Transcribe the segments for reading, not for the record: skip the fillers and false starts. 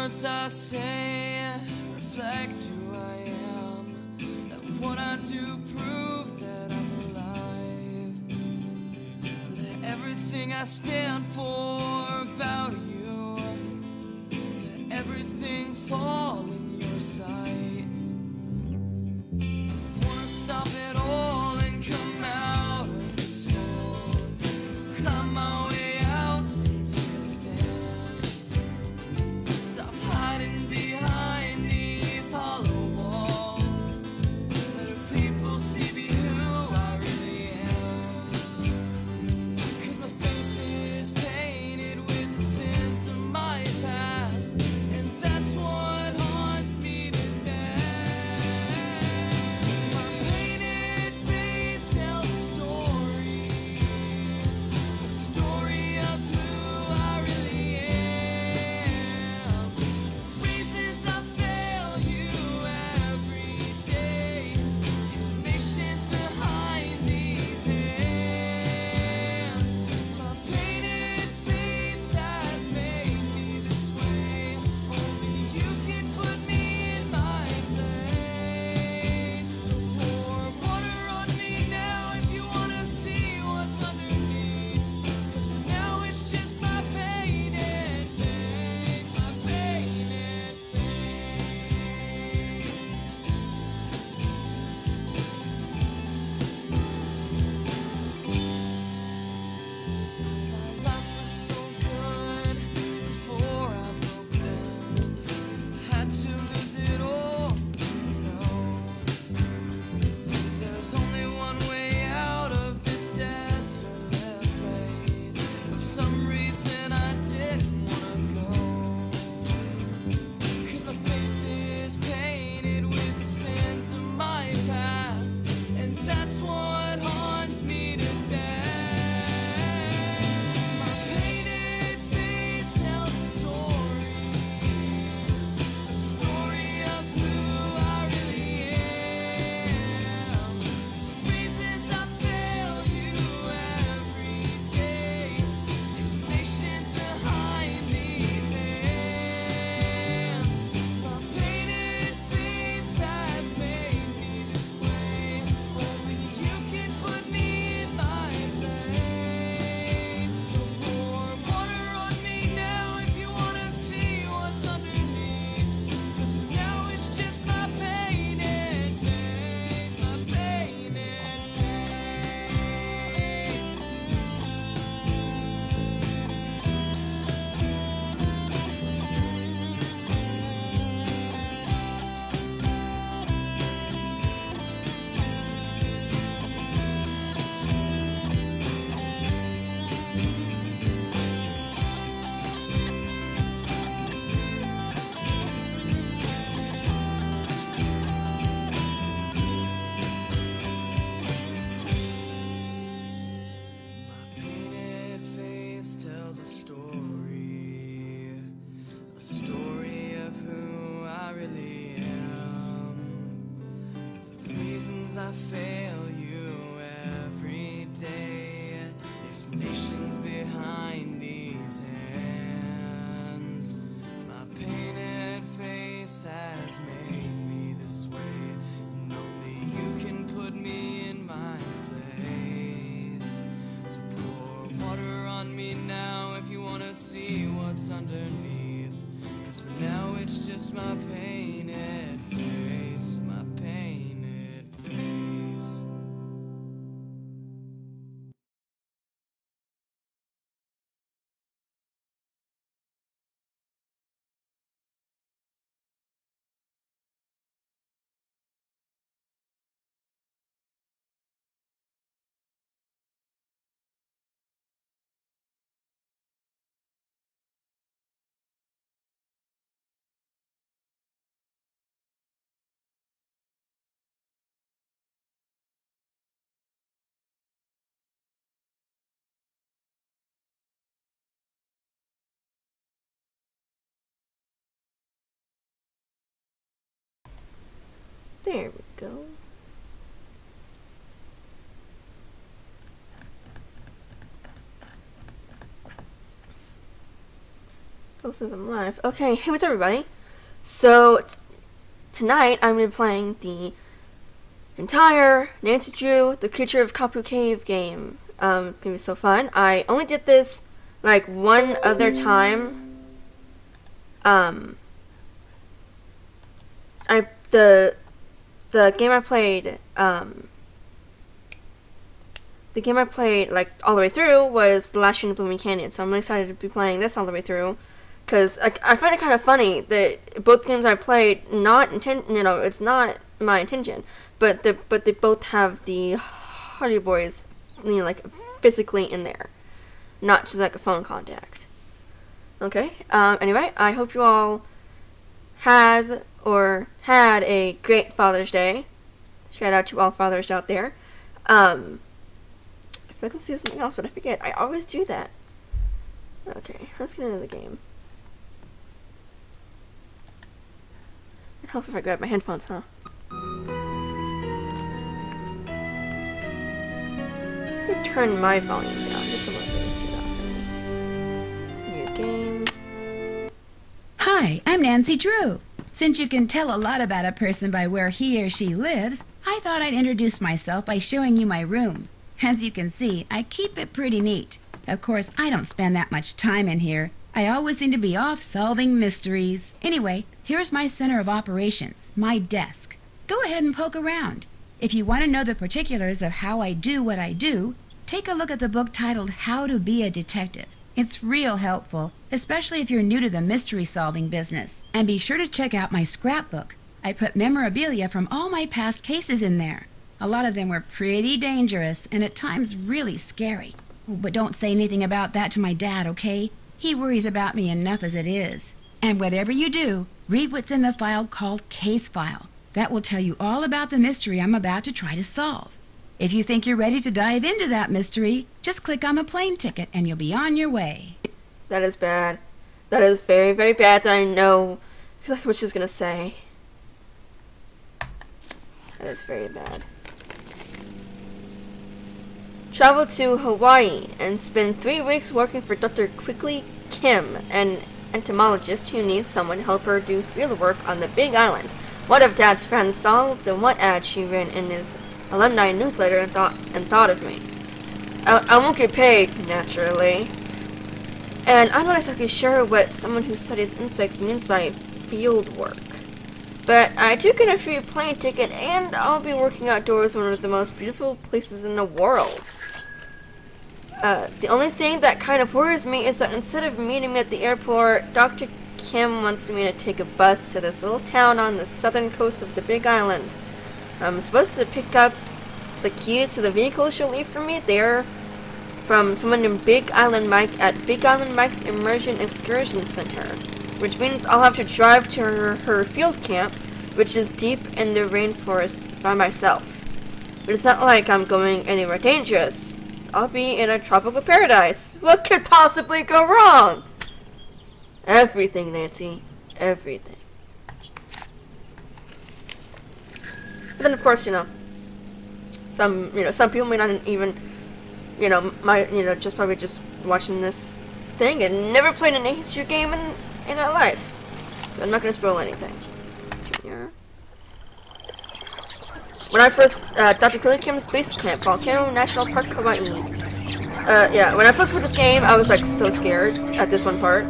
words I say reflect who I am, and what I do prove that I'm alive. Let everything I stand for about you, let everything fall in your sight. I wanna stop it all and come out of this hole, climb my way out and take a stand. Stop hiding behind these hollow walls. Let people see me who I really am. 'Cause my face is painted with the sins of my past, and that's what haunts me to death. My painted face tells a story of who I really am. Reasons I fail you every day, explanations behind these hands. My painted face has made me this way. Only you can put me in my place. So pour water on me now if you wanna see what's underneath. 'Cause for now it's just my painted face, my painted face. My life was so good before I broke down. Had to lose it all to know there's only one way out of this desolate place. For some reason I didn't wanna go, 'cause my face is painted with the sins of my past, and that's what haunts me to death. My painted face tells a story of who I really am. Reasons I fail you every day, explanations behind these hands. My painted face has made me this way. Only you can put me in my place. So pour water on me now if you wanna see what's underneath. 'Cause for now it's just my painted face, my painted face. My painted face tells a story of who I really am. The reasons I fail you every day, explanations behind these hands. My painted face has made me this way, and only you can put me in my place. So pour water on me now if you wanna see what's underneath. 'Cause for now it's just my painted face, my painted face. There we go. Since I'm live. Okay, hey, what's up, everybody? So, tonight I'm going to be playing the entire Nancy Drew, the Creature of Kapu Cave game. It's going to be so fun. I only did this, like, one other time. The game I played, like, all the way through was The Last Stream of Blooming Canyon, so I'm really excited to be playing this all the way through. Because I find it kind of funny that both games I played, it's not my intention, but they both have the Hardy Boys, like physically in there, not just like a phone contact. Okay. Anyway, I hope you all had a great Father's Day. Shout out to all fathers out there. I feel like I'm saying something else, but I forget. I always do that. Okay, let's get into the game. It'd help if I grab my headphones, huh? Let me turn my volume down just a little bit to see that for me. New game. Hi, I'm Nancy Drew. Since you can tell a lot about a person by where he or she lives, I thought I'd introduce myself by showing you my room. As you can see, I keep it pretty neat. Of course, I don't spend that much time in here. I always seem to be off solving mysteries. Anyway, here's my center of operations, my desk. Go ahead and poke around. If you want to know the particulars of how I do what I do, take a look at the book titled How to Be a Detective. It's real helpful, especially if you're new to the mystery-solving business. And be sure to check out my scrapbook. I put memorabilia from all my past cases in there. A lot of them were pretty dangerous and at times really scary. But don't say anything about that to my dad, okay? He worries about me enough as it is. And whatever you do, read what's in the file called Case File. That will tell you all about the mystery I'm about to try to solve. If you think you're ready to dive into that mystery, just click on the plane ticket and you'll be on your way. That is bad. That is very, very bad that I know exactly what she's gonna say. That is very bad. Travel to Hawaii and spend 3 weeks working for Dr. Quigley Kim, an entomologist who needs someone to help her do field work on the Big Island. One of Dad's friends saw the one ad she ran in his alumni newsletter and thought of me. I won't get paid, naturally. And I'm not exactly sure what someone who studies insects means by field work. But I do get a free plane ticket and I'll be working outdoors in one of the most beautiful places in the world. The only thing that kind of worries me is that instead of meeting me at the airport, Dr. Kim wants me to take a bus to this little town on the southern coast of the Big Island. I'm supposed to pick up the keys to the vehicle she'll leave for me there from someone named Big Island Mike at Big Island Mike's Immersion Excursion Center, which means I'll have to drive to her field camp, which is deep in the rainforest by myself. But it's not like I'm going anywhere dangerous. I'll be in a tropical paradise. What could possibly go wrong? Everything, Nancy. Everything. But then, of course, some people may not even, just probably just watching this thing and never played an history game in their life. So I'm not going to spoil anything. Junior. When I first, Dr. Quigley Kim's base camp, Volcano National Park, Hawaii. When I first played this game, I was like so scared at this one part.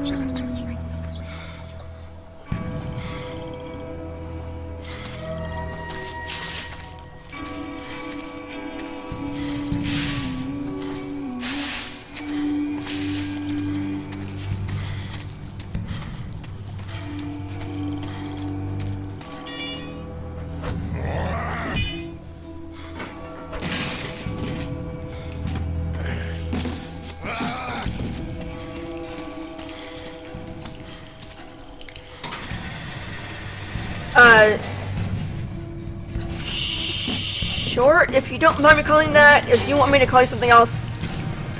Short, if you don't mind me calling that. If you want me to call you something else,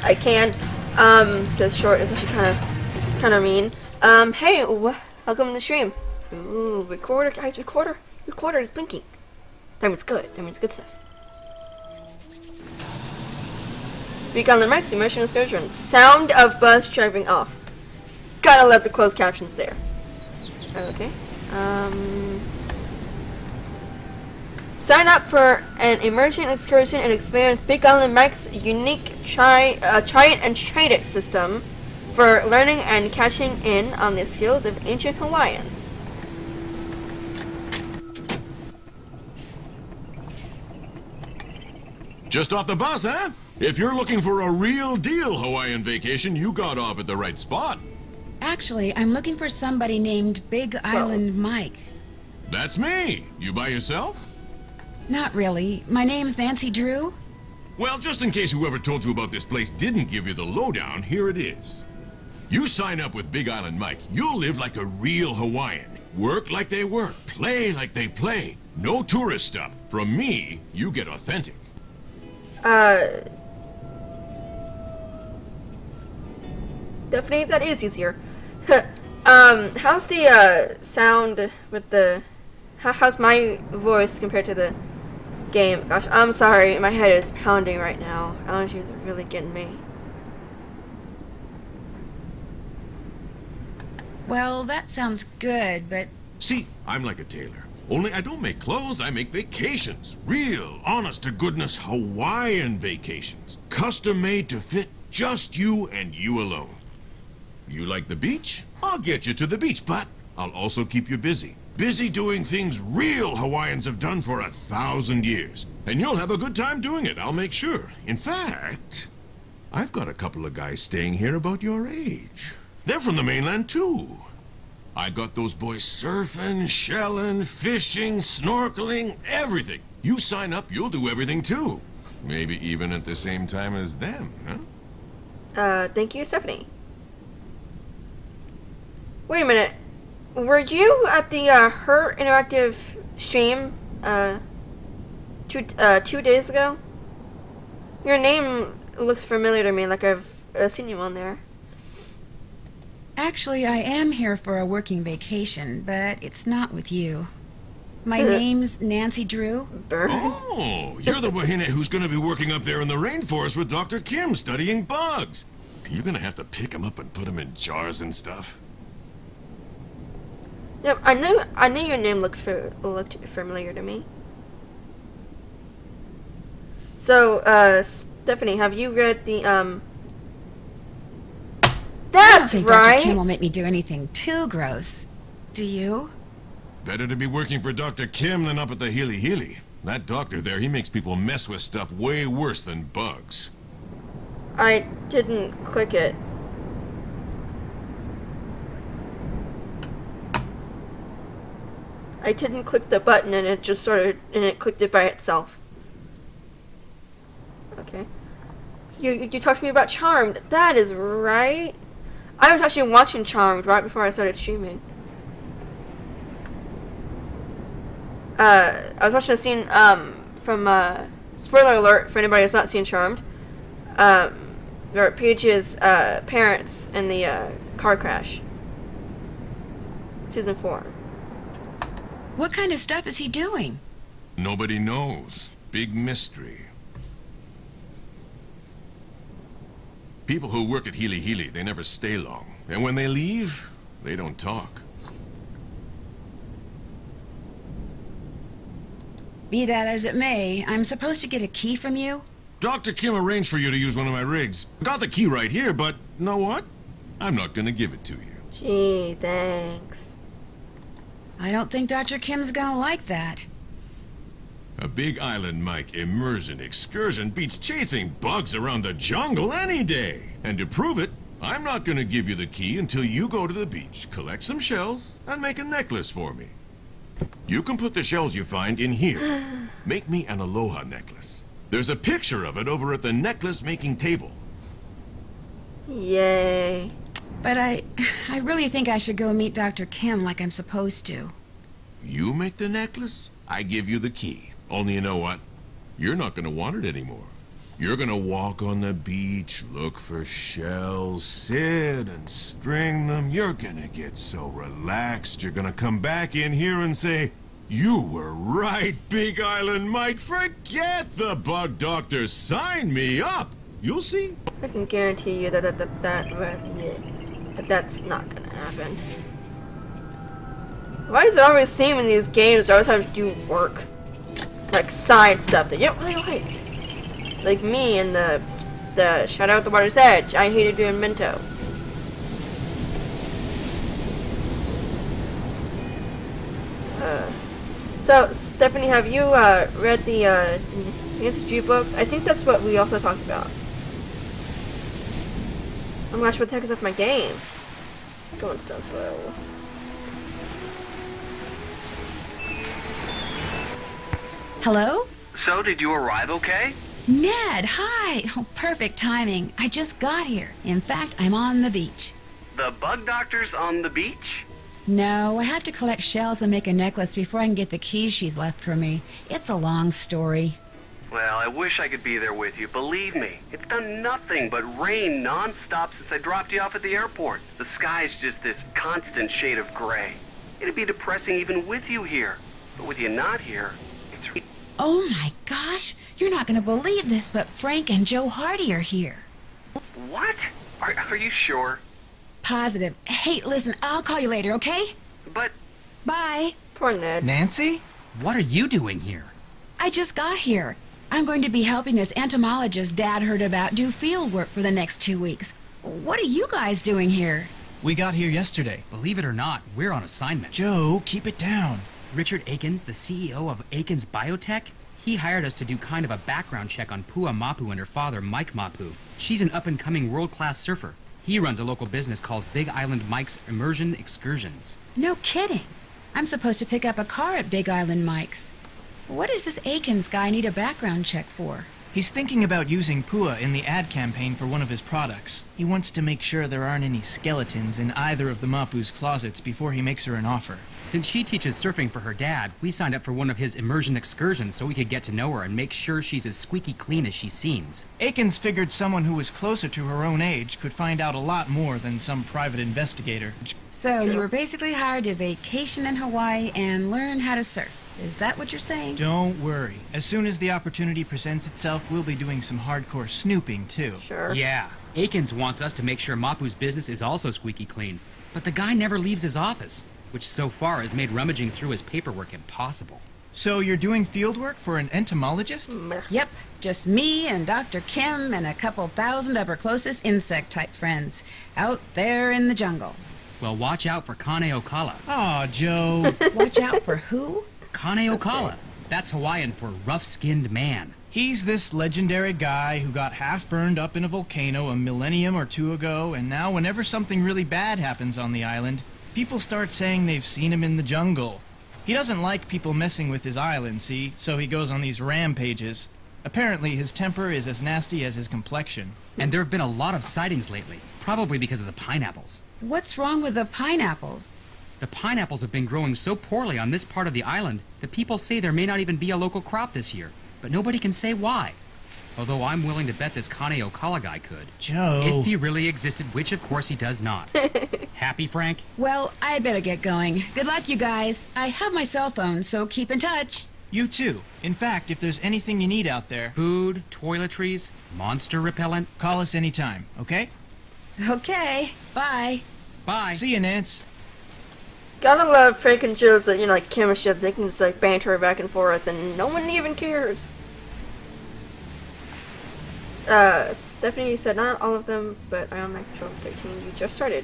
I can. Just short is actually kind of mean. Hey, welcome to the stream. Ooh, recorder, guys, recorder is blinking. That means good. That means good stuff. Big Island Mike's Immersion Excursion. Sound of bus driving off. Gotta let the closed captions there. Okay. Sign up for an immersion excursion and experience Big Island Mike's unique try it and trade it system for learning and catching in on the skills of ancient Hawaiians. Just off the bus, huh? If you're looking for a real deal Hawaiian vacation, you got off at the right spot. Actually, I'm looking for somebody named Big Island Mike. That's me. You by yourself? Not really. My name's Nancy Drew. Well, just in case whoever told you about this place didn't give you the lowdown, here it is. You sign up with Big Island Mike, you'll live like a real Hawaiian. Work like they work, play like they play. No tourist stuff. From me, you get authentic. Definitely that is easier. How's the sound with the how's my voice compared to the game? Gosh, I'm sorry, my head is pounding right now. Allergies are really getting me. Well, that sounds good, but... See, I'm like a tailor. Only I don't make clothes, I make vacations. Real, honest-to-goodness Hawaiian vacations. Custom-made to fit just you and you alone. You like the beach? I'll get you to the beach, but I'll also keep you busy. Busy doing things real Hawaiians have done for 1,000 years. And you'll have a good time doing it, I'll make sure. In fact, I've got a couple of guys staying here about your age. They're from the mainland, too. I got those boys surfing, shelling, fishing, snorkeling, everything. You sign up, you'll do everything, too. Maybe even at the same time as them, huh? Thank you, Stephanie. Wait a minute. Were you at the Her Interactive stream 2 days ago? Your name looks familiar to me, like I've seen you on there. Actually, I am here for a working vacation, but it's not with you. My name's Nancy Drew. Bird? Oh, you're the wahine who's going to be working up there in the rainforest with Dr. Kim studying bugs. You're going to have to pick them up and put them in jars and stuff. Yep, I knew your name looked familiar to me. So, Stephanie, have you read the That's I don't think right. Dr. Kim will make me do anything too gross. Do you? Better to be working for Dr. Kim than up at the Hili Hili. That doctor there, he makes people mess with stuff way worse than bugs. I didn't click it. I didn't click the button and it just it clicked it by itself. Okay. You talked to me about Charmed. That is right. I was actually watching Charmed right before I started streaming. I was watching a scene from spoiler alert for anybody who's not seen Charmed. Where Paige's parents in the car crash. Season 4. What kind of stuff is he doing? Nobody knows. Big mystery. People who work at Hili Hili, they never stay long. And when they leave, they don't talk. Be that as it may, I'm supposed to get a key from you? Dr. Kim arranged for you to use one of my rigs. Got the key right here, but know what? I'm not gonna give it to you. Gee, thanks. I don't think Dr. Kim's gonna like that. A Big Island Mike immersion excursion beats chasing bugs around the jungle any day. And to prove it, I'm not gonna give you the key until you go to the beach, collect some shells, and make a necklace for me. You can put the shells you find in here. Make me an aloha necklace. There's a picture of it over at the necklace making table. Yay. But I really think I should go meet Dr. Kim like I'm supposed to. You make the necklace, I give you the key. Only you know what? You're not gonna want it anymore. You're gonna walk on the beach, look for shells, sit and string them. You're gonna get so relaxed, you're gonna come back in here and say, "You were right, Big Island Mike. Forget the bug doctor. Sign me up." You'll see. I can guarantee you that yeah. But that's not gonna happen. Why does it always seem in these games I always have to do work? Like side stuff that you don't really like. Like me and the Shadow at the Water's Edge. I hated doing Mento. So, Stephanie, have you read the Nancy Drew books? I think that's what we also talked about. Oh my gosh, what the heck is up my game? It's going so slow. Hello? So, did you arrive okay? Ned, hi! Oh, perfect timing. I just got here. In fact, I'm on the beach. The bug doctor's on the beach? No, I have to collect shells and make a necklace before I can get the keys she's left for me. It's a long story. Well, I wish I could be there with you. Believe me, it's done nothing but rain non-stop since I dropped you off at the airport. The sky's just this constant shade of gray. It'd be depressing even with you here. But with you not here, it's... Oh my gosh! You're not going to believe this, but Frank and Joe Hardy are here. What? Are you sure? Positive. Hey, listen, I'll call you later, okay? But... Bye. Poor Ned. Nancy? What are you doing here? I just got here. I'm going to be helping this entomologist Dad heard about do field work for the next 2 weeks. What are you guys doing here? We got here yesterday. Believe it or not, we're on assignment. Joe, keep it down. Richard Akins, the CEO of Akins Biotech, he hired us to do kind of a background check on Pua Mapu and her father, Mike Mapu. She's an up-and-coming world-class surfer. He runs a local business called Big Island Mike's Immersion Excursions. No kidding. I'm supposed to pick up a car at Big Island Mike's. What does this Akins guy need a background check for? He's thinking about using Pua in the ad campaign for one of his products. He wants to make sure there aren't any skeletons in either of the Mapu's closets before he makes her an offer. Since she teaches surfing for her dad, we signed up for one of his immersion excursions so we could get to know her and make sure she's as squeaky clean as she seems. Akins figured someone who was closer to her own age could find out a lot more than some private investigator. So you were basically hired to vacation in Hawaii and learn how to surf. Is that what you're saying? Don't worry. As soon as the opportunity presents itself, we'll be doing some hardcore snooping, too. Sure. Yeah, Akins wants us to make sure Mapu's business is also squeaky clean. But the guy never leaves his office, which so far has made rummaging through his paperwork impossible. So you're doing field work for an entomologist? Yep, just me and Dr. Kim and a couple thousand of her closest insect-type friends out there in the jungle. Well, watch out for Kane Okala. Aw, Joe. Watch out for who? Kane Okala. That's Hawaiian for rough-skinned man. He's this legendary guy who got half burned up in a volcano a millennium or two ago, and now whenever something really bad happens on the island, people start saying they've seen him in the jungle. He doesn't like people messing with his island, see, so he goes on these rampages. Apparently his temper is as nasty as his complexion. And there have been a lot of sightings lately, probably because of the pineapples. What's wrong with the pineapples? The pineapples have been growing so poorly on this part of the island that people say there may not even be a local crop this year, but nobody can say why. Although I'm willing to bet this Kane Okala guy could. Joe. If he really existed, which of course he does not. Happy, Frank? Well, I better get going. Good luck, you guys. I have my cell phone, so keep in touch. You too. In fact, if there's anything you need out there, Food, toiletries, monster repellent. call us anytime, okay? Okay, bye. Bye. See you, Nance. Gotta love Frank and Joe's, like, chemistry. They can just, like, banter back and forth, and no one even cares. Stephanie said not all of them, but I am like 12, 13. You just started.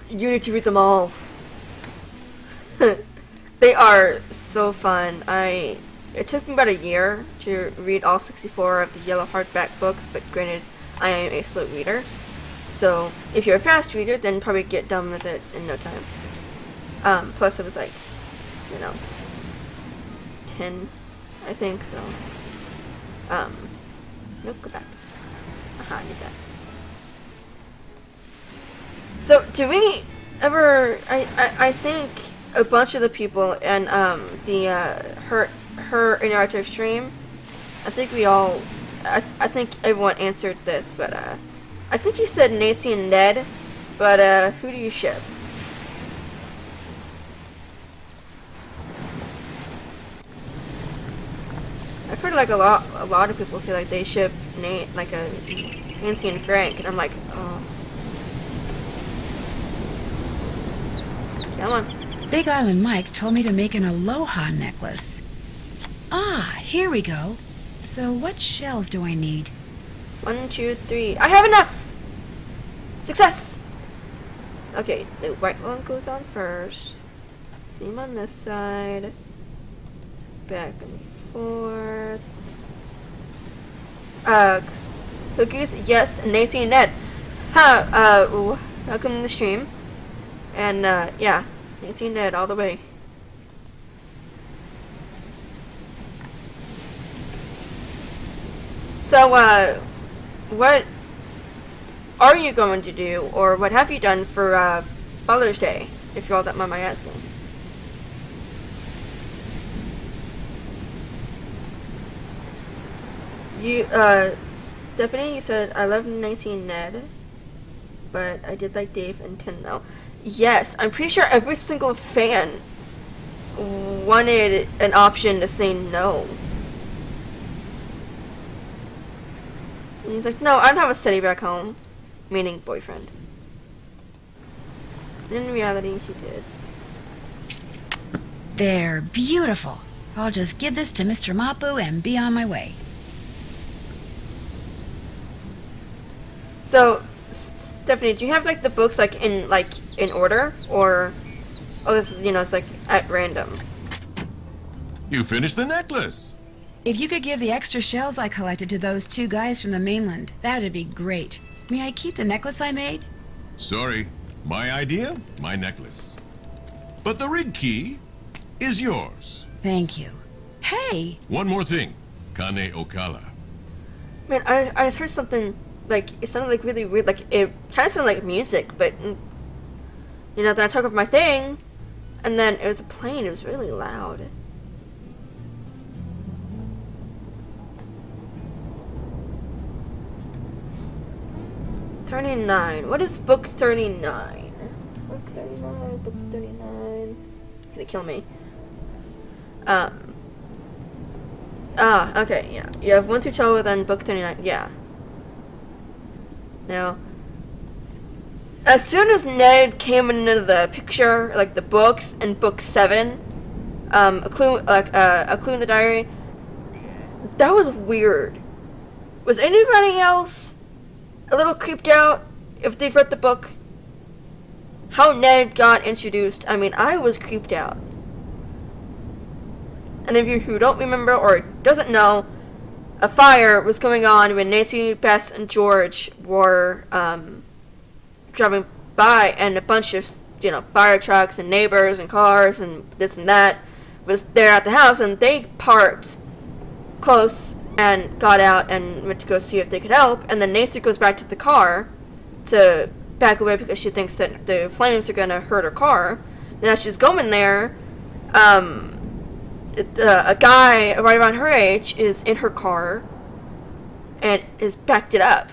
You need to read them all. They are so fun. It took me about a year to read all 64 of the yellow hardback books, but granted, I am a slow reader. So, if you're a fast reader, then probably get done with it in no time. Plus it was like, 10, I think, so. Nope, go back. Aha, I need that. So, do we ever, I think a bunch of the people in, her interactive stream, I think we all, I think everyone answered this, but, I think you said Nancy and Ned, but, who do you ship? I've heard like a lot of people say like they ship Nancy and Frank, and I'm like, oh. Come on. Big Island Mike told me to make an aloha necklace. Ah, here we go. So what shells do I need? 1, 2, 3. I have enough! Success! Okay, the white one goes on first. Same on this side. Back and forth. Cookies, yes, and Nancy and Ned. Welcome to the stream. And, yeah, Nancy and Ned all the way. So, what are you going to do, or what have you done for, Father's Day, if you're all that mind my asking? You, Stephanie, you said, I love Nancy and Ned, but I did like Dave and Tim, though. Yes, I'm pretty sure every single fan wanted an option to say no. And he's like, no, I don't have a city back home. Meaning boyfriend. In reality, she did. They're beautiful. I'll just give this to Mr. Mapu and be on my way. So, Stephanie, do you have like the books like in order, or oh, this is, you know, it's like at random? You finished the necklace. If you could give the extra shells I collected to those 2 guys from the mainland, that'd be great. May I keep the necklace I made? Sorry, my idea, my necklace. But the rig key is yours. Thank you. Hey! One more thing, Kane Okala. Man, I just heard something, like, it sounded like really weird, like, it kind of sounded like music, but, you know, then I took off my thing, and then it was a plane, it was really loud. "39. What is book 39? Book 39, book 39. It's gonna kill me. Okay, yeah. You have 1 through 12, then book 39, yeah. Now, as soon as Ned came into the picture, like the books in book 7, a clue in the diary, that was weird. Was anybody else a little creeped out if they've read the book? How Ned got introduced. I mean, I was creeped out. And if you who don't remember or doesn't know, a fire was going on when Nancy, Bess, and George were driving by, and a bunch of, you know, fire trucks and neighbors and cars and this and that was there at the house, and they parked close and got out and went to go see if they could help. And then Nancy goes back to the car to back away because she thinks that the flames are going to hurt her car. And as she's going there, a guy right around her age is in her car and is backed it up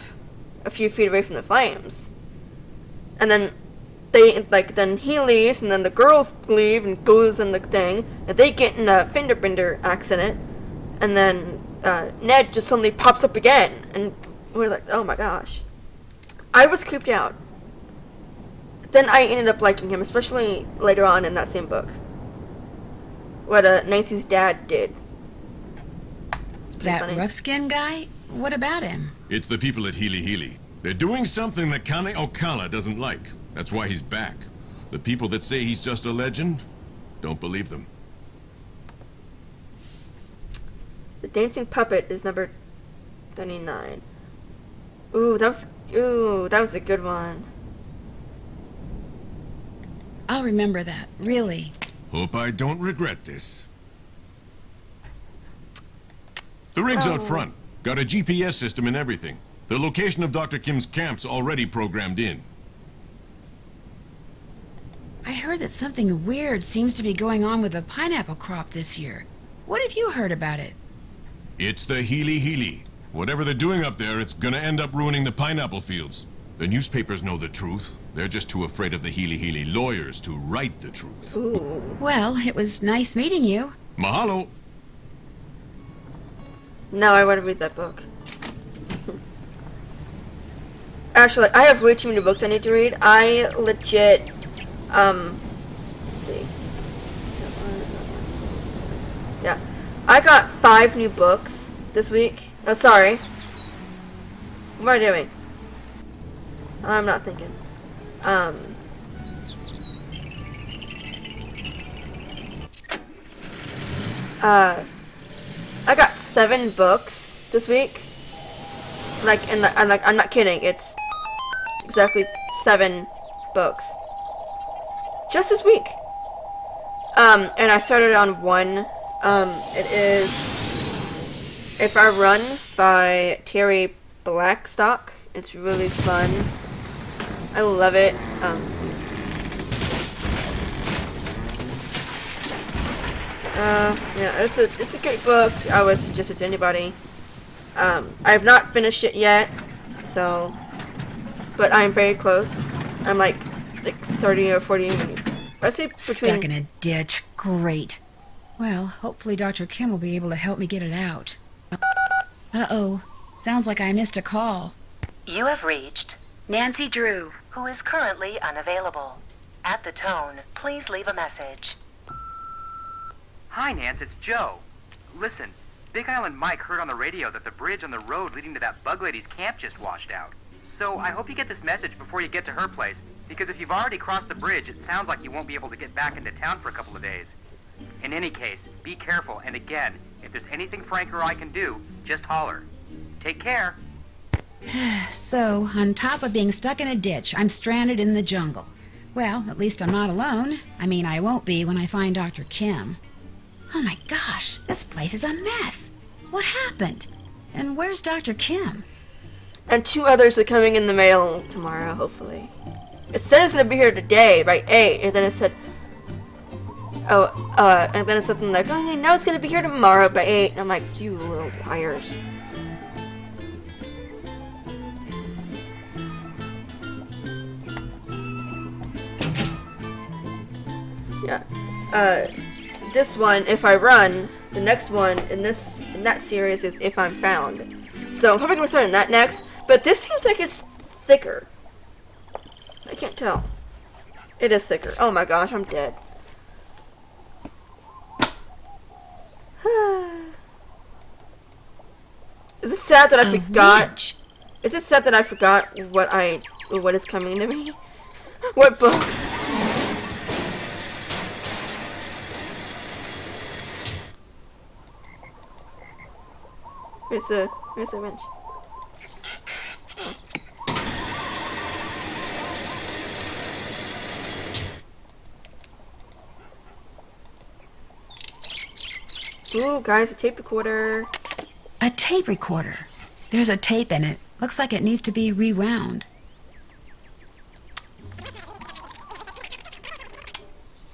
a few feet away from the flames. And then then he leaves, and then the girls leave and goes in the thing, and they get in a fender bender accident, and then Ned just suddenly pops up again, and we're like, oh my gosh. I was creeped out. Then I ended up liking him, especially later on in that same book. What Nancy's dad did. It's pretty That funny. rough-skinned guy? What about him? It's the people at Healy Healy. They're doing something that Kane Okala doesn't like. That's why he's back. The people that say he's just a legend, don't believe them. The dancing puppet is number 39. Ooh, that was a good one. I'll remember that, really. Hope I don't regret this. The rig's out front. Got a GPS system and everything. The location of Dr. Kim's camp's already programmed in. I heard that something weird seems to be going on with the pineapple crop this year. What have you heard about it? It's the Healy Healy. Whatever they're doing up there, it's gonna end up ruining the pineapple fields. The newspapers know the truth. They're just too afraid of the Healy Healy lawyers to write the truth. Ooh. Well, it was nice meeting you. Mahalo. Now I want to read that book. Actually, I have way too many books I need to read. I legit, let's see. Yeah. I got 5 new books this week. Oh, sorry. What am I doing? I'm not thinking. I got 7 books this week. Like, and I'm not kidding. It's exactly 7 books. Just this week. And I started on one. It is If I Run by Terry Blackstock. It's really fun. I love it. Yeah, it's a great book. I would suggest it to anybody. I have not finished it yet, so, but I'm very close. I'm like 30 or 40. I'd say between. Stuck in a ditch. Great. Well, hopefully Dr. Kim will be able to help me get it out. Uh-oh. Sounds like I missed a call. You have reached Nancy Drew, who is currently unavailable. At the tone, please leave a message. Hi, Nance, it's Joe. Listen, Big Island Mike heard on the radio that the bridge on the road leading to that bug lady's camp just washed out. So I hope you get this message before you get to her place, because if you've already crossed the bridge, it sounds like you won't be able to get back into town for a couple of days. In any case, be careful, and again, if there's anything Frank or I can do, just holler. Take care. So, on top of being stuck in a ditch, I'm stranded in the jungle. Well, at least I'm not alone. I mean, I won't be when I find Dr. Kim. Oh my gosh, this place is a mess. What happened? And where's Dr. Kim? And 2 others are coming in the mail tomorrow, hopefully. It said it was going to be here today by 8, and then it said, and then it's something like, oh, yeah, no, it's going to be here tomorrow by 8. And I'm like, you little liars. Yeah. This one, If I Run, the next one in that series is If I'm Found. So I'm probably going to start on that next, but this seems like it's thicker. I can't tell. It is thicker. Oh my gosh, I'm dead. Is it sad that I forgot? Is it sad that I forgot what is coming to me? What books? Where's the wrench? Ooh, guys, a tape recorder. A tape recorder. There's a tape in it. Looks like it needs to be rewound.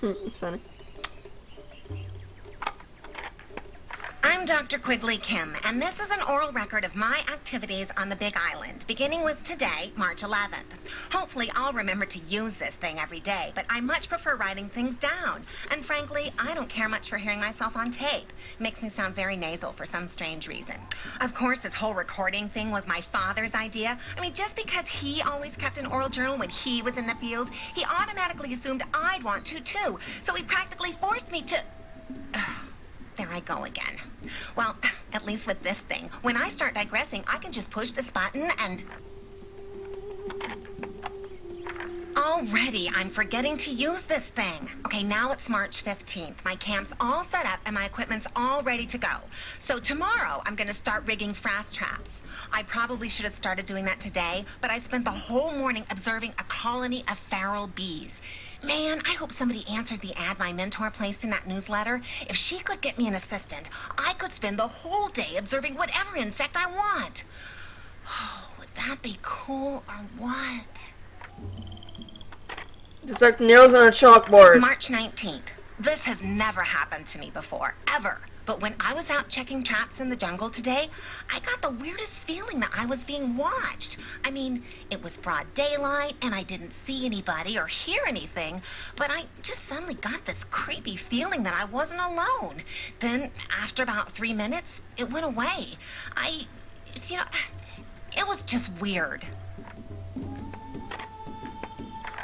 It's funny. I'm Dr. Quigley Kim, and this is an oral record of my activities on the Big Island, beginning with today, March 11th. Hopefully, I'll remember to use this thing every day, but I much prefer writing things down. And frankly, I don't care much for hearing myself on tape. It makes me sound very nasal for some strange reason. Of course, this whole recording thing was my father's idea. I mean, just because he always kept an oral journal when he was in the field, he automatically assumed I'd want to, too. So he practically forced me to... There I go again. Well, at least with this thing, when I start digressing, I can just push this button and... Already, I'm forgetting to use this thing. Okay, now it's March 15th. My camp's all set up and my equipment's all ready to go. So tomorrow, I'm gonna start rigging fast traps. I probably should have started doing that today, but I spent the whole morning observing a colony of feral bees. Man, I hope somebody answers the ad my mentor placed in that newsletter. If she could get me an assistant, I could spend the whole day observing whatever insect I want. Oh, would that be cool or what? It's like nails on a chalkboard. March 19th. This has never happened to me before, ever. But when I was out checking traps in the jungle today, I got the weirdest feeling that I was being watched. I mean, it was broad daylight, and I didn't see anybody or hear anything, but I just suddenly got this creepy feeling that I wasn't alone. Then, after about 3 minutes, it went away. It was just weird.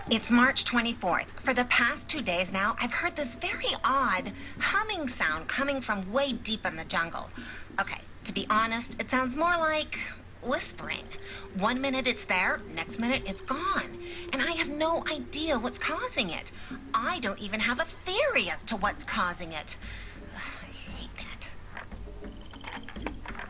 It's March 24th. For the past 2 days now, I've heard this very odd humming sound coming from way deep in the jungle. Okay, to be honest, it sounds more like whispering. 1 minute it's there, next minute it's gone. And I have no idea what's causing it. I don't even have a theory as to what's causing it. I hate that.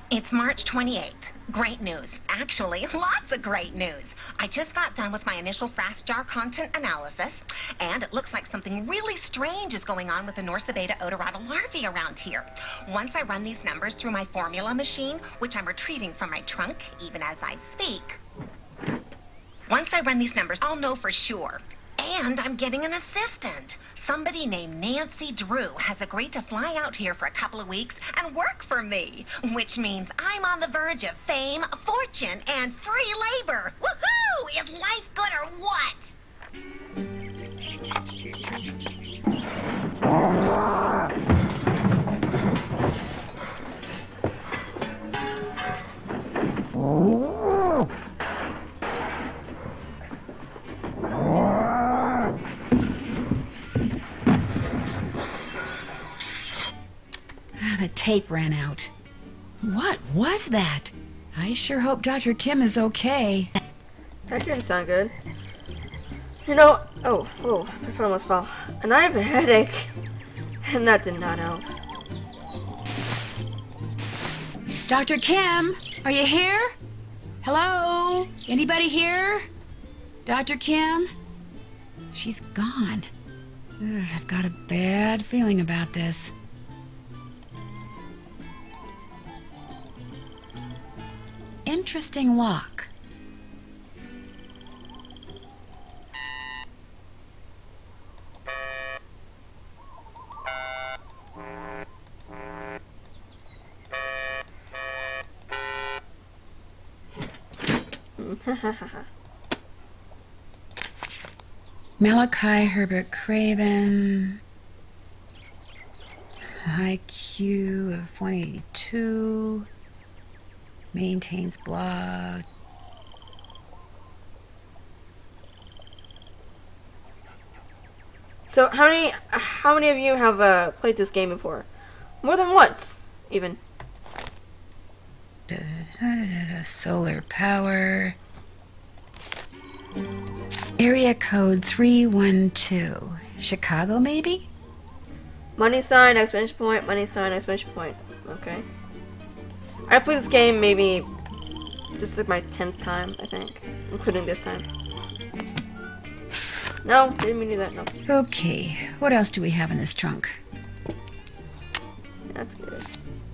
It's March 28th. Great news. Actually, lots of great news. I just got done with my initial fast jar content analysis, and it looks like something really strange is going on with the Norsa beta odorata larvae around here. Once I run these numbers through my formula machine, which I'm retrieving from my trunk even as I speak, once I run these numbers, I'll know for sure. And I'm getting an assistant. Somebody named Nancy Drew has agreed to fly out here for a couple of weeks and work for me, which means I'm on the verge of fame, fortune, and free labor. Woohoo! Is life good or what? The tape ran out. What was that? I sure hope Dr. Kim is okay. That didn't sound good. You know, oh, my phone almost fell. And I have a headache. And that did not help. Dr. Kim, are you here? Hello? Anybody here? Dr. Kim? She's gone. Ugh, I've got a bad feeling about this. Interesting lock. Malachi Herbert Craven. IQ of 182. Maintains blog. So how many of you have played this game before? More than once, even. Solar power. Area code 312. Chicago, maybe? Money sign, exclamation point, money sign, exclamation point. Okay. I played this game maybe, this is like my 10th time, I think, including this time. No, didn't mean to do that, no. Okay, what else do we have in this trunk? That's good.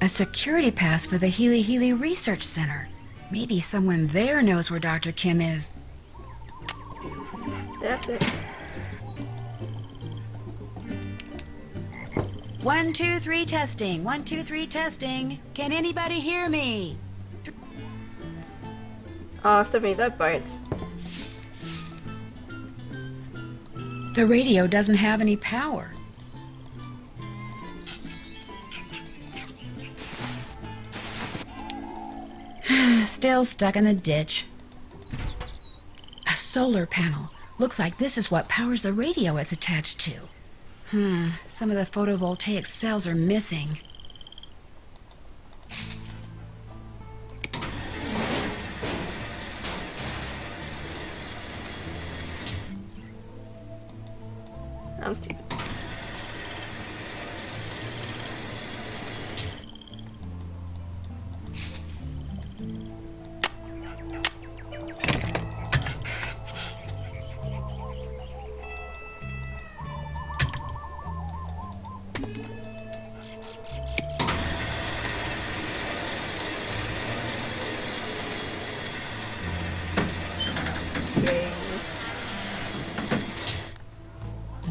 A security pass for the Healy Healy Research Center. Maybe someone there knows where Dr. Kim is. That's it. 1, 2, 3 testing. 1, 2, 3 testing. Can anybody hear me? Stephanie, that bites. The radio doesn't have any power. Still stuck in the ditch. A solar panel. Looks like this is what powers the radio it's attached to. Some of the photovoltaic cells are missing. I'm stupid.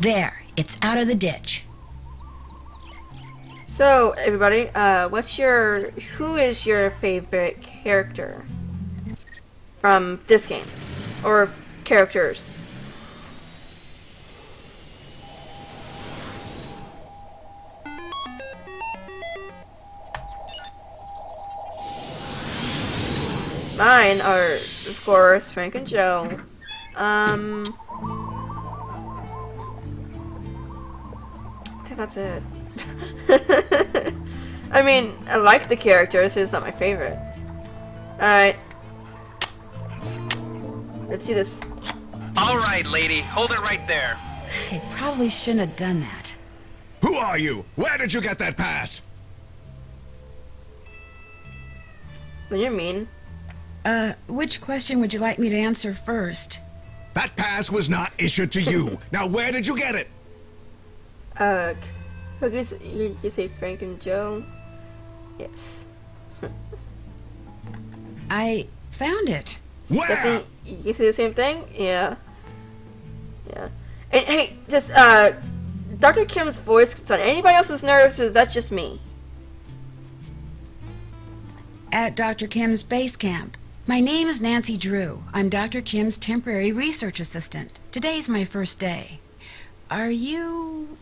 There, it's out of the ditch. So, everybody, who is your favorite character from this game? Or characters? Mine are, of course, Frank and Joe. that's it. I mean, I like the characters, it's not my favorite. Alright. Let's do this. All right, lady. Hold it right there. I probably shouldn't have done that. Who are you? Where did you get that pass? Well, you're mean. Which question would you like me to answer first? That pass was not issued to you. Now where did you get it? Cookies, you say Frank and Joe? Yes. I found it. Where? Stephanie, you say the same thing? Yeah. Yeah. And hey, does, Dr. Kim's voice gets on anybody else's nerves, or is that just me? At Dr. Kim's base camp. My name is Nancy Drew. I'm Dr. Kim's temporary research assistant. Today's my first day. Are you...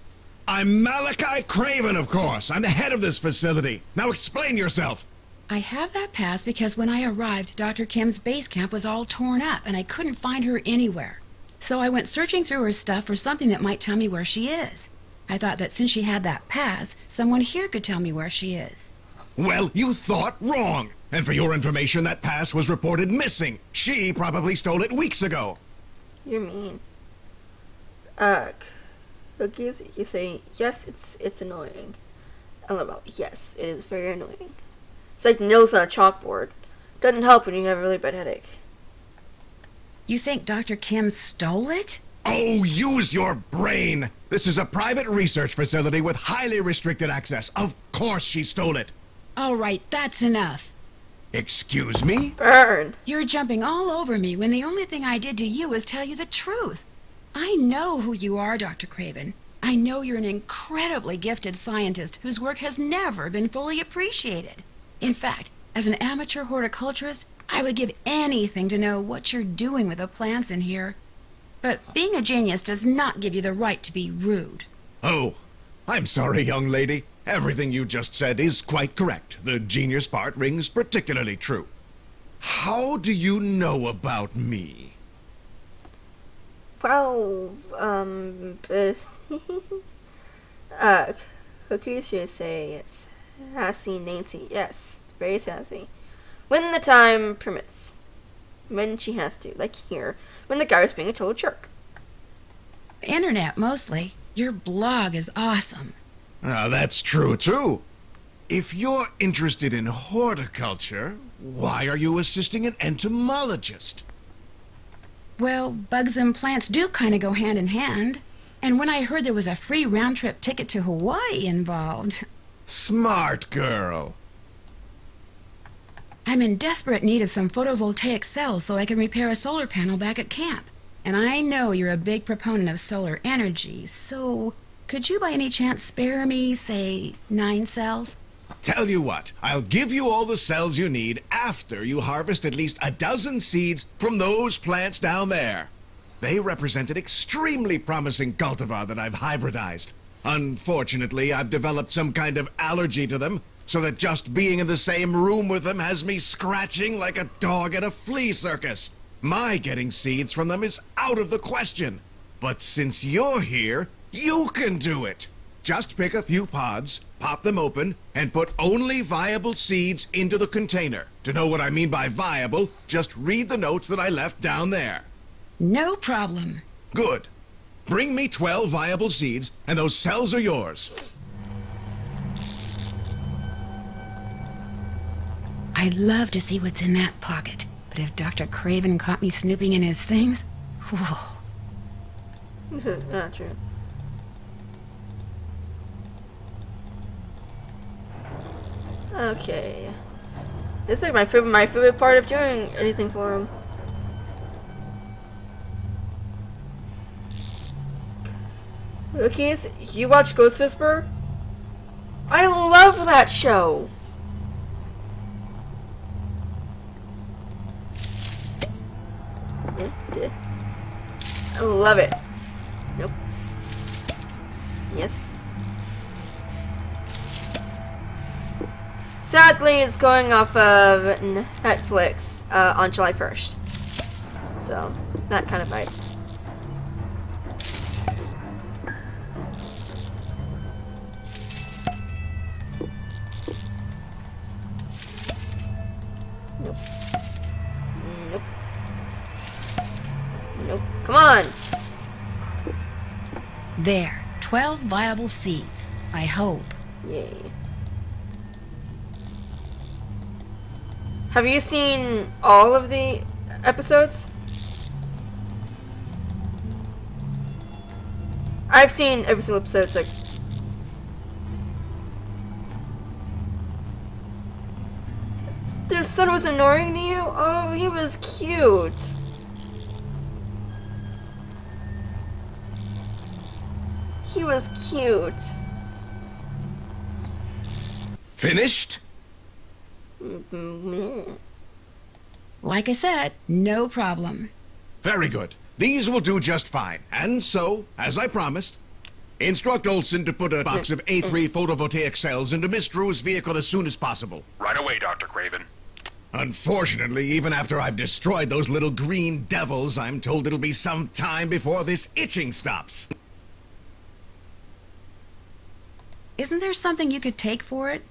I'm Malachi Craven, of course. I'm the head of this facility. Now explain yourself. I have that pass because when I arrived, Dr. Kim's base camp was all torn up and I couldn't find her anywhere. So I went searching through her stuff for something that might tell me where she is. I thought that since she had that pass, someone here could tell me where she is. Well, you thought wrong. And for your information, that pass was reported missing. She probably stole it weeks ago. You're mean. Cookies, you say, yes, it's annoying. LOL, yes, it is very annoying. It's like nails on a chalkboard. Doesn't help when you have a really bad headache. You think Dr. Kim stole it? Oh, use your brain! This is a private research facility with highly restricted access. Of course she stole it. All right, that's enough. Excuse me? Burn! You're jumping all over me when the only thing I did to you was tell you the truth. I know who you are, Dr. Craven. I know you're an incredibly gifted scientist whose work has never been fully appreciated. In fact, as an amateur horticulturist, I would give anything to know what you're doing with the plants in here. But being a genius does not give you the right to be rude. Oh, I'm sorry, young lady. Everything you just said is quite correct. The genius part rings particularly true. How do you know about me? Well, Cookies should say sassy Nancy. Yes, very sassy. When the time permits. When she has to. Like here, when the guy was being a total jerk. Internet, mostly. Your blog is awesome. That's true, too. If you're interested in horticulture, why are you assisting an entomologist? Well, bugs and plants do kind of go hand in hand. And when I heard there was a free round-trip ticket to Hawaii involved... Smart girl. I'm in desperate need of some photovoltaic cells so I can repair a solar panel back at camp. And I know you're a big proponent of solar energy, so... could you by any chance spare me, say, 9 cells? Tell you what, I'll give you all the cells you need after you harvest at least a dozen seeds from those plants down there. They represent an extremely promising cultivar that I've hybridized. Unfortunately, I've developed some kind of allergy to them, so that just being in the same room with them has me scratching like a dog at a flea circus. My getting seeds from them is out of the question. But since you're here, you can do it. Just pick a few pods, pop them open, and put only viable seeds into the container. To know what I mean by viable, just read the notes that I left down there. No problem. Good. Bring me 12 viable seeds, and those cells are yours. I'd love to see what's in that pocket, but if Dr. Craven caught me snooping in his things... whoa. Not true. Okay. This is like my favorite part of doing anything for him. Cookies, you watch Ghost Whisperer? I love that show. I love it. Nope. Yes. Sadly, it's going off of Netflix on July 1st. So, that kind of bites. on. There, 12 viable seeds. I hope. Yay. Have you seen all of the episodes? I've seen every single episode. It's like, their son was annoying to you? Oh, he was cute. He was cute. Finished? Like I said, no problem. Very good. These will do just fine. And so, as I promised, instruct Olson to put a box of A3 photovoltaic cells into Miss Drew's vehicle as soon as possible. Right away, Dr. Craven. Unfortunately, even after I've destroyed those little green devils, I'm told it'll be some time before this itching stops. Isn't there something you could take for it?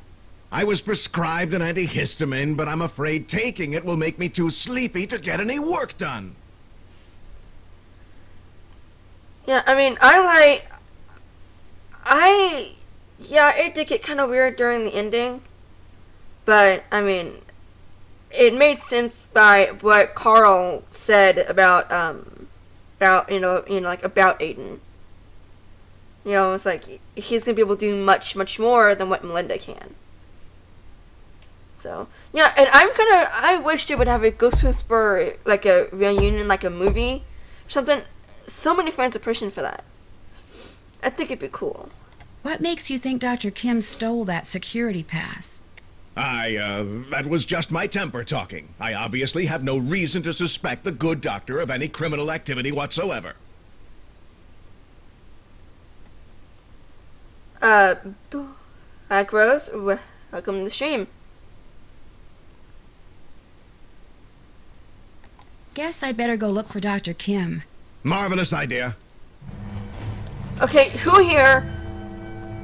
I was prescribed an antihistamine, but I'm afraid taking it will make me too sleepy to get any work done. Yeah, I mean, yeah, it did get kind of weird during the ending, but, I mean, it made sense by what Carl said about about Aiden. You know, it's like, he's gonna be able to do much, much more than what Melinda can. So, yeah, and I wish they would have a Ghost Whisperer, like a reunion, like a movie, or something. So many fans are pushing for that. I think it'd be cool. What makes you think Dr. Kim stole that security pass? That was just my temper talking. I obviously have no reason to suspect the good doctor of any criminal activity whatsoever. Rose, welcome to the stream. Guess I'd better go look for Dr. Kim. Marvelous idea. Okay, who here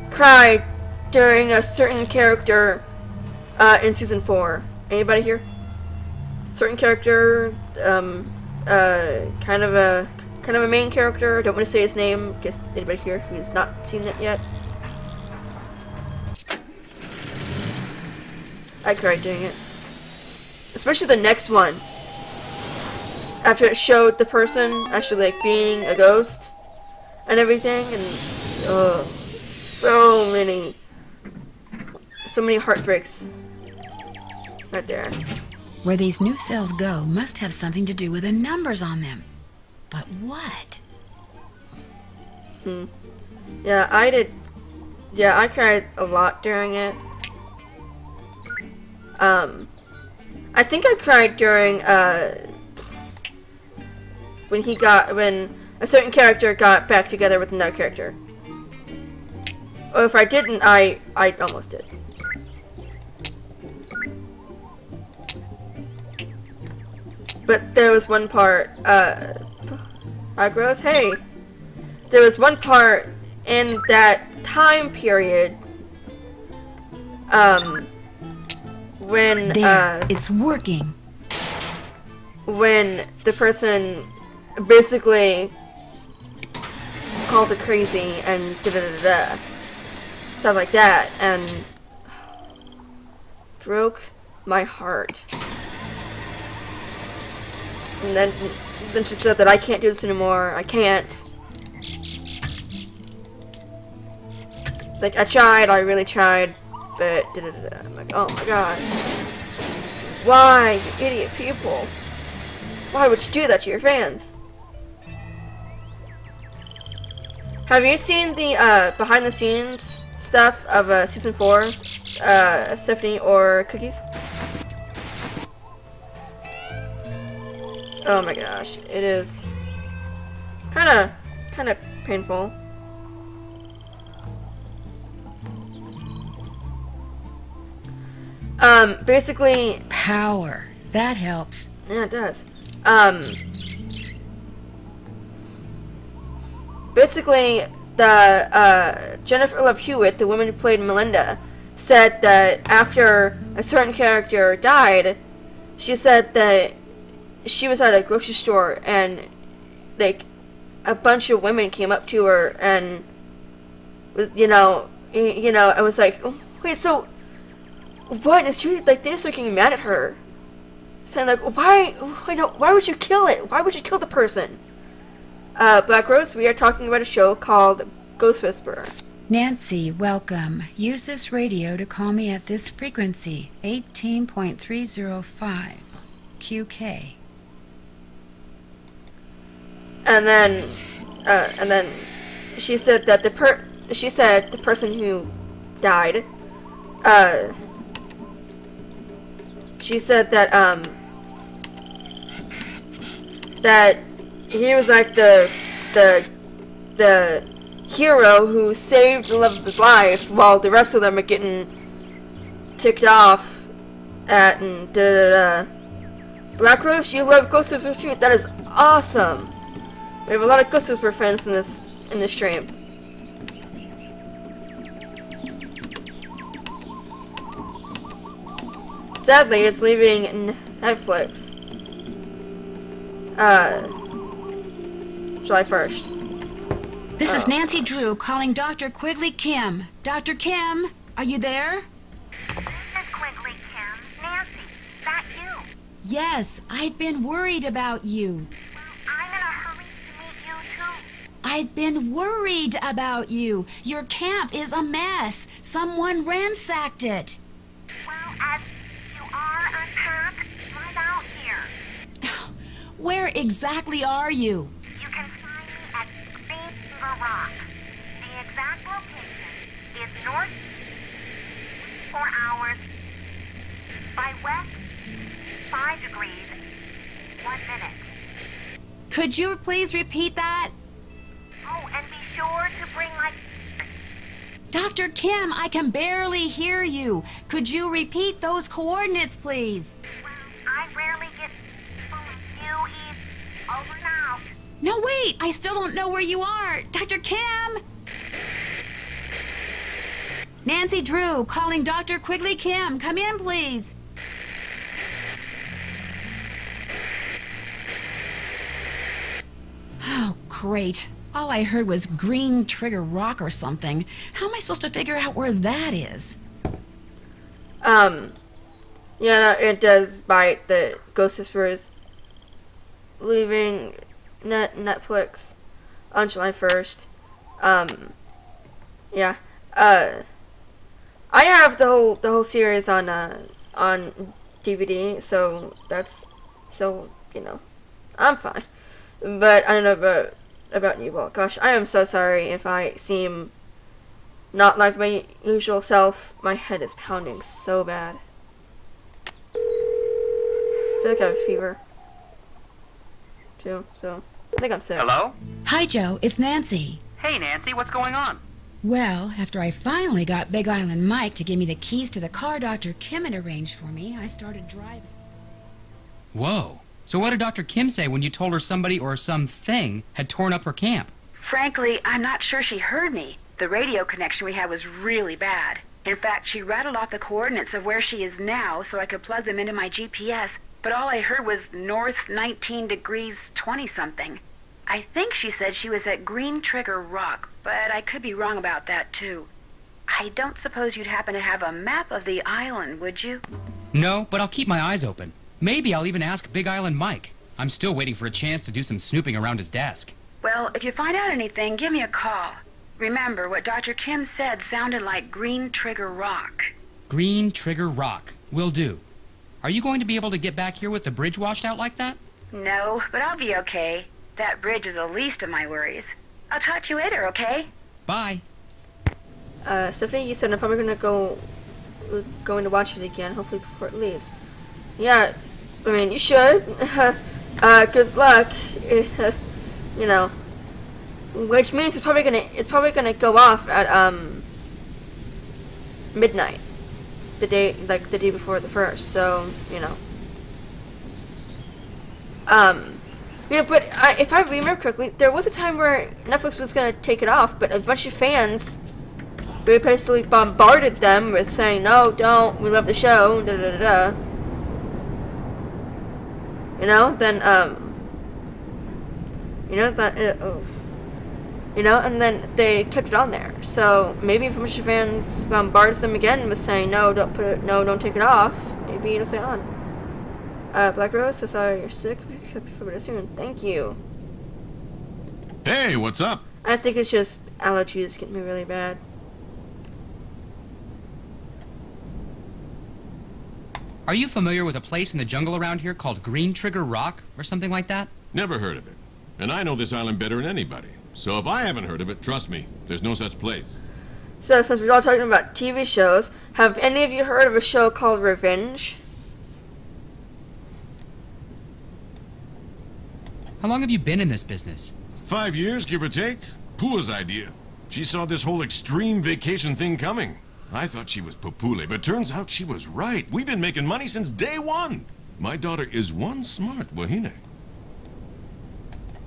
cried during a certain character in season 4? Anybody here? Certain character, kind of a main character. Don't want to say his name. Guess anybody here who's not seen it yet? I cried during it, especially the next one. After it showed the person actually like being a ghost and everything, and so many heartbreaks right there. Where these new cells go must have something to do with the numbers on them. But what? Yeah, I did. Yeah, I cried a lot during it. I think I cried during when a certain character got back together with another character. Or if I didn't, I almost did. But there was one part, Gross, hey! There was one part in that time period, when, there, it's working. When the person basically called her crazy and da-da-da-da, stuff like that, and broke my heart. And then she said that I can't do this anymore. I can't. Like, I tried. I really tried. But da-da-da-da. I'm like, oh my gosh. Why, you idiot people? Why would you do that to your fans? Have you seen the behind the scenes stuff of season 4? Stephanie or Cookies? Oh my gosh, it is kind of painful. Basically, power. That helps. Yeah, it does. Basically, the Jennifer Love Hewitt, the woman who played Melinda, said that after a certain character died, she said that she was at a grocery store and like a bunch of women came up to her and was, I was like, oh, wait, so what? Is she like? They just looking mad at her, saying like, why would you kill it? Why would you kill the person? Black Rose, we are talking about a show called Ghost Whisperer. Nancy, welcome. Use this radio to call me at this frequency, 18.305 QK. And then she said that the person who died, she said that that he was like the hero who saved the love of his life, while the rest of them are getting ticked off at and da-da-da. Black Rose, you love Ghost Whisperer too? That is awesome. We have a lot of Ghost Whisperer fans in this stream. Sadly, it's leaving Netflix. July 1st. This is Nancy Drew calling Dr. Quigley Kim. Dr. Kim, are you there? This is Quigley Kim. Nancy, is that you? Yes, I've been worried about you. I'm in a hurry to meet you, too. I've been worried about you. Your camp is a mess. Someone ransacked it. Well, as you are unpacked, right out here. Where exactly are you? You can find me at Green Rock. The exact location is north 4 hours by west 5 degrees 1 minute. Could you please repeat that? Oh, and be sure to bring Dr. Kim, I can barely hear you. Could you repeat those coordinates, please? Well, I rarely get you eat over and out. No, wait, I still don't know where you are. Dr. Kim! Nancy Drew, calling Dr. Quigley Kim. Come in, please. Oh, great. All I heard was Green Trigger Rock or something. How am I supposed to figure out where that is? Yeah, no, it does bite. The Ghost Whisperers leaving Netflix on July 1st. Yeah. I have the whole series on DVD, so I'm fine. But I don't know about you all. Gosh, I am so sorry if I seem not like my usual self. My head is pounding so bad. I feel like I have a fever too, so I think I'm sick. Hello? Hi, Joe. It's Nancy. Hey, Nancy, what's going on? Well, after I finally got Big Island Mike to give me the keys to the car Dr. Kim had arranged for me, I started driving. Whoa. So what did Dr. Kim say when you told her somebody or something had torn up her camp? Frankly, I'm not sure she heard me. The radio connection we had was really bad. In fact, she rattled off the coordinates of where she is now so I could plug them into my GPS, but all I heard was north 19 degrees 20-something. I think she said she was at Green Trigger Rock, but I could be wrong about that, too. I don't suppose you'd happen to have a map of the island, would you? No, but I'll keep my eyes open. Maybe I'll even ask Big Island Mike. I'm still waiting for a chance to do some snooping around his desk. Well, if you find out anything, give me a call. Remember, what Dr. Kim said sounded like Green Trigger Rock. Green Trigger Rock. Will do. Are you going to be able to get back here with the bridge washed out like that? No, but I'll be okay. That bridge is the least of my worries. I'll talk to you later, okay? Bye. Stephanie, you said I'm probably going to watch it again, hopefully before it leaves. Yeah, I mean, you should. Good luck. You know, which means it's probably gonna go off at midnight, the day before the 1st. So but if I remember correctly, there was a time where Netflix was gonna take it off, but a bunch of fans basically bombarded them with saying, "No, don't. We love the show." Da da da da. You know that. You know, and then they kept it on there. So maybe if Mr. Fans bombards them again with saying no, don't put it, no, don't take it off. Maybe it'll stay on. Black Rose, so sorry you're sick. Hope you feel better soon. Thank you. Hey, what's up? I think it's just allergies getting me really bad. Are you familiar with a place in the jungle around here called Green Trigger Rock or something like that? Never heard of it. And I know this island better than anybody. So if I haven't heard of it, trust me, there's no such place. So since we're all talking about TV shows, have any of you heard of a show called Revenge? How long have you been in this business? 5 years, give or take. Pua's idea. She saw this whole extreme vacation thing coming. I thought she was popule, but turns out she was right. We've been making money since day one. My daughter is one smart wahine.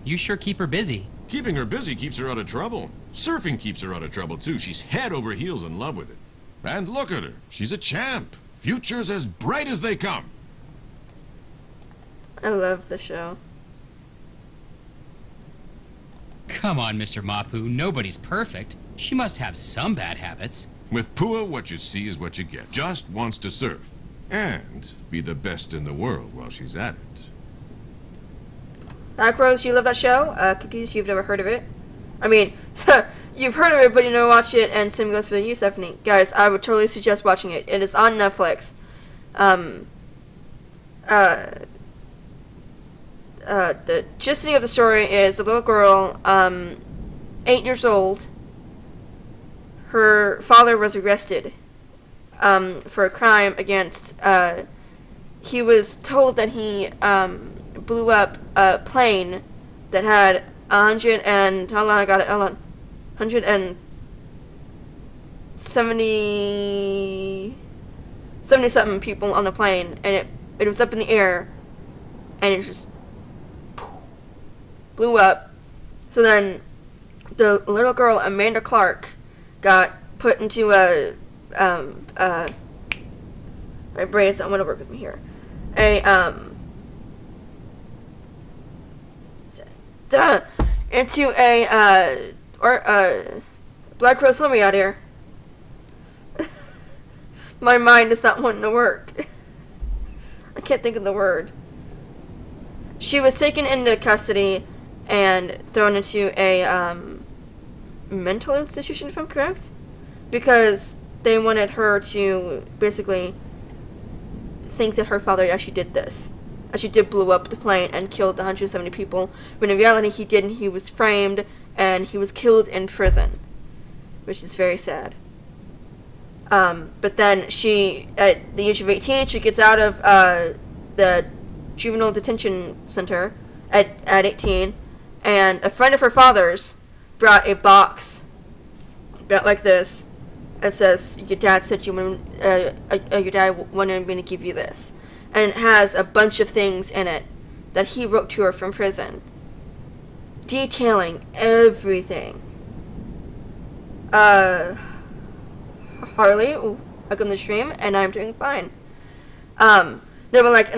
You sure keep her busy. Keeping her busy keeps her out of trouble. Surfing keeps her out of trouble, too. She's head over heels in love with it. And look at her. She's a champ. Future's as bright as they come. I love the show. Come on, Mr. Mapu. Nobody's perfect. She must have some bad habits. With Pua, what you see is what you get. Just wants to surf. And be the best in the world while she's at it. Black Rose, you love that show? Cookies, you've never heard of it? I mean, you've heard of it, but you never watched it, and same goes for you, Stephanie. Guys, I would totally suggest watching it. It is on Netflix. The gist of the story is a little girl, 8 years old. Her father was arrested for a crime against. He was told that he blew up a plane that had 100 and hold on, I got it. Hold on, 170 something people on the plane, and it was up in the air, and it just blew up. So then the little girl Amanda Clark got put into a my brain is not going to work with me here. Into a Black Rose, let me out here. My mind is not wanting to work. I can't think of the word. She was taken into custody and thrown into a mental institution, if I'm correct, because they wanted her to basically think that her father actually did this. Actually did blow up the plane and killed 170 people, when in reality he didn't. He was framed and he was killed in prison, which is very sad. But then she, at the age of 18, she gets out of the juvenile detention center at 18, and a friend of her father's brought a box about like this. It says, your dad said your dad wanted me to give you this. And it has a bunch of things in it that he wrote to her from prison, detailing everything. Harley, welcome to the stream, and I'm doing fine. No, but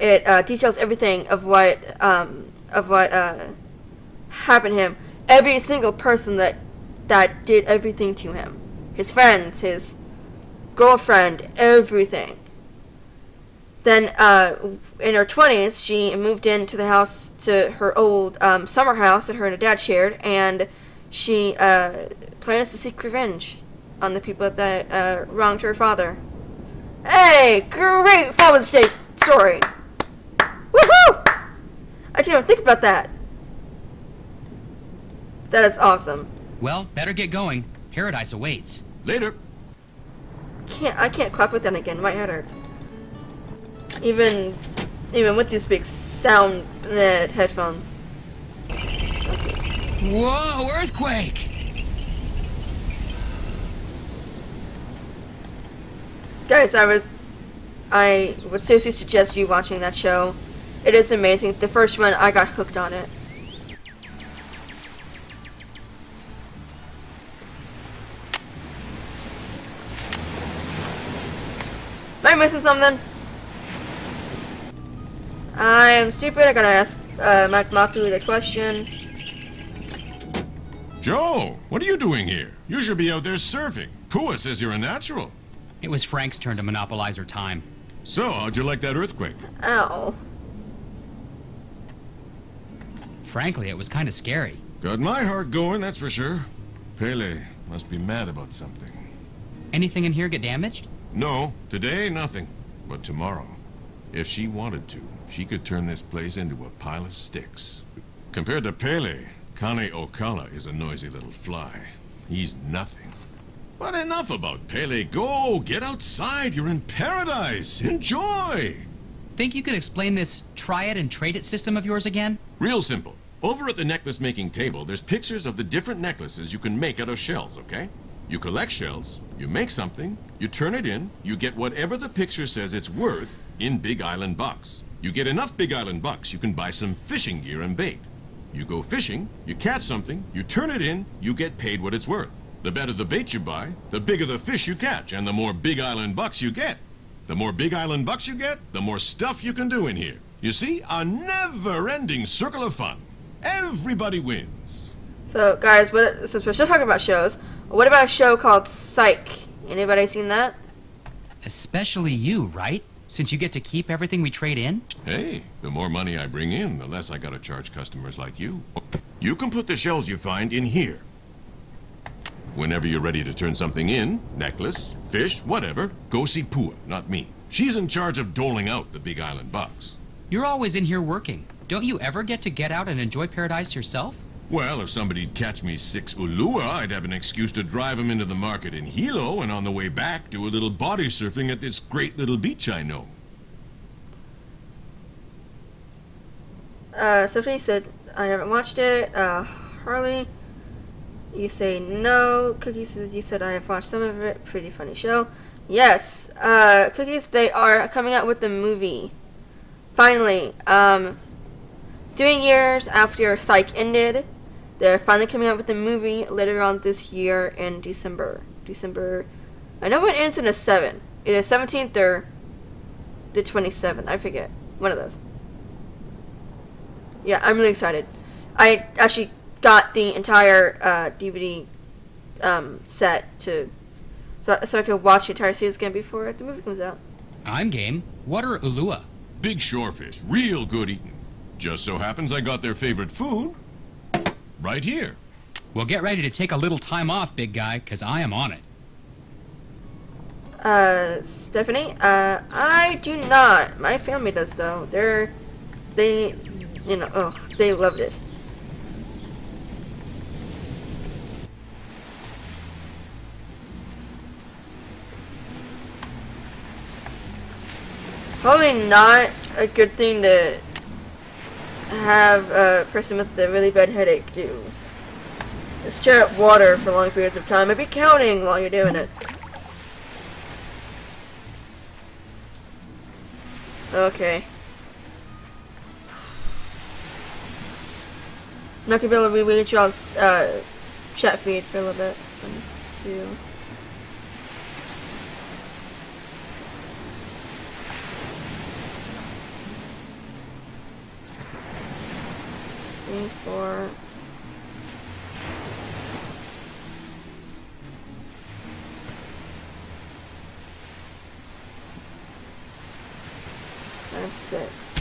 it details everything of what happened to him. Every single person that did everything to him. His friends, his girlfriend, everything. Then, in her 20s, she moved into the house, to her old summer house that her and her dad shared, and she plans to seek revenge on the people that wronged her father. Hey, great Father's Day story! Woohoo! I didn't even think about that. That is awesome. Well, better get going. Paradise awaits. Later. I can't clap with that again. My head hurts. Even with these big sound headphones. Okay. Whoa! Earthquake! Guys, I would seriously suggest you watching that show. It is amazing. The first one, I got hooked on it. Am I missing something? I am stupid. I gotta ask Mike Mapu the question. Joe, what are you doing here? You should be out there surfing. Pua says you're a natural. It was Frank's turn to monopolize her time. So, how'd you like that earthquake? Ow. Frankly, it was kind of scary. Got my heart going, that's for sure. Pele must be mad about something. Anything in here get damaged? No, today nothing. But tomorrow, if she wanted to, she could turn this place into a pile of sticks. Compared to Pele, Kane Okala is a noisy little fly. He's nothing. But enough about Pele. Go, get outside. You're in paradise. Enjoy. Think you could explain this try it and trade it system of yours again? Real simple. Over at the necklace making table, there's pictures of the different necklaces you can make out of shells, okay? You collect shells, you make something, you turn it in, you get whatever the picture says it's worth in Big Island bucks. You get enough Big Island bucks, you can buy some fishing gear and bait. You go fishing, you catch something, you turn it in, you get paid what it's worth. The better the bait you buy, the bigger the fish you catch, and the more Big Island bucks you get. The more Big Island bucks you get, the more stuff you can do in here. You see, a never-ending circle of fun. Everybody wins. So, guys, since we're still talking about shows, what about a show called Psych? Anybody seen that? Especially you, right? Since you get to keep everything we trade in? Hey, the more money I bring in, the less I gotta charge customers like you. You can put the shells you find in here. Whenever you're ready to turn something in, necklace, fish, whatever, go see Pua, not me. She's in charge of doling out the Big Island bucks. You're always in here working. Don't you ever get out and enjoy paradise yourself? Well, if somebody'd catch me 6 ulua, I'd have an excuse to drive them into the market in Hilo, and on the way back, do a little body surfing at this great little beach I know. Stephanie said, I haven't watched it. Harley, you say no. Cookie says, you said I have watched some of it. Pretty funny show. Yes. Cookies, they are coming out with the movie. Finally. 3 years after Psych ended, they're finally coming out with the movie later on this year in December. I know it ends in a 7. Either 17th or the 27th. I forget. One of those. Yeah, I'm really excited. I actually got the entire DVD set so I could watch the entire series again before the movie comes out. I'm game. What are ulua? Big shorefish, real good eating. Just so happens I got their favorite food right here. Well, get ready to take a little time off, big guy, because I am on it. Stephanie, I do not. My family does, though. They loved it. Probably not a good thing to have a person with a really bad headache do. Just stir up water for long periods of time and be counting while you're doing it. Okay. I'm not gonna be able to read y'all's chat feed for a little bit. 1, 2. Four. Five, 6.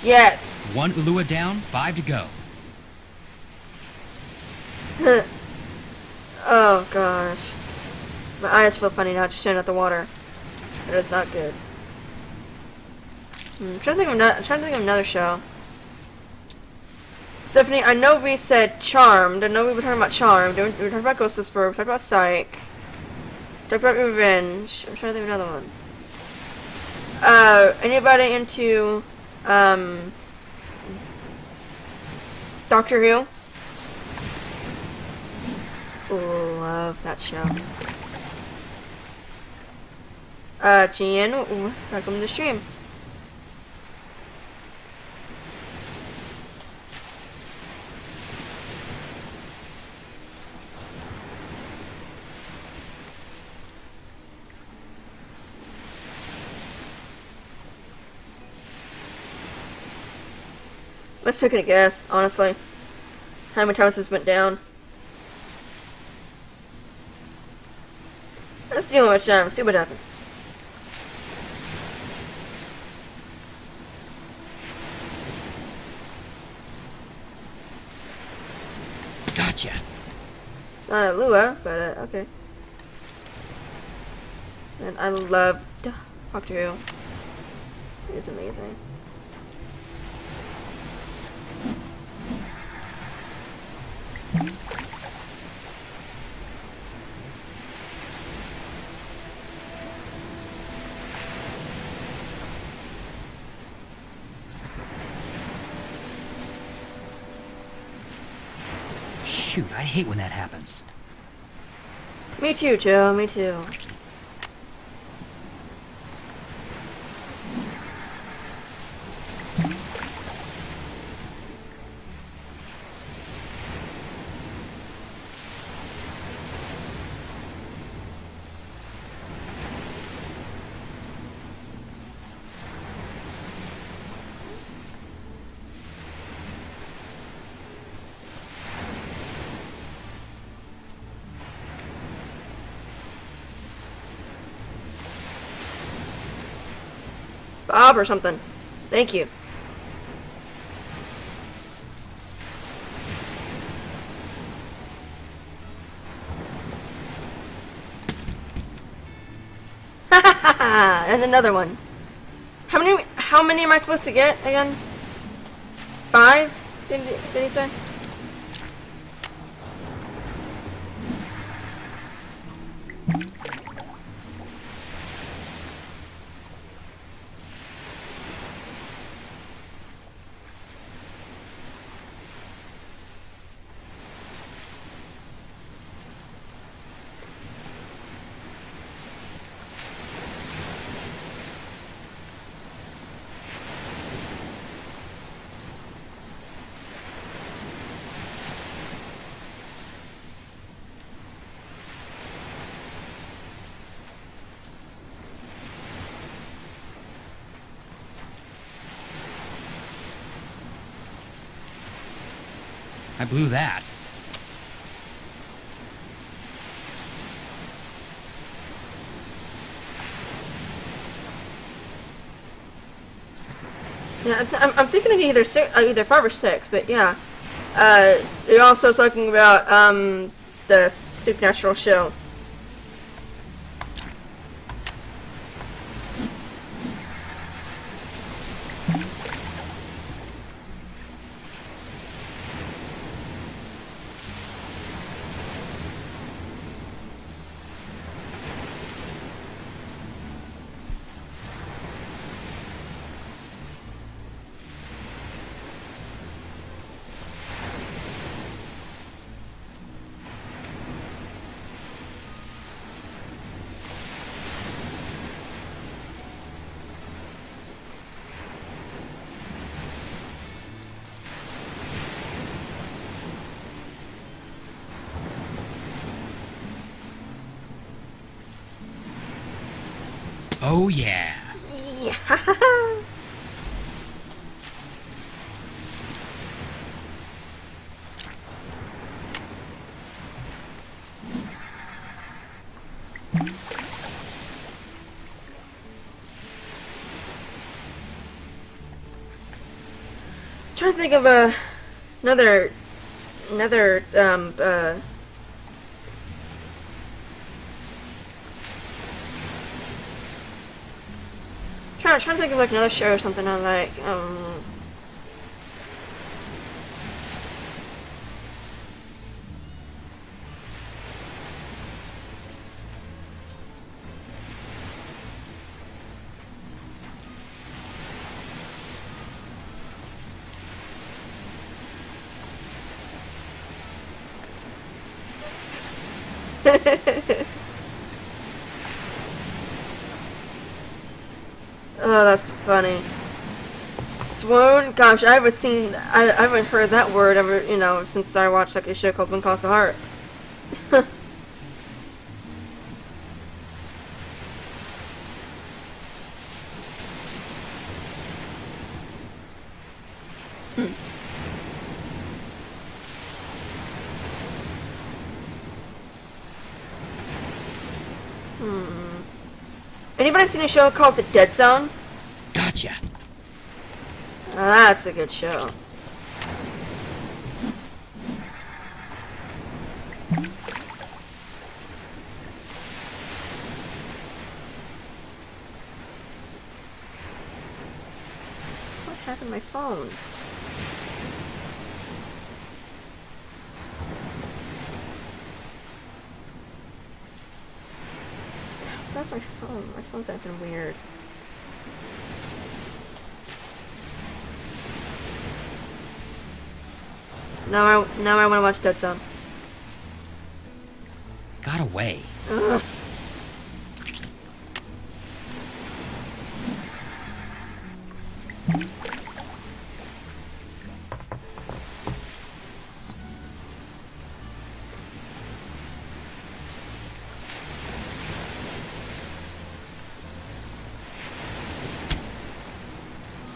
Yes! 1 ulua down, 5 to go. Oh gosh. My eyes feel funny now just staring at the water. That is not good. I'm trying to think of another show. Stephanie, I know we said Charmed. I know we were talking about Charmed. We were talking about Ghost Whisperer. We talked about Psych. We talked about Revenge. I'm trying to think of another one. Anybody into Doctor Who? Love that show. Gian, welcome to the stream. Let's take a guess, honestly. How many times this went down? Let's see how much time. See what happens. Gotcha. It's not a Lua, but okay. And I love Doctor Who. It is amazing. Shoot, I hate when that happens. Me too, Joe. Me too. Bob or something. Thank you. And another one. How many am I supposed to get again? 5? Did he say? I blew that. Yeah, I'm thinking of either 5 or 6, but yeah. You're also talking about the Supernatural show. Oh yeah. Yeah. Trying to think of another trying to think of like another show or something I like. Oh, that's funny. Swoon? Gosh, I haven't heard that word ever, since I watched like a show called When Calls the Heart. Anybody seen a show called The Dead Zone? Gotcha. That's a good show. What happened to my phone? What's up with my phone? My phone's acting weird. Now I want to watch Dead Zone. Got away. Ugh.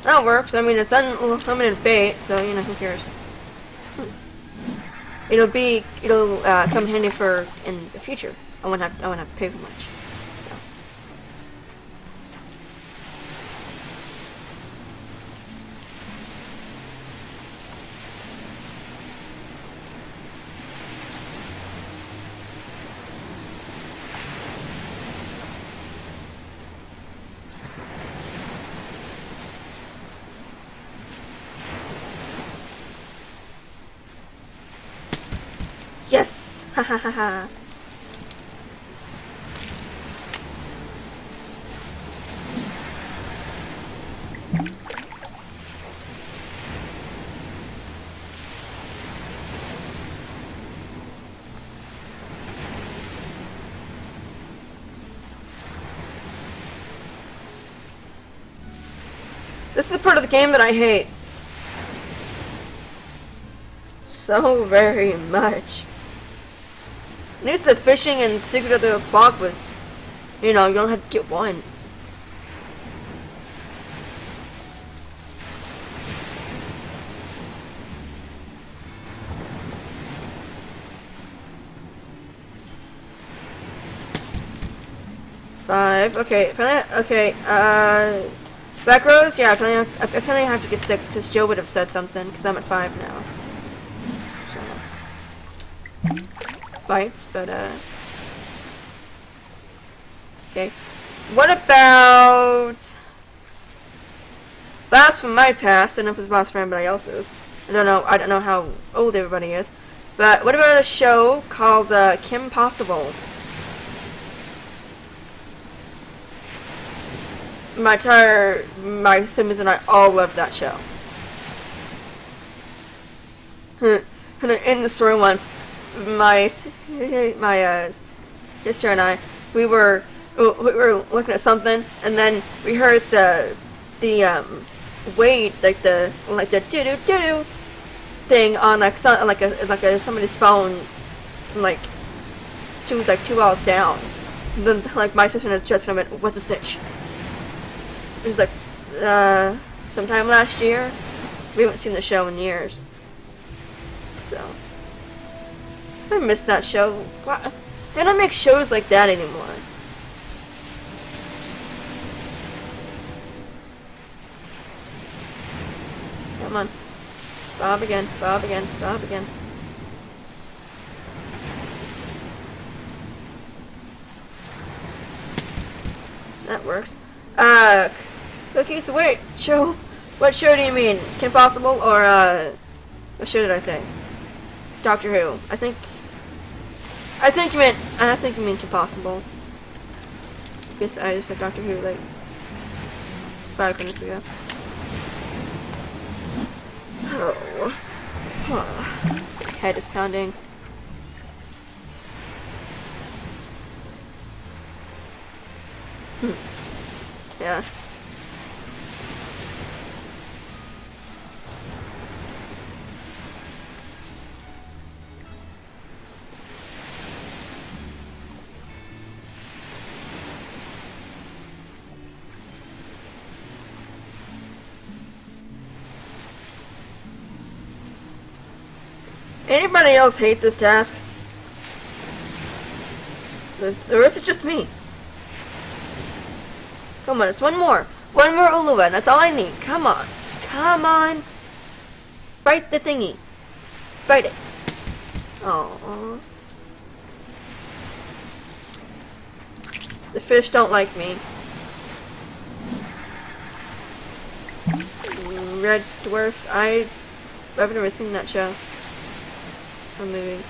That works. I mean, it's unlimited bait, so you know, who cares? It'll come in handy for in the future. I won't have to pay for much. So. Yes! Ha ha ha ha. This is the part of the game that I hate. So very much. At least the fishing and Secret of the Clock was, you know, you only had to get one. Five. Okay. Okay. Back rows. Yeah. Apparently I have to get 6 because Joe would have said something because I'm at 5 now. So. Bites, but okay. What about Blast from my past? I don't know if it's Blast from anybody else's. I don't know how old everybody is. But what about a show called Kim Possible? My siblings and I all loved that show. And in the story once, my sister and I, we were looking at something, and then we heard the wait, like the doo doo doo doo thing on somebody's phone from like two walls down. And then like my sister and I just went, "What's a stitch?" It was like sometime last year. We haven't seen the show in years, so. I miss that show. They don't make shows like that anymore. Come on. Bob again, Bob again, Bob again. That works. Okay, so wait, show. What show do you mean? Kim Possible or, what show did I say? Doctor Who. I think you mean Kim Possible. Guess I just said Doctor Who like 5 minutes ago. Oh. My head is pounding. Yeah. Anybody else hate this task? Or is it just me? Come on, it's one more. One more Uluwa. That's all I need. Come on. Come on. Bite the thingy. Bite it. Oh. The fish don't like me. Red Dwarf. I've never seen that show. Or movie.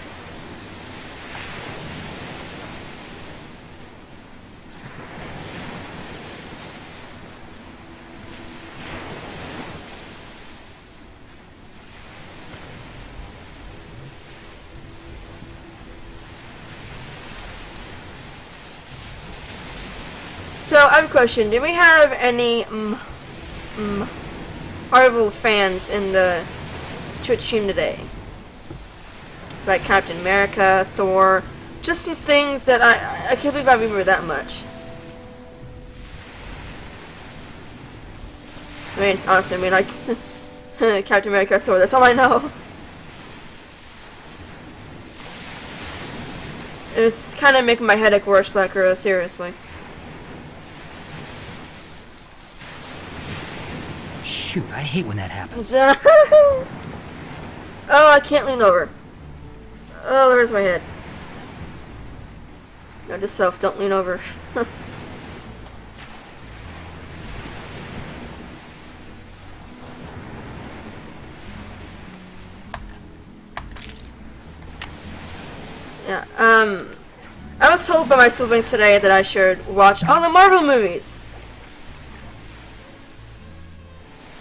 So, I have a question. Do we have any Marvel fans in the Twitch stream today? Like Captain America, Thor, just some things that I can't believe I remember that much. I mean, honestly, like Captain America, Thor, that's all I know. It's kind of making my headache worse, Black Girl, seriously. Shoot, I hate when that happens. Oh, I can't lean over. Oh, there's my head. Note to self, don't lean over. Yeah, I was told by my siblings today that I should watch all the Marvel movies.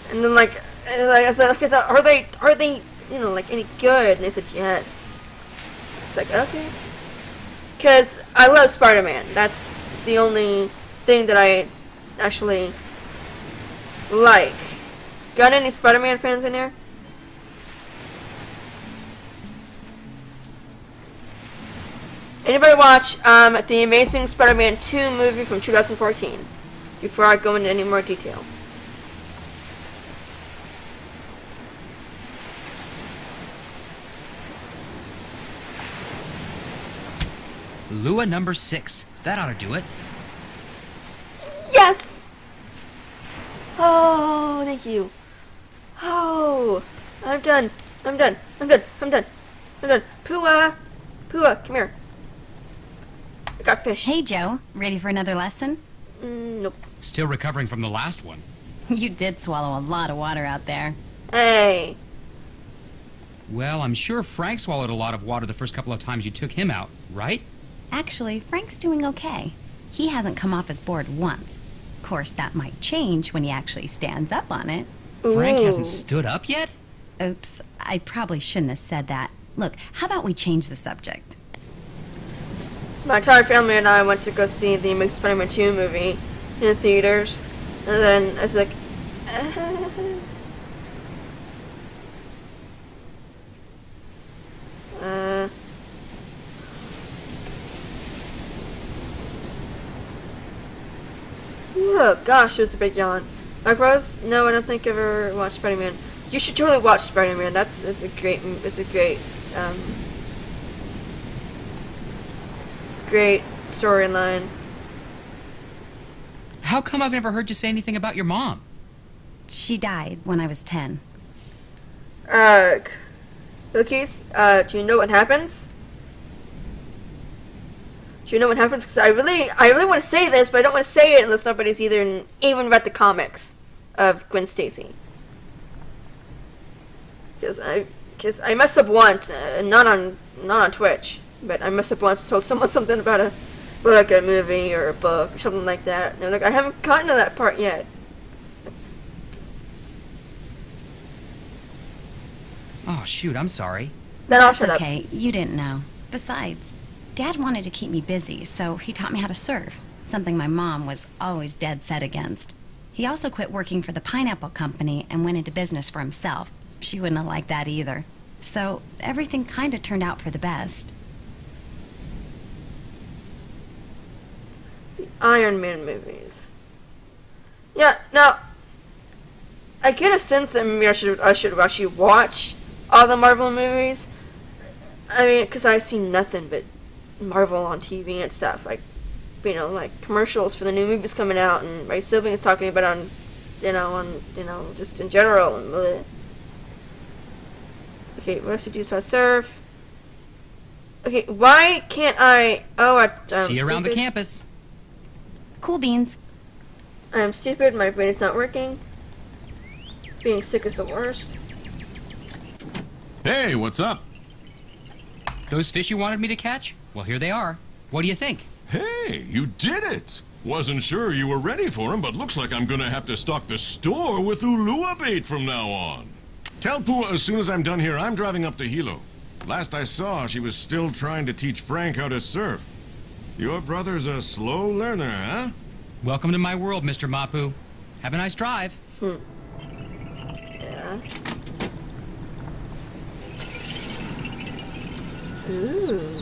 And then I said, are they, you know, like any good? And they said yes. It's like, okay. Because I love Spider-Man. That's the only thing that I actually like. Got any Spider-Man fans in here? Anybody watch the Amazing Spider-Man 2 movie from 2014? Before I go into any more detail. Lua number 6. That ought to do it. Yes! Oh, thank you. Oh, I'm done. I'm done. I'm done. I'm done. I'm done. Pua! Pua, come here. I got fish. Hey, Joe. Ready for another lesson? Nope. Still recovering from the last one. You did swallow a lot of water out there. Hey. Well, I'm sure Frank swallowed a lot of water the first couple of times you took him out, right? Actually, Frank's doing okay. He hasn't come off his board once. Of course, that might change when he actually stands up on it. Frank hasn't stood up yet? Oops, I probably shouldn't have said that. Look, how about we change the subject? My entire family and I went to go see the Amazing Spider-Man 2 movie in the theaters. And then I was like, oh gosh, it was a big yawn. Like Rose, no, I don't think I've ever watched Spider-Man. You should totally watch Spider-Man. It's a great great storyline. How come I've never heard you say anything about your mom? She died when I was 10. Cookies, do you know what happens? Do you know what happens? Because I really want to say this, but I don't want to say it unless somebody's even read the comics of Gwen Stacy. Because I messed up once, not on Twitch, but I messed up once and told someone something about a movie or a book or something like that. And they're like, I haven't gotten to that part yet. Oh, shoot, I'm sorry. Then I'll shut up. Okay, you didn't know. Besides, Dad wanted to keep me busy, so he taught me how to surf, something my mom was always dead set against. He also quit working for the pineapple company and went into business for himself. She wouldn't have liked that either. So everything kind of turned out for the best. The Iron Man movies. Yeah, now I get a sense that maybe I should actually watch all the Marvel movies. I mean, because I've seen nothing but Marvel on TV and stuff. Like, you know, like commercials for the new movies coming out, and my siblings talking about on, just in general. And bleh. Okay, what else to do? So I surf. Okay, why can't I? Oh, I'm See you around the stupid. campus. Cool beans. I'm stupid. My brain is not working. Being sick is the worst. Hey, what's up? Those fish you wanted me to catch? Well, here they are. What do you think? Hey, you did it! Wasn't sure you were ready for him, but looks like I'm gonna have to stock the store with Ulua bait from now on. Tell Pua as soon as I'm done here, I'm driving up to Hilo. Last I saw, she was still trying to teach Frank how to surf. Your brother's a slow learner, huh? Welcome to my world, Mr. Mapu. Have a nice drive. Yeah. Ooh.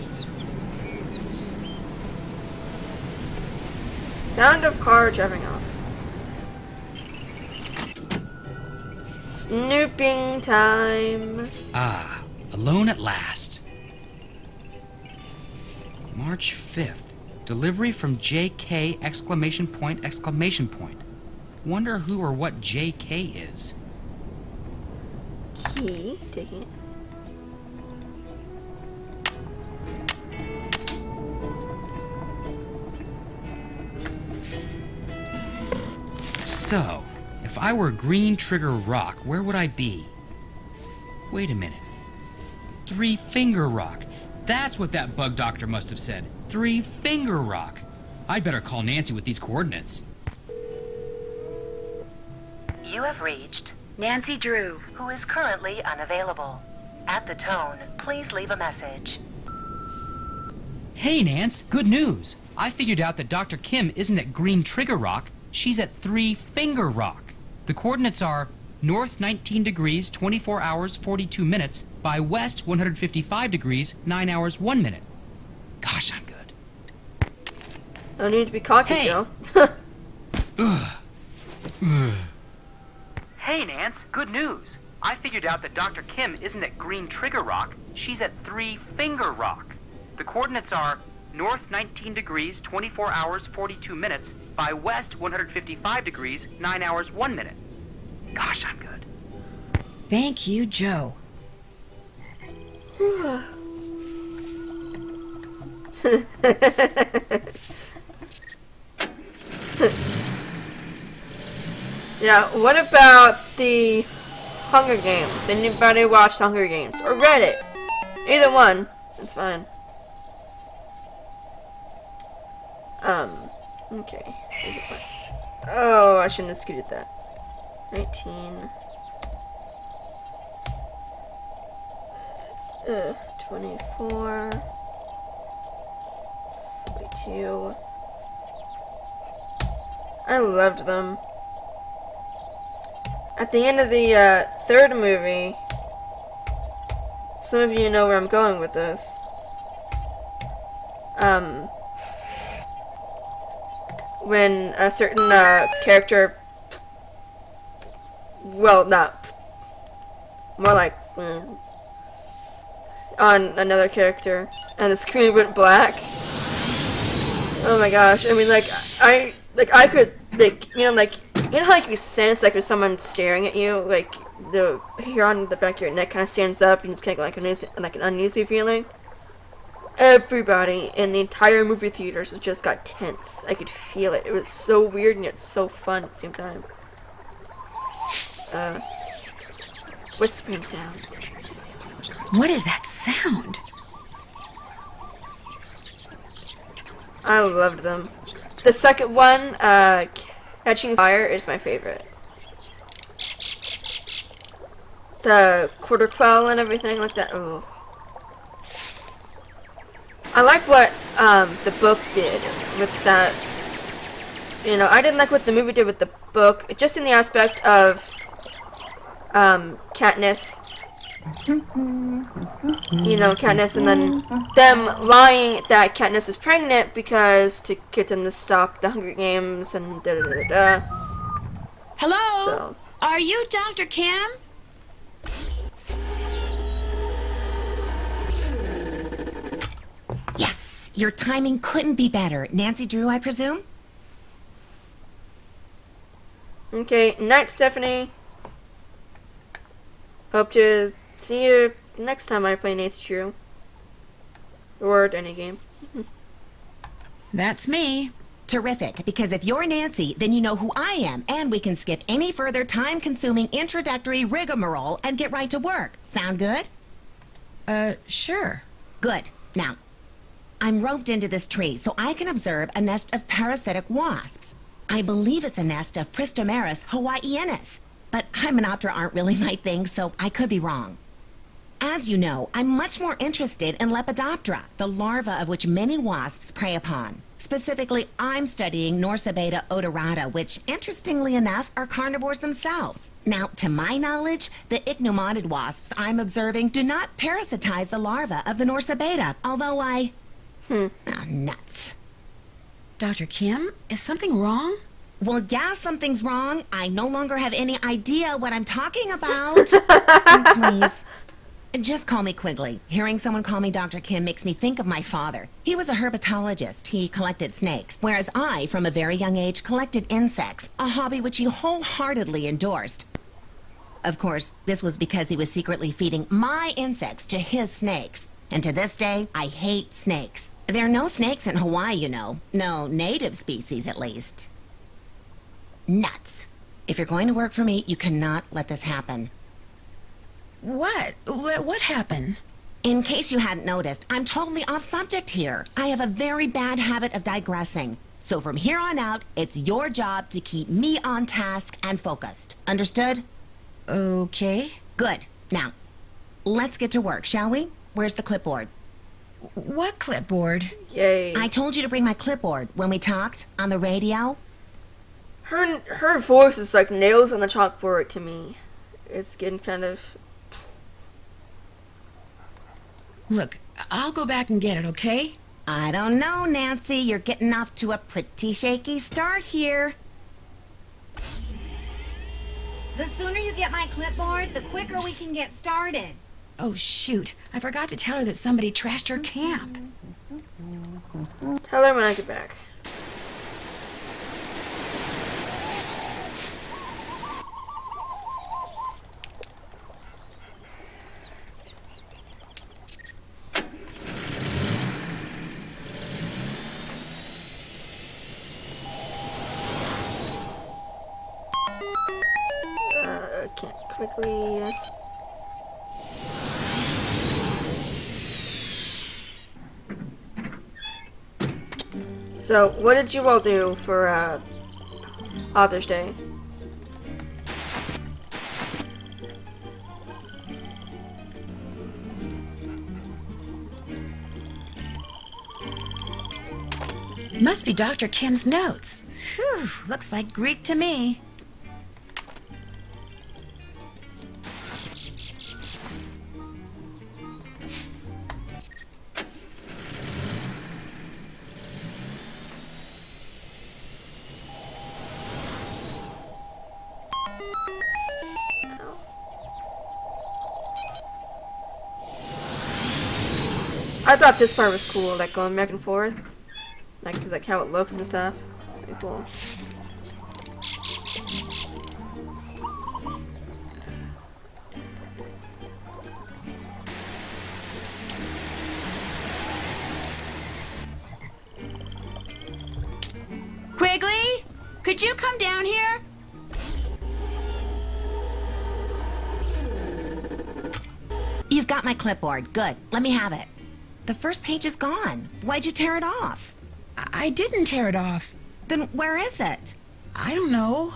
Sound of car driving off. Snooping time. Ah, alone at last. March 5th. Delivery from JK exclamation point exclamation point. Wonder who or what JK is. Key. Taking it. So, if I were Green Trigger Rock, where would I be? Wait a minute. Three Finger Rock. That's what that bug doctor must have said. Three Finger Rock. I'd better call Nancy with these coordinates. You have reached Nancy Drew. who is currently unavailable. At the tone, please leave a message. Hey, Nance, good news. I figured out that Dr. Kim isn't at Green Trigger Rock. She's at Three Finger Rock. The coordinates are north 19 degrees, 24 hours, 42 minutes, by west 155 degrees, 9 hours, 1 minute. Gosh, I'm good. No need to be cocky, Hey. Joe. Hey, Nance, good news. I figured out that Dr. Kim isn't at Green Trigger Rock. She's at Three Finger Rock. The coordinates are north 19 degrees, 24 hours, 42 minutes, by west 155 degrees, 9 hours, 1 minute. Gosh, I'm good. Thank you, Joe. Yeah, what about the Hunger Games? Anybody watched Hunger Games? Or read it? Either one. It's fine. Okay. Oh, I shouldn't have scooted that. 19. 24. 42. I loved them. At the end of the third movie, some of you know where I'm going with this. When a certain character, well, not, more like on another character, and the screen went black. Oh my gosh! I mean, I could, you know how you sense like there's someone staring at you, like the hair on the back of your neck kind of stands up, and it's kind of like an uneasy feeling. Everybody in the entire movie theaters just got tense. I could feel it. It was so weird and yet so fun at the same time. Whispering sound. What is that sound? I loved them. The second one, Catching Fire, is my favorite. The quarter quell and everything like that. Oh. I like what the book did with that. You know, I didn't like what the movie did with the book, just in the aspect of Katniss. You know, Katniss, and then them lying that Katniss is pregnant because to get them to stop the Hunger Games and da da da da. Hello? So. Are you Dr. Kim? Yes, Your timing couldn't be better. Nancy Drew, I presume? Okay, night, Stephanie. Hope to see you next time I play Nancy Drew. Or any game. That's me. Terrific, because if you're Nancy, then you know who I am, and we can skip any further time-consuming introductory rigmarole and get right to work. Sound good? Sure. Good. Now, I'm roped into this tree so I can observe a nest of parasitic wasps. I believe it's a nest of Pristomeris hawaiianus, but hymenoptera aren't really my thing, so I could be wrong. As you know, I'm much more interested in Lepidoptera, the larva of which many wasps prey upon. Specifically, I'm studying Norsabeta odorata, which, interestingly enough, are carnivores themselves. Now, to my knowledge, the ichneumoniid wasps I'm observing do not parasitize the larva of the Norsabeta, although I... nuts. Dr. Kim, is something wrong? Well, yeah, something's wrong. I no longer have any idea what I'm talking about. Please. Just call me Quigley. Hearing someone call me Dr. Kim makes me think of my father. He was a herpetologist. He collected snakes, whereas I, from a very young age, collected insects, a hobby which he wholeheartedly endorsed. Of course, this was because he was secretly feeding my insects to his snakes. And to this day, I hate snakes. There are no snakes in Hawaii, you know. No native species, at least. Nuts. If you're going to work for me, you cannot let this happen. What? What happened? In case you hadn't noticed, I'm totally off subject here. I have a very bad habit of digressing. So from here on out, it's your job to keep me on task and focused. Understood? Okay. Good. Now, let's get to work, shall we? Where's the clipboard? What clipboard? Yay. I told you to bring my clipboard when we talked on the radio. Her voice is like nails on the chalkboard to me. It's getting kind of... Look, I'll go back and get it, okay? I don't know, Nancy. You're getting off to a pretty shaky start here. The sooner you get my clipboard, the quicker we can get started. Oh, shoot. I forgot to tell her that somebody trashed her camp. Tell her when I get back. Can't quickly... So, what did you all do for, Father's Day? Must be Dr. Kim's notes. Phew, looks like Greek to me. I thought this part was cool, like going back and forth. Like, just like how it looked and stuff. Pretty cool. Quigley, could you come down here? You've got my clipboard. Good. Let me have it. The first page is gone. Why'd you tear it off? I didn't tear it off. Then where is it? I don't know.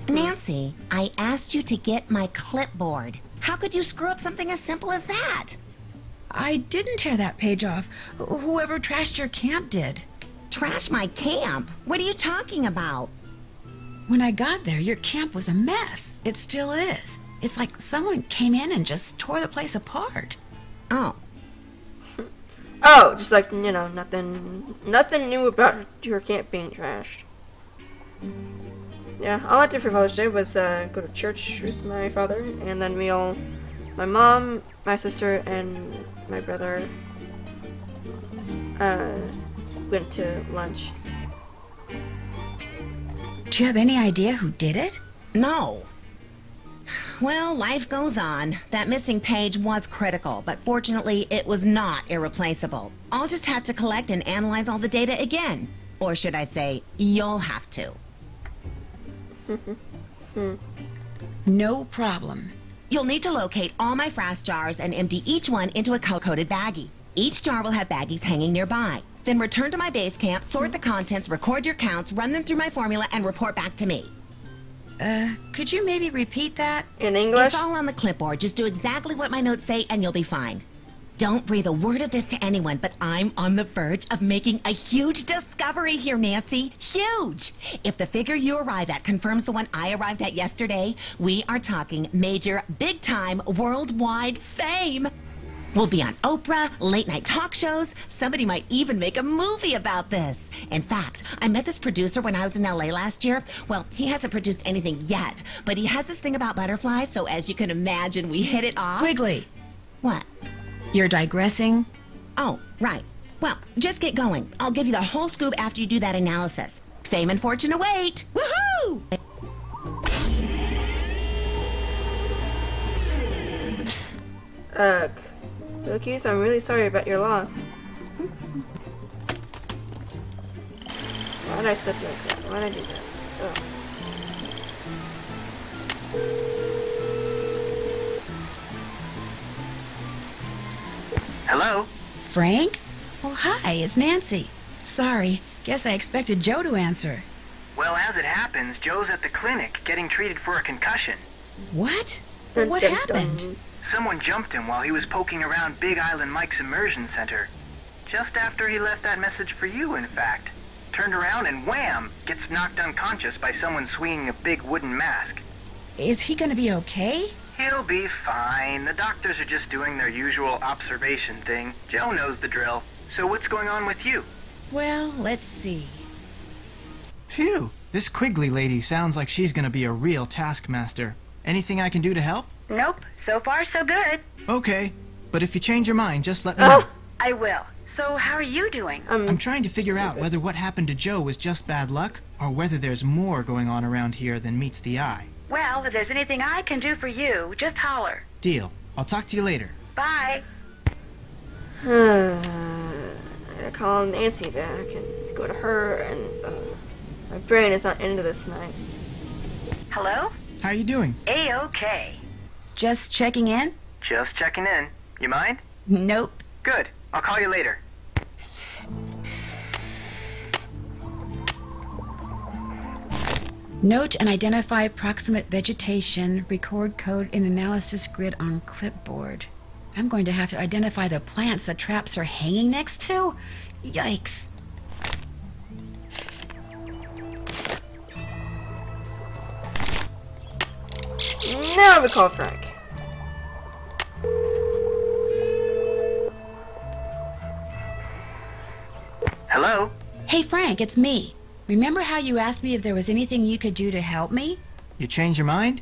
Nancy, I asked you to get my clipboard. How could you screw up something as simple as that? I didn't tear that page off. Whoever trashed your camp did. Trash my camp? What are you talking about? When I got there, your camp was a mess. It still is. It's like someone came in and just tore the place apart. Oh. Oh, just like, you know, nothing new about your camp being trashed. Yeah, all I did for Father's Day was go to church with my father, and then my mom, my sister, and my brother, went to lunch. Do you have any idea who did it? No. Well, life goes on. That missing page was critical, but fortunately it was not irreplaceable. I'll just have to collect and analyze all the data again. Or should I say, you'll have to. No problem. You'll need to locate all my frass jars and empty each one into a color-coded baggie. Each jar will have baggies hanging nearby. Then return to my base camp, sort the contents, record your counts, run them through my formula, and report back to me. Could you maybe repeat that? In English? It's all on the clipboard. Just do exactly what my notes say and you'll be fine. Don't breathe a word of this to anyone, but I'm on the verge of making a huge discovery here, Nancy. Huge! If the figure you arrive at confirms the one I arrived at yesterday, we are talking major, big-time, worldwide fame. We'll be on Oprah, late-night talk shows. Somebody might even make a movie about this. In fact, I met this producer when I was in LA last year. Well, he hasn't produced anything yet, but he has this thing about butterflies, so as you can imagine, we hit it off. Quigley. What? You're digressing? Oh, right. Well, just get going. I'll give you the whole scoop after you do that analysis. Fame and fortune await. Woohoo! Cookies, I'm really sorry about your loss. Why did I step like that? Why did I do that? Hello? Frank? Oh, hi, it's Nancy. Sorry, guess I expected Joe to answer. Well, as it happens, Joe's at the clinic getting treated for a concussion. What? Dun, What dun, happened? dun. Someone jumped him while he was poking around Big Island Mike's immersion center. Just after he left that message for you, in fact. Turned around and wham! Gets knocked unconscious by someone swinging a big wooden mask. Is he gonna be okay? He'll be fine. The doctors are just doing their usual observation thing. Joe knows the drill. So what's going on with you? Well, let's see. Phew, this Quigley lady sounds like she's gonna be a real taskmaster. Anything I can do to help? Nope. So far, so good. Okay, but if you change your mind, just let me know. I will. So how are you doing? I'm trying to figure out whether what happened to Joe was just bad luck, or whether there's more going on around here than meets the eye. Well, if there's anything I can do for you, just holler. Deal. I'll talk to you later. Bye. I'm gonna call Nancy back and go to her, and my brain is not into this tonight. Hello? How are you doing? A-OK. Just checking in? Just checking in. You mind? Nope. Good. I'll call you later. Note and identify proximate vegetation. Record code in analysis grid on clipboard. I'm going to have to identify the plants the traps are hanging next to? Yikes. Now we call Frank. Hello? Hey Frank, it's me. Remember how you asked me if there was anything you could do to help me? You change your mind?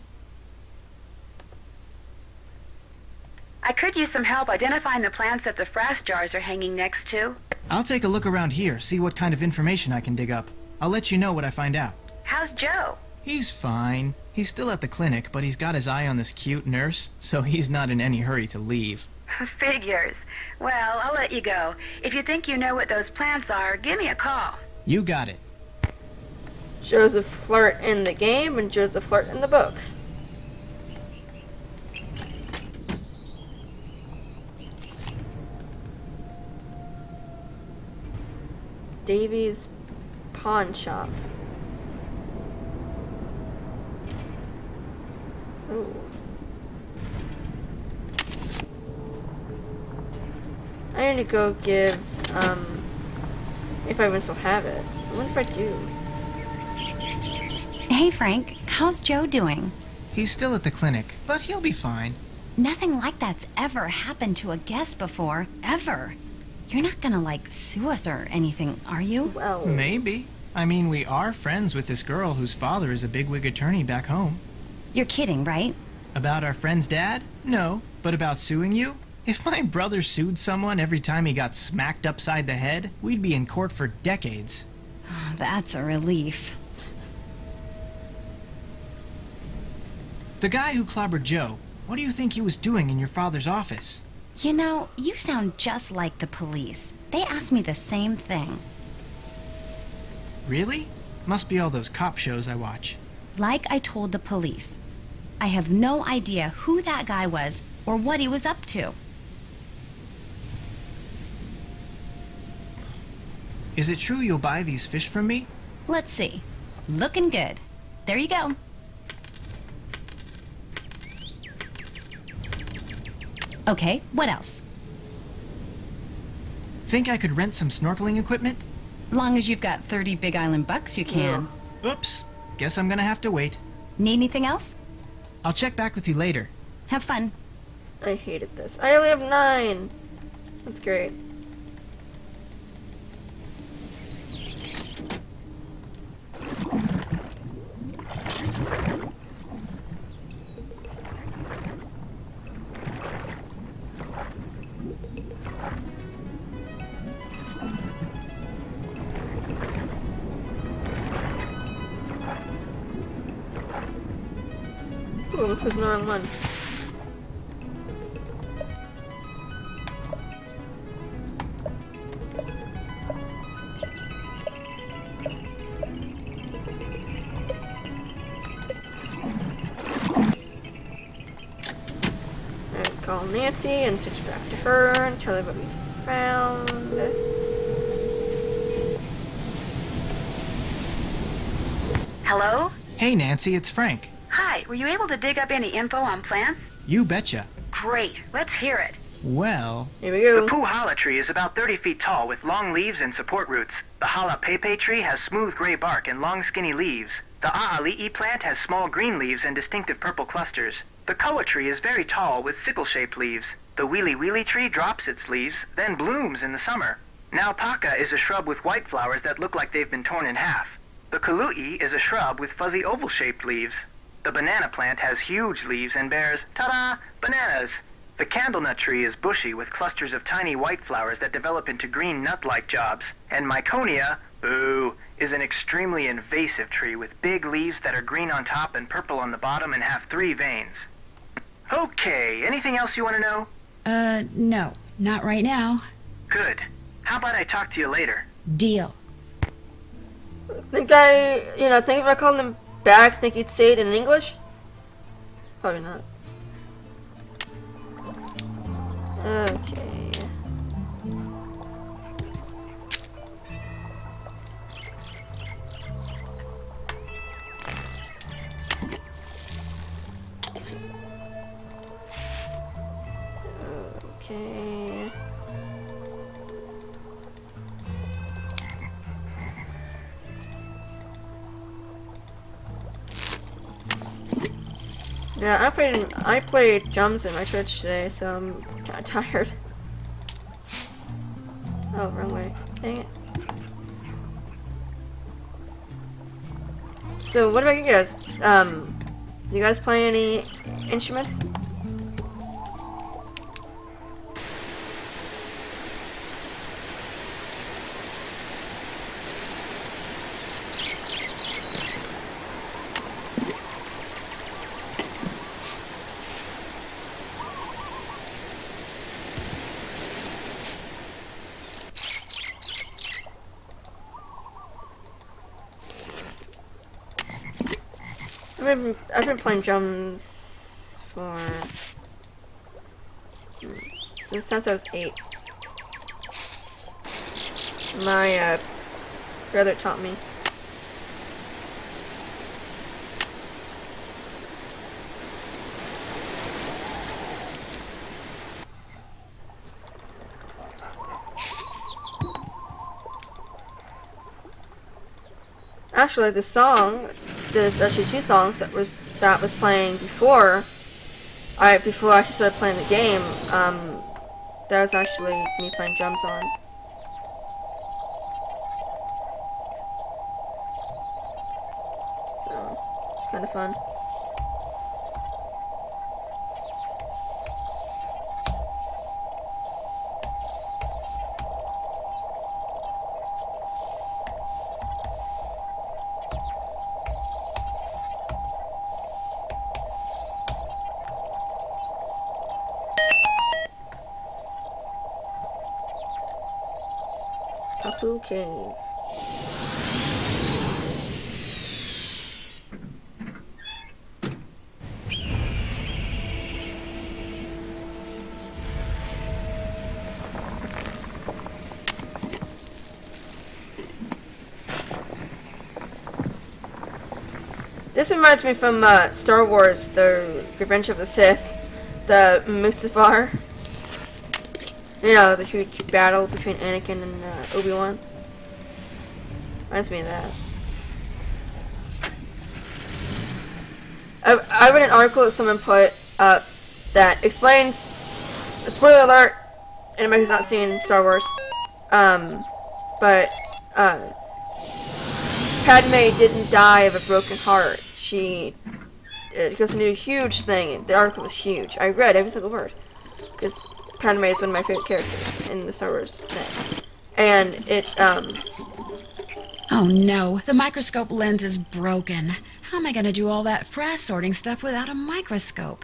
I could use some help identifying the plants that the frass jars are hanging next to. I'll take a look around here, see what kind of information I can dig up. I'll let you know what I find out. How's Joe? He's fine. He's still at the clinic, but he's got his eye on this cute nurse, so he's not in any hurry to leave. Figures. Well, I'll let you go. If you think you know what those plants are, give me a call. You got it. Joe's a flirt in the game, and Joe's a flirt in the books. Davy's Pawn Shop. Ooh. I need to go give, if I even still have it. I wonder if I do. Hey, Frank. How's Joe doing? He's still at the clinic, but he'll be fine. Nothing like that's ever happened to a guest before. Ever. You're not gonna, like, sue us or anything, are you? Well, Maybe. I mean, we are friends with this girl whose father is a bigwig attorney back home. You're kidding, right? About our friend's dad? No. But about suing you? If my brother sued someone every time he got smacked upside the head, we'd be in court for decades. That's a relief. The guy who clobbered Joe, what do you think he was doing in your father's office? You know, you sound just like the police. They asked me the same thing. Really? Must be all those cop shows I watch. Like I told the police, I have no idea who that guy was or what he was up to. Is it true you'll buy these fish from me? Let's see. Looking good. There you go. Okay, what else? Think I could rent some snorkeling equipment? Long as you've got 30 Big Island bucks, you can. Oops. Guess I'm gonna have to wait. Need anything else? I'll check back with you later. Have fun. I hated this. I only have 9. That's great. Ooh, almost was the wrong one. Alright, call Nancy and switch back to her and tell her what we found. Hello? Hey Nancy, it's Frank. Hi, were you able to dig up any info on plants? You betcha. Great, let's hear it. Well... Here we go. The puhala tree is about 30 feet tall with long leaves and support roots. The jalapepe tree has smooth gray bark and long skinny leaves. The a'ali'i plant has small green leaves and distinctive purple clusters. The koa tree is very tall with sickle-shaped leaves. The wheelie wheelie tree drops its leaves, then blooms in the summer. Naupaka is a shrub with white flowers that look like they've been torn in half. The kalui is a shrub with fuzzy oval-shaped leaves. The banana plant has huge leaves and bears, ta-da, bananas. The candlenut tree is bushy with clusters of tiny white flowers that develop into green nut-like jobs. And Myconia, boo, is an extremely invasive tree with big leaves that are green on top and purple on the bottom and have 3 veins. Okay, anything else you want to know? No. Not right now. Good. How about I talk to you later? Deal. Think if I called him back, think he'd say it in English? Probably not. Okay. Okay. Yeah, I played drums in my church today, so I'm kind of tired. Oh, wrong way. Dang it. So, what about you guys? Do you guys play any instruments? I've been playing drums for since I was 8. My brother taught me. Actually, the song, there's actually 2 songs that was playing before I actually started playing the game. That was actually me playing drums on. So it's kind of fun. Cave. This reminds me from Star Wars, The Revenge of the Sith, the Mustafar. You know, the huge battle between Anakin and Obi-Wan. Reminds me of that. I read an article that someone put up that explains, spoiler alert, anybody who's not seen Star Wars, but Padmè didn't die of a broken heart. It goes into a huge thing. The article was huge. I read every single word. Because Padmè is one of my favorite characters in the Star Wars net. And it, Oh no, the microscope lens is broken. How am I going to do all that frass sorting stuff without a microscope?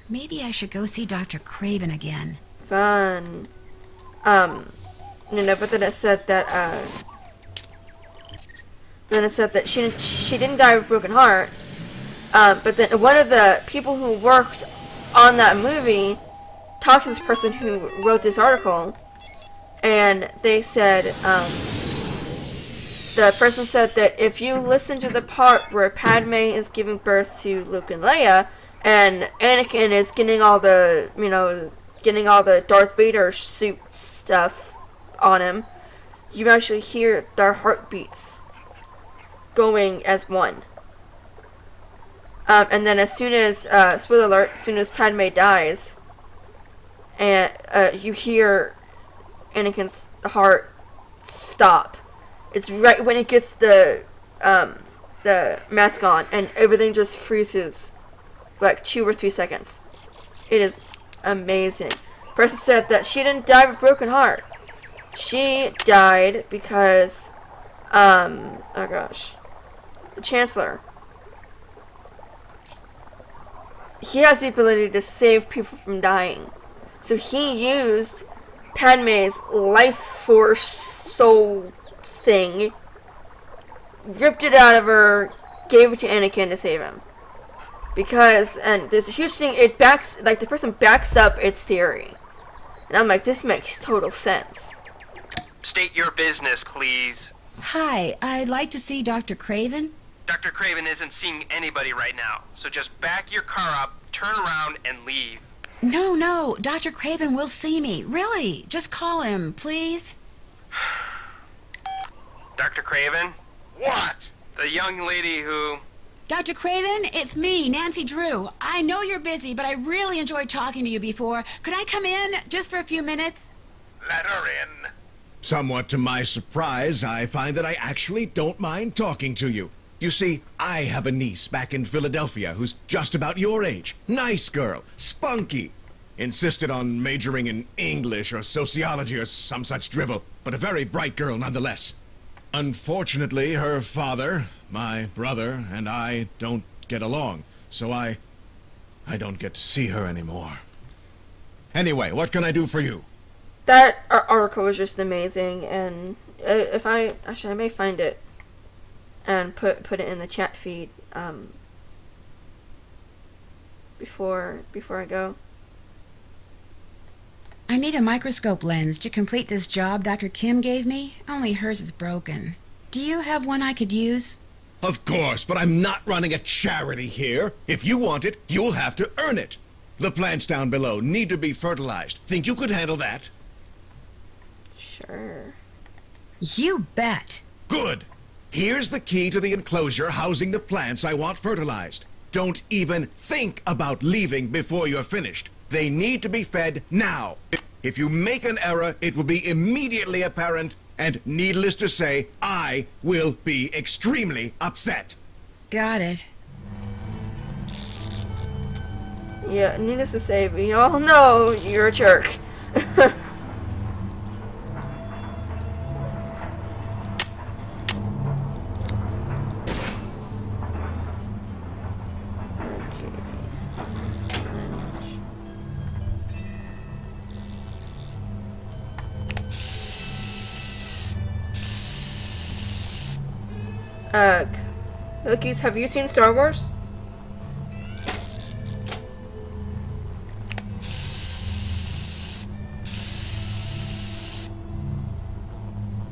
Maybe I should go see Dr. Craven again. Fun. But then it said that, she didn't die of a broken heart. But then one of the people who worked on that movie talked to this person who wrote this article, and they said, the person said that if you listen to the part where Padmè is giving birth to Luke and Leia, and Anakin is getting all the, getting all the Darth Vader suit stuff on him, you actually hear their heartbeats going as one. And then as soon as, spoiler alert, as soon as Padmè dies, and you hear Anakin's heart stop. It's right when it gets the mask on, and everything just freezes for like 2 or 3 seconds. It is amazing. Person said that she didn't die of a broken heart. She died because, oh gosh, the Chancellor. He has the ability to save people from dying. So he used Padmé's life force soul thing, ripped it out of her, gave it to Anakin to save him. Because, and there's a huge thing, it backs, like the person backs up its theory. And I'm like, this makes total sense. State your business, please. Hi, I'd like to see Dr. Craven. Dr. Craven isn't seeing anybody right now, so just back your car up, turn around, and leave. No, Dr. Craven will see me. Really, just call him, please. Dr. Craven? What? The young lady who... Dr. Craven, it's me, Nancy Drew. I know you're busy, but I really enjoyed talking to you before. Could I come in just for a few minutes? Let her in. Somewhat to my surprise, I find that I actually don't mind talking to you. You see, I have a niece back in Philadelphia who's just about your age. Nice girl, spunky. Insisted on majoring in English or sociology or some such drivel, but a very bright girl nonetheless. Unfortunately, her father, my brother, and I don't get along, so I don't get to see her anymore. Anyway, what can I do for you? That article was just amazing, and I may find it and put it in the chat feed before I go. I need a microscope lens to complete this job Dr. Kim gave me. Only hers is broken. Do you have one I could use? Of course, but I'm not running a charity here. If you want it, you'll have to earn it. The plants down below need to be fertilized. Think you could handle that? Sure. You bet. Good. Here's the key to the enclosure housing the plants I want fertilized. Don't even think about leaving before you're finished. They need to be fed now. If you make an error, it will be immediately apparent, and needless to say, I will be extremely upset. Got it. Yeah, needless to say, we all know you're a jerk. Cookies, have you seen Star Wars?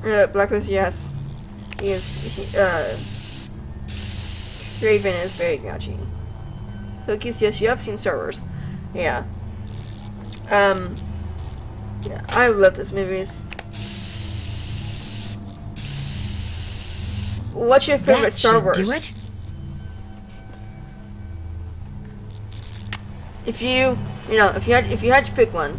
Blacklist, yes. Raven is very grouchy. Cookies, yes, you have seen Star Wars. Yeah. Yeah, I love those movies. What's your favorite That Star should Wars? do it. If you had to pick one.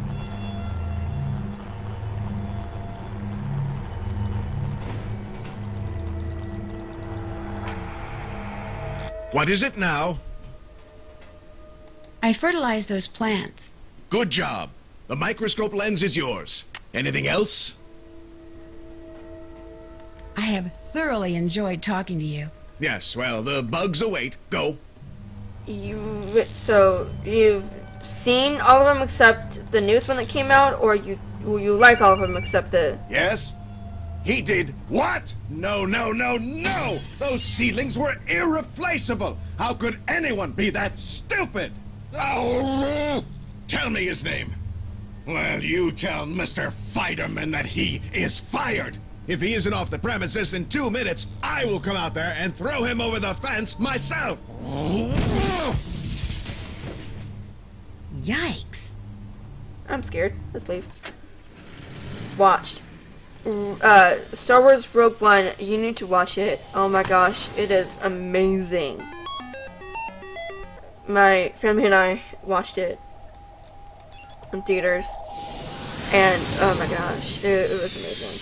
What is it now? I fertilized those plants. Good job. The microscope lens is yours. Anything else? I have thoroughly enjoyed talking to you. Yes, well, the bugs await. Go. So you've seen all of them except the newest one that came out, or you like all of them except the... Yes? He did what? No, no, no, no! Those seedlings were irreplaceable! How could anyone be that stupid? Oh, tell me his name. Well, you tell Mr. Fiderman that he is fired. If he isn't off the premises in 2 minutes, I will come out there and throw him over the fence myself. Yikes. I'm scared. Let's leave. Watched. Star Wars Rogue One, you need to watch it. Oh my gosh, it is amazing. My family and I watched it in theaters, and oh my gosh, it was amazing.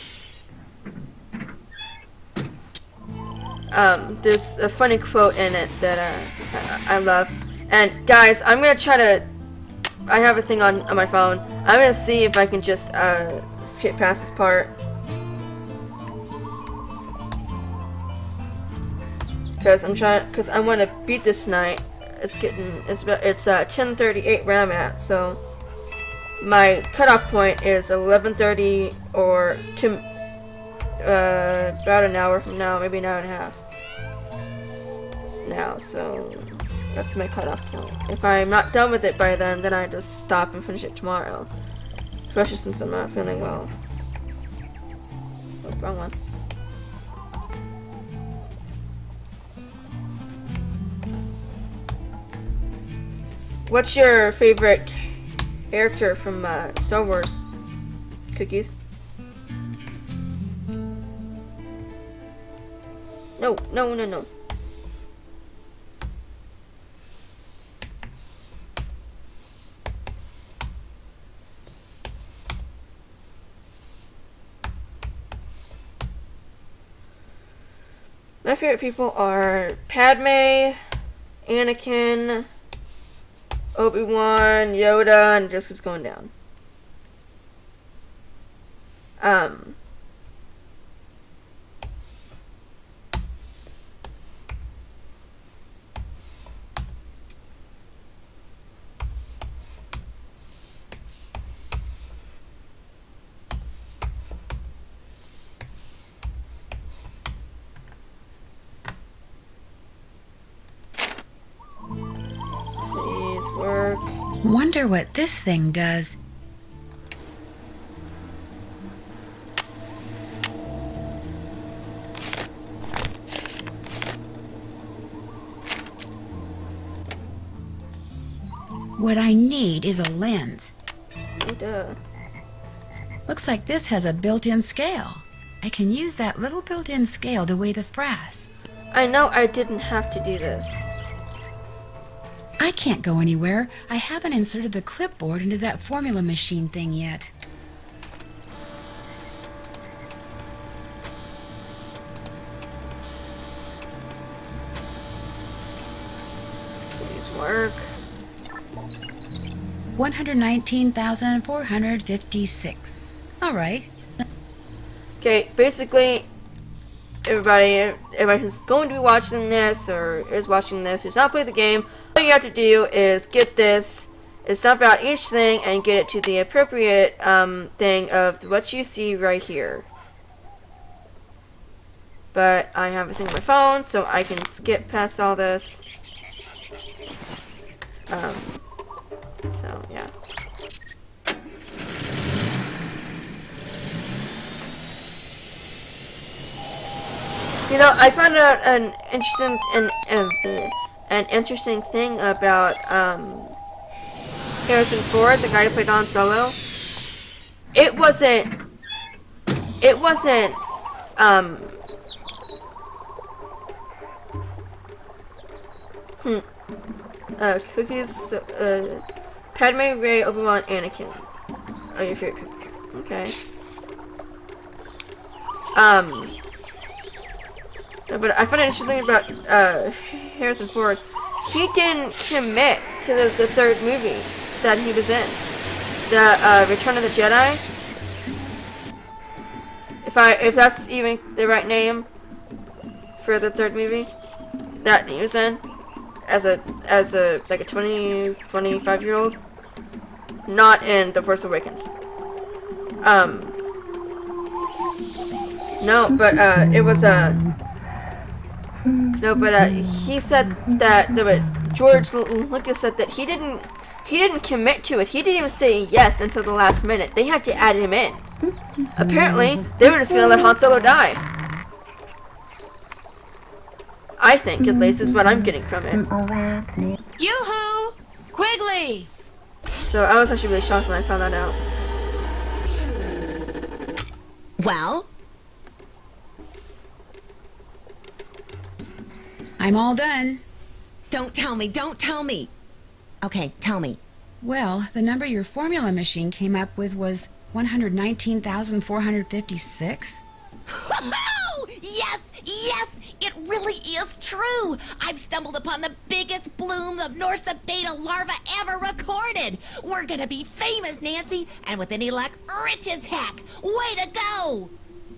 There's a funny quote in it that I love. And guys, I'm gonna try to. I have a thing on my phone. I'm gonna see if I can just skip past this part. Cause I want to beat this tonight. It's 10:38 where I'm at, so my cutoff point is 11:30 or about an hour from now, maybe an hour and a half. Now, so that's my cutoff point. If I'm not done with it by then I just stop and finish it tomorrow. Especially since I'm not feeling well. Oh, wrong one. What's your favorite character from Star Wars? Cookies? No, no, no, no. My favorite people are Padmè, Anakin, Obi-Wan, Yoda, and it just keeps going down. Please work. Wonder what this thing does. What I need is a lens. Oh, duh. Looks like this has a built-in scale. I can use that little built-in scale to weigh the frass. I know I didn't have to do this. I can't go anywhere. I haven't inserted the clipboard into that formula machine thing yet. Please work. 119,456. All right. Okay, basically, everybody who's going to be watching this or is watching this who's not played the game, all you have to do is get this, is stomp out each thing and get it to the appropriate thing of what you see right here. But I have a thing on my phone, so I can skip past all this. So, yeah. You know, I found out an interesting thing about Harrison Ford, the guy who played Han Solo. It wasn't cookies, Padmè, Rey, Obi-Wan, Anakin. Oh, your favorite. Okay. But I find it interesting about Harrison Ford. He didn't commit to the third movie that he was in, the Return of the Jedi. If that's even the right name for the third movie that he was in, as a like a 25-year-old, not in The Force Awakens. No, but it was no, but he said that George Lucas said that he didn't commit to it. He didn't even say yes until the last minute. They had to add him in. Apparently, they were just gonna let Han Solo die. I think, at least, is what I'm getting from it. Yoo-hoo! Quigley! So I was actually really shocked when I found that out. Well? I'm all done. Don't tell me, don't tell me. Okay, tell me. Well, the number your formula machine came up with was 119,456. Yes, yes, it really is true. I've stumbled upon the biggest bloom of Norsa Beta larva ever recorded. We're gonna be famous, Nancy, and with any luck, rich as heck. Way to go!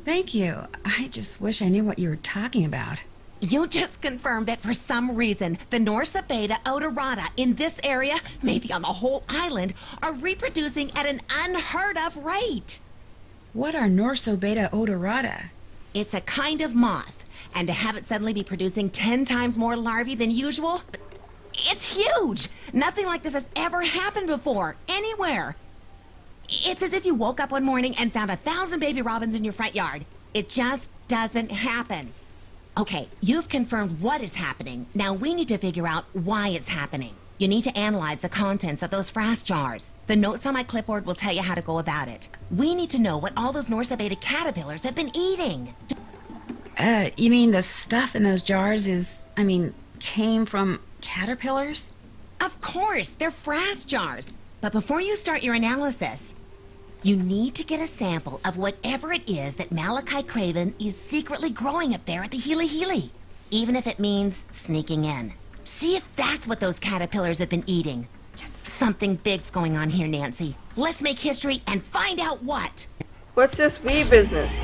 Thank you. I just wish I knew what you were talking about. You just confirmed that for some reason, the Norsa Beta odorata in this area, maybe on the whole island, are reproducing at an unheard of rate. What are Norsa Beta odorata? It's a kind of moth, and to have it suddenly be producing 10 times more larvae than usual, it's huge! Nothing like this has ever happened before, anywhere. It's as if you woke up one morning and found 1,000 baby robins in your front yard. It just doesn't happen. Okay, you've confirmed what is happening. Now we need to figure out why it's happening. You need to analyze the contents of those frass jars. The notes on my clipboard will tell you how to go about it. We need to know what all those Norsa Beta caterpillars have been eating. You mean the stuff in those jars came from caterpillars? Of course, they're frass jars. But before you start your analysis, you need to get a sample of whatever it is that Malachi Craven is secretly growing up there at the Healy Healy. Even if it means sneaking in. See if that's what those caterpillars have been eating. Yes. Something big's going on here, Nancy. Let's make history and find out what. What's this wee business?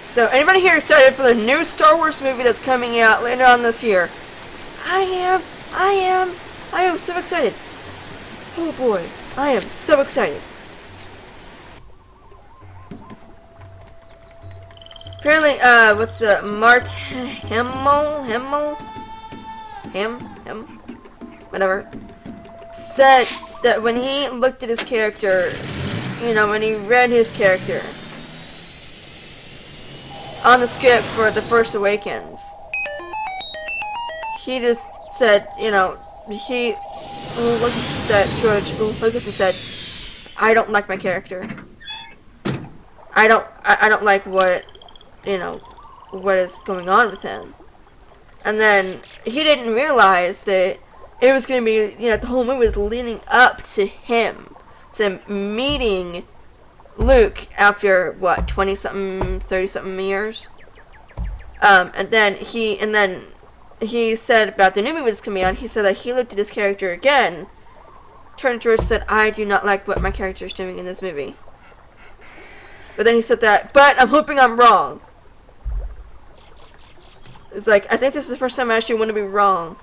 So, anybody here excited for the new Star Wars movie that's coming out later on this year? I am so excited. Oh boy, I am so excited. Apparently, Mark Hamill, whatever, said that when he looked at his character, when he read his character on the script for The Force Awakens, he just said, he looked at George Lucas and said, I don't like my character. I don't like what is going on with him. And then he didn't realize that it was going to be, the whole movie was leading up to him, to meeting Luke after, 20-something, 30-something years? And then he said about the new movie that's coming out, he said that he looked at his character again, turned to George and said, I do not like what my character is doing in this movie. But then he said that, but I'm hoping I'm wrong. It's like, I think this is the first time I actually want to be wrong.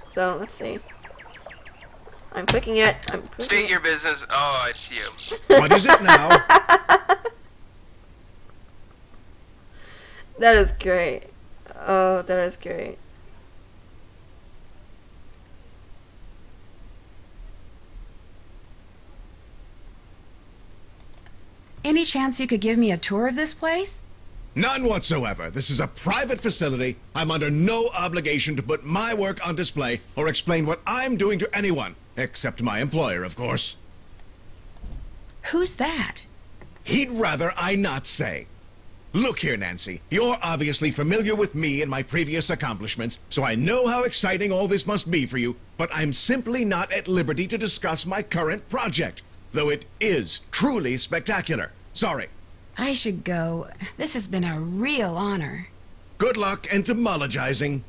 So, let's see. I'm clicking it. State your business. Oh, it's you. What is it now? That is great. Oh, that is great. Any chance you could give me a tour of this place? None whatsoever. This is a private facility. I'm under no obligation to put my work on display or explain what I'm doing to anyone. Except my employer, of course. Who's that? He'd rather I not say. Look here, Nancy. You're obviously familiar with me and my previous accomplishments, so I know how exciting all this must be for you, but I'm simply not at liberty to discuss my current project, though it is truly spectacular. Sorry. I should go. This has been a real honor. Good luck entomologizing.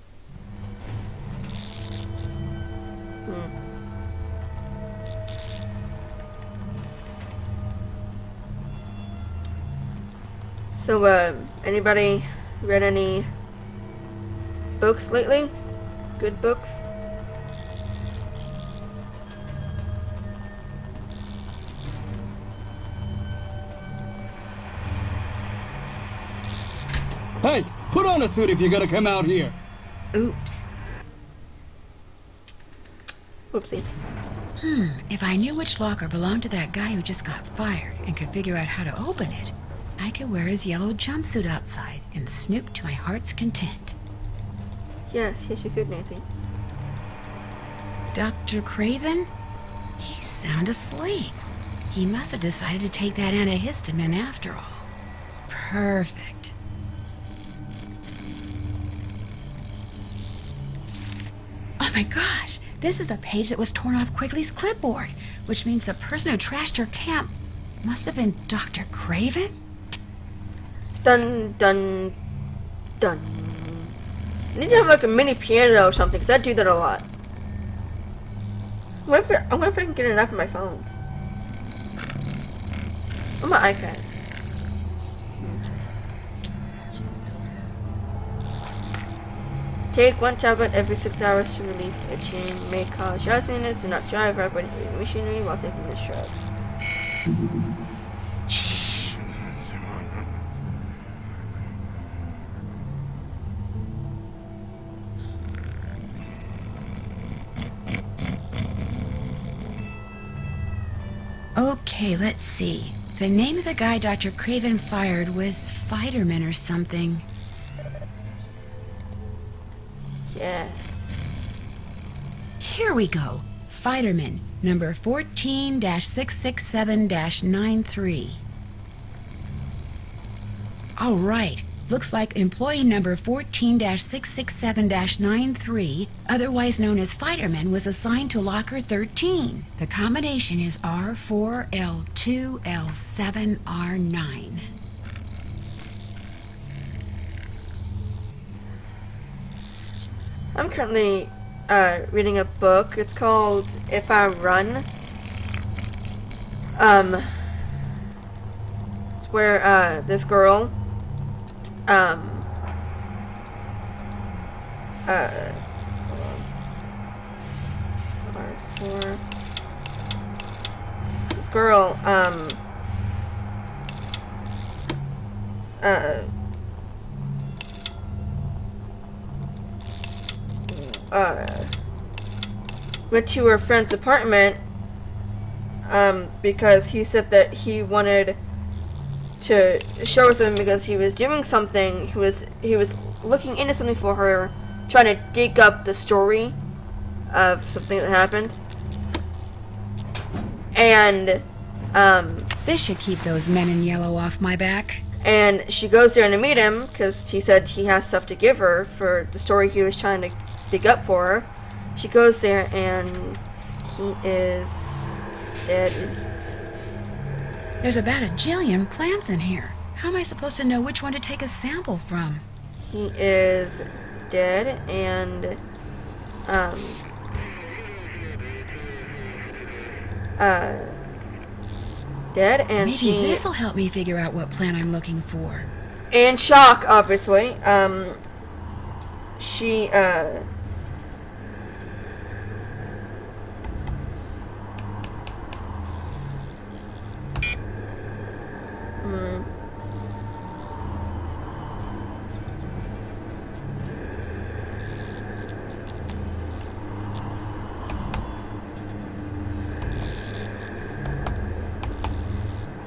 So, anybody read any books lately? Good books? Hey, put on a suit if you're gonna come out here. Oops. Oopsie. If I knew which locker belonged to that guy who just got fired and could figure out how to open it, I could wear his yellow jumpsuit outside and snoop to my heart's content. Yes, you could, Nancy. Dr. Craven? He's sound asleep. He must have decided to take that antihistamine after all. Perfect. Oh my gosh! This is the page that was torn off Quigley's clipboard, which means the person who trashed her camp must have been Dr. Craven? Dun, dun, dun. I need to have like a mini piano or something, because I do that a lot. I wonder if I can get an app on my phone. On my iPad. Take one tablet every 6 hours to relieve itching. May cause drowsiness. Do not drive or operate heavy machinery while taking this drug. Okay, let's see. The name of the guy Dr. Craven fired was Fiderman or something. Yes. Here we go. Fiderman, number 14-667-93. All right. Looks like employee number 14-667-93, otherwise known as Fiderman, was assigned to locker 13. The combination is R4L2L7R9. I'm currently reading a book. It's called If I Run. It's where this girl R4. This girl went to her friend's apartment because he said that he wanted to show her something because he was doing something. He was looking into something for her, trying to dig up the story of something that happened. And this should keep those men in yellow off my back. And she goes there to meet him because he said he has stuff to give her for the story he was trying to dig up for her. She goes there and he is dead. There's about a jillion plants in here. How am I supposed to know which one to take a sample from? He is dead and dead, and maybe this'll help me figure out what plant I'm looking for. In shock, obviously. She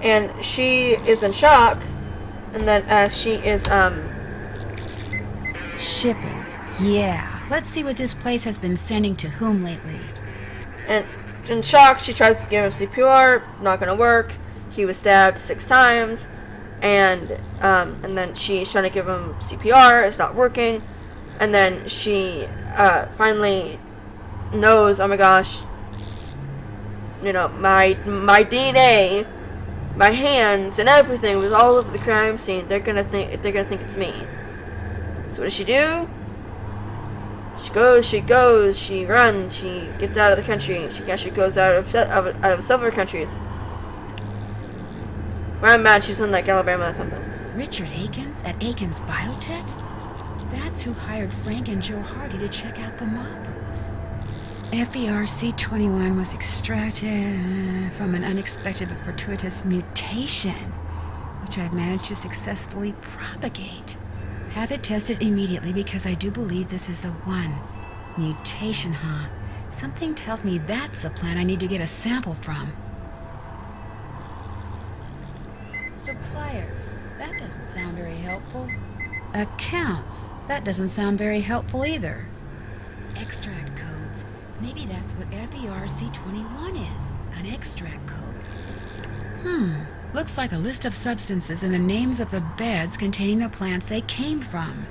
and she is in shock. And then as she is Shipping. Yeah. Let's see what this place has been sending to whom lately. and in shock, she tries to give him CPR. Not gonna work. He was stabbed 6 times, and then she's trying to give him CPR. It's not working, and then she finally knows, oh my gosh, you know, my DNA, my hands and everything was all over the crime scene. They're gonna think it's me. So what does she do? She goes, she runs, she gets out of the country. She actually goes out of several countries. When I'm mad, she's in like Alabama or something. Richard Akins at Akins Biotech? That's who hired Frank and Joe Hardy to check out the Mapus. FERC21 was extracted from an unexpected but fortuitous mutation, which I've managed to successfully propagate. Have it tested immediately because I do believe this is the one. Mutation, huh? Something tells me that's the plant I need to get a sample from. Suppliers. That doesn't sound very helpful. Accounts. That doesn't sound very helpful either. Extract codes. Maybe that's what FERC21 is. An extract code. Looks like a list of substances and the names of the beds containing the plants they came from.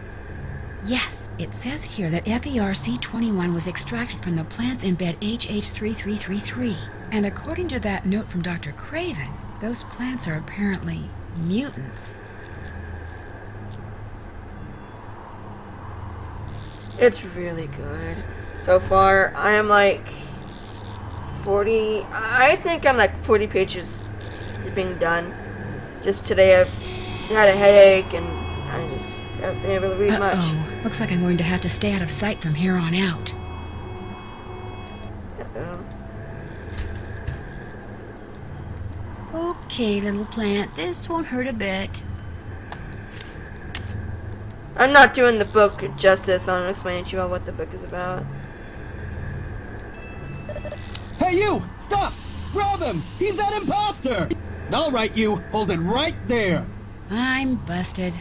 Yes, it says here that FERC21 was extracted from the plants in bed HH3333. And according to that note from Dr. Craven, those plants are apparently mutants. It's really good. So far, I am like 40... I think I'm like 40 pages being done. Just today I've had a headache and I just haven't been able to read much. Looks like I'm going to have to stay out of sight from here on out. Okay, little plant, this won't hurt a bit. I'm not doing the book justice. I'm explaining to you all what the book is about. Hey, you! Stop! Grab him! He's that imposter! All right, you. Hold it right there. I'm busted.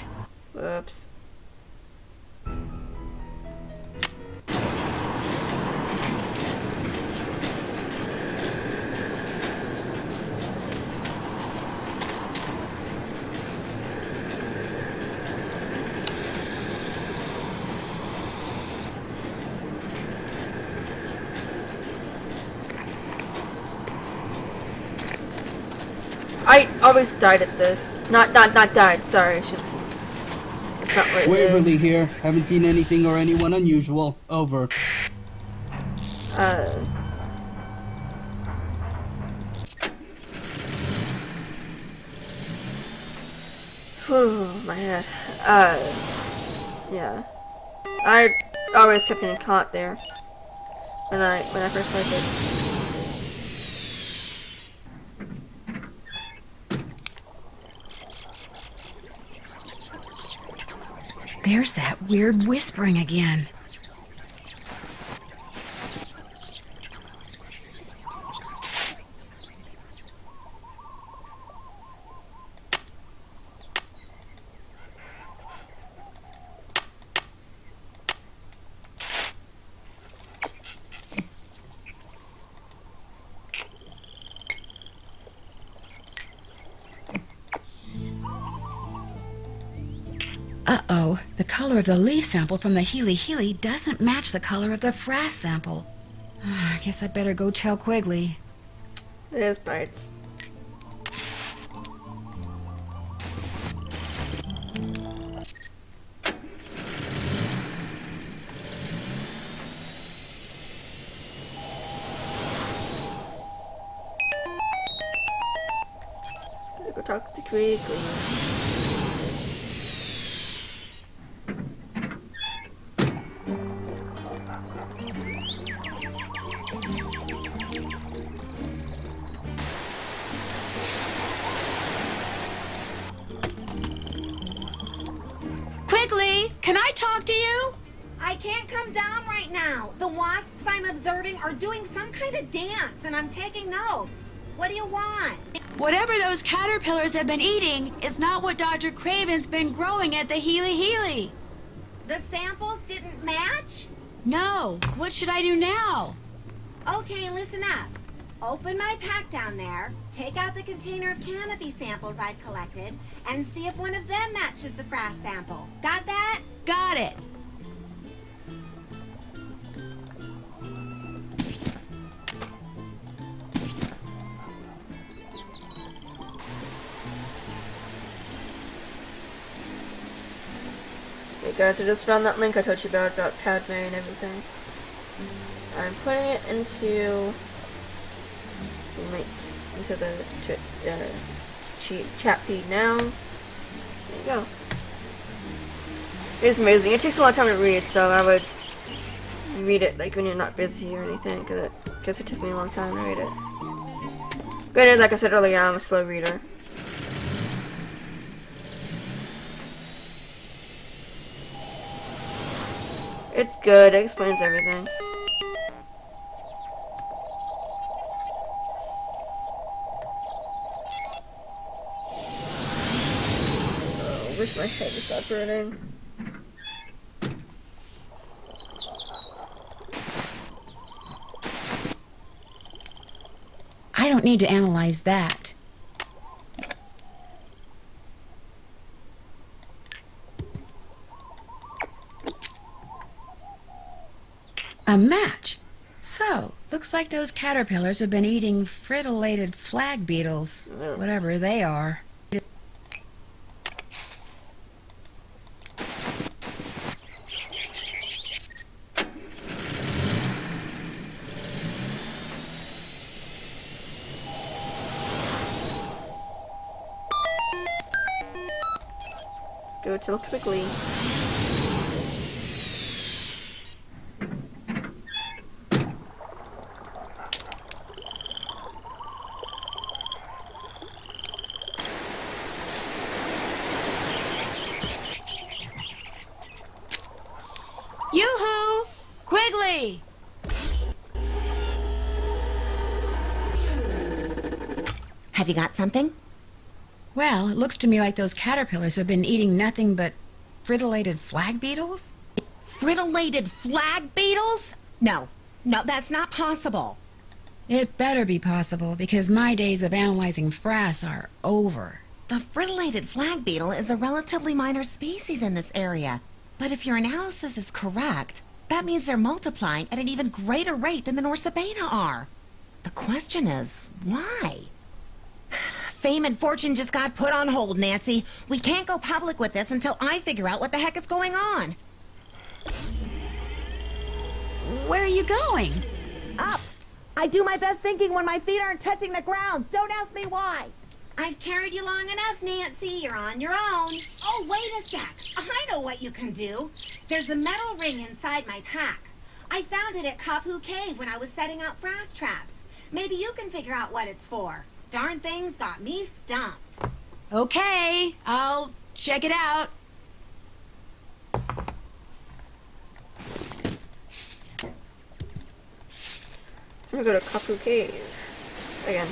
Whoops. I always died at this. Not died, sorry. It's not what it Waverly is. here. Haven't seen anything or anyone unusual. Over. My head. Yeah. I always kept getting caught there when I first played this. There's that weird whispering again. Uh-oh, the color of the Lee sample from the Healy doesn't match the color of the Frass sample. I guess I better go tell Quigley. There's bites. Gotta go talk to Quigley. Can I talk to you? I can't come down right now. The wasps I'm observing are doing some kind of dance, and I'm taking notes. What do you want? Whatever those caterpillars have been eating is not what Dr. Craven's been growing at the Healy Healy. The samples didn't match? No. What should I do now? Okay, listen up. Open my pack down there, take out the container of canopy samples I've collected, and see if one of them matches the frass sample. Got that? Got it. Hey guys, I just found that link I told you about Padmè and everything. I'm putting it into the link into the chat feed now. There you go. It's amazing. It takes a lot of time to read, so I would read it like when you're not busy or anything, because it took me a long time to read it. Granted, like I said earlier, I'm a slow reader. It's good. It explains everything. Oh, I wish my head would stop burning. I don't need to analyze that. A match. So, looks like those caterpillars have been eating fritillated flag beetles, whatever they are. Go till quickly. Yoo-hoo! Quigley! Have you got something? Well, it looks to me like those caterpillars have been eating nothing but fritillated flag beetles. Fritillated flag beetles? No, that's not possible. It better be possible, because my days of analyzing frass are over. The fritillated flag beetle is a relatively minor species in this area. But if your analysis is correct, that means they're multiplying at an even greater rate than the Norsabena are. The question is, why? Fame and fortune just got put on hold, Nancy. We can't go public with this until I figure out what the heck is going on. Where are you going? Up. I do my best thinking when my feet aren't touching the ground. Don't ask me why. I've carried you long enough, Nancy. You're on your own. Oh, wait a sec. I know what you can do. There's a metal ring inside my pack. I found it at Kapu Cave when I was setting out frass traps. Maybe you can figure out what it's for. Darn thing's got me stumped. Okay, I'll check it out. I'm gonna go to Kapu Cave again.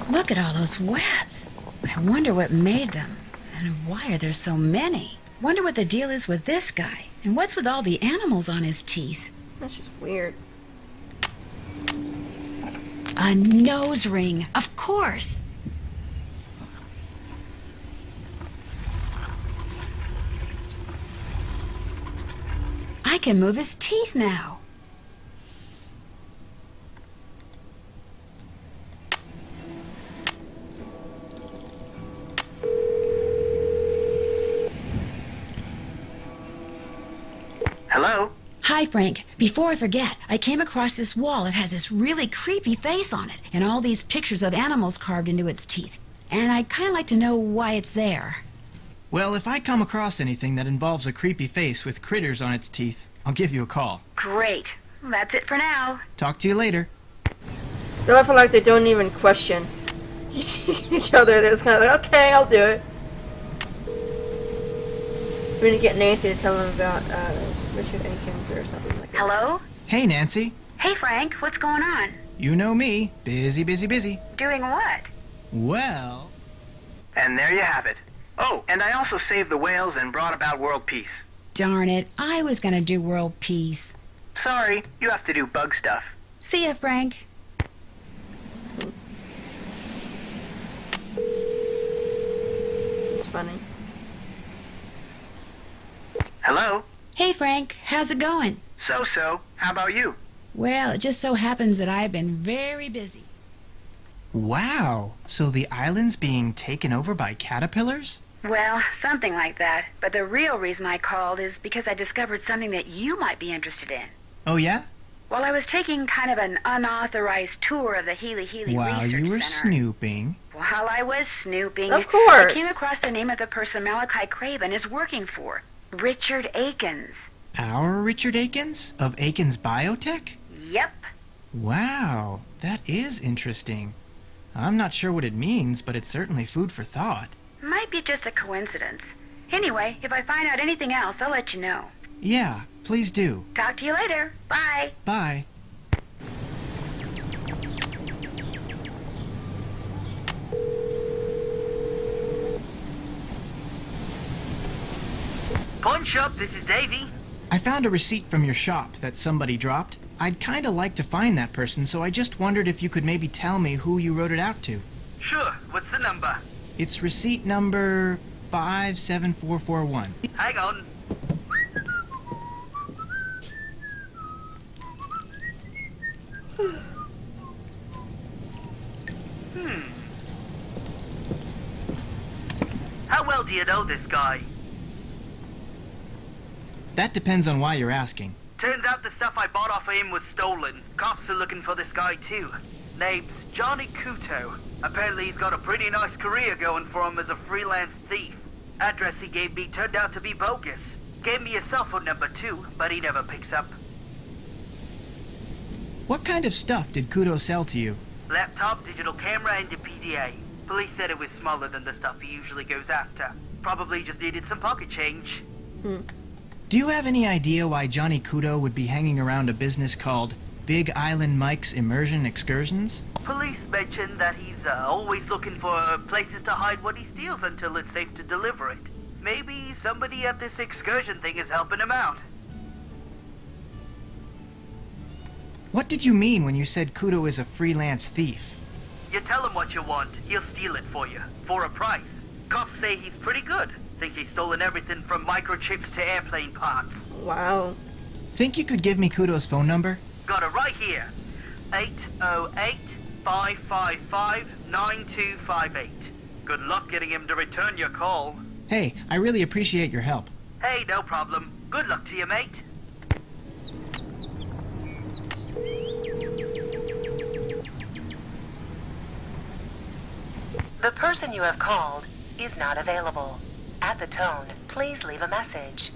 Look at all those webs. I wonder what made them. And why are there so many? Wonder what the deal is with this guy. And what's with all the animals on his teeth? That's just weird. A nose ring, of course. I can move his teeth now. Hello? Hi, Frank. Before I forget, I came across this wall. It has this really creepy face on it, and all these pictures of animals carved into its teeth. and I'd kind of like to know why it's there. Well, if I come across anything that involves a creepy face with critters on its teeth, I'll give you a call. Great. That's it for now. Talk to you later. I feel like they don't even question each other. They're just kind of like, okay, I'll do it. We're gonna get Nancy to tell them about Richard Akins or something like that. Hello? Hey, Nancy. Hey, Frank. What's going on? You know me. Busy, busy, busy. Doing what? Well... And there you have it. Oh, and I also saved the whales and brought about world peace. Darn it, I was gonna do world peace. Sorry, you have to do bug stuff. See ya, Frank. It's funny. Hello? Hey, Frank, how's it going? So-so. How about you? Well, it just so happens that I've been very busy. Wow. So the island's being taken over by caterpillars? Well, something like that. But the real reason I called is because I discovered something that you might be interested in. Oh, yeah? Well, I was taking kind of an unauthorized tour of the Healy While Research you were Center. snooping. While I was snooping, Of course. I came across the name of the person Malachi Craven is working for. Richard Akins. Our Richard Akins? Of Akins Biotech? Yep. Wow, that is interesting. I'm not sure what it means, but it's certainly food for thought. Might be just a coincidence. Anyway, if I find out anything else, I'll let you know. Yeah, please do. Talk to you later. Bye. Bye. Pawn shop, this is Davy. I found a receipt from your shop that somebody dropped. I'd kinda like to find that person, so I just wondered if you could maybe tell me who you wrote it out to. Sure, what's the number? It's receipt number 57441. Hang on. How well do you know this guy? That depends on why you're asking. Turns out the stuff I bought off of him was stolen. Cops are looking for this guy too. Name's Johnny Kuto. Apparently he's got a pretty nice career going for him as a freelance thief. Address he gave me turned out to be bogus. Gave me a cell phone number too, but he never picks up. What kind of stuff did Kudo sell to you? Laptop, digital camera, and a PDA. Police said it was smaller than the stuff he usually goes after. Probably just needed some pocket change. Do you have any idea why Johnny Kudo would be hanging around a business called Big Island Mike's Immersion Excursions? Police mentioned that he's always looking for places to hide what he steals until it's safe to deliver it. Maybe somebody at this excursion thing is helping him out. What did you mean when you said Kudo is a freelance thief? You tell him what you want, he'll steal it for you, for a price. Cops say he's pretty good. Think he's stolen everything from microchips to airplane parts. Wow. Think you could give me Kudo's phone number? Got it right here. 808-555-9258. Good luck getting him to return your call. Hey, I really appreciate your help. Hey, no problem. Good luck to you, mate. The person you have called is not available. At the tone, please leave a message.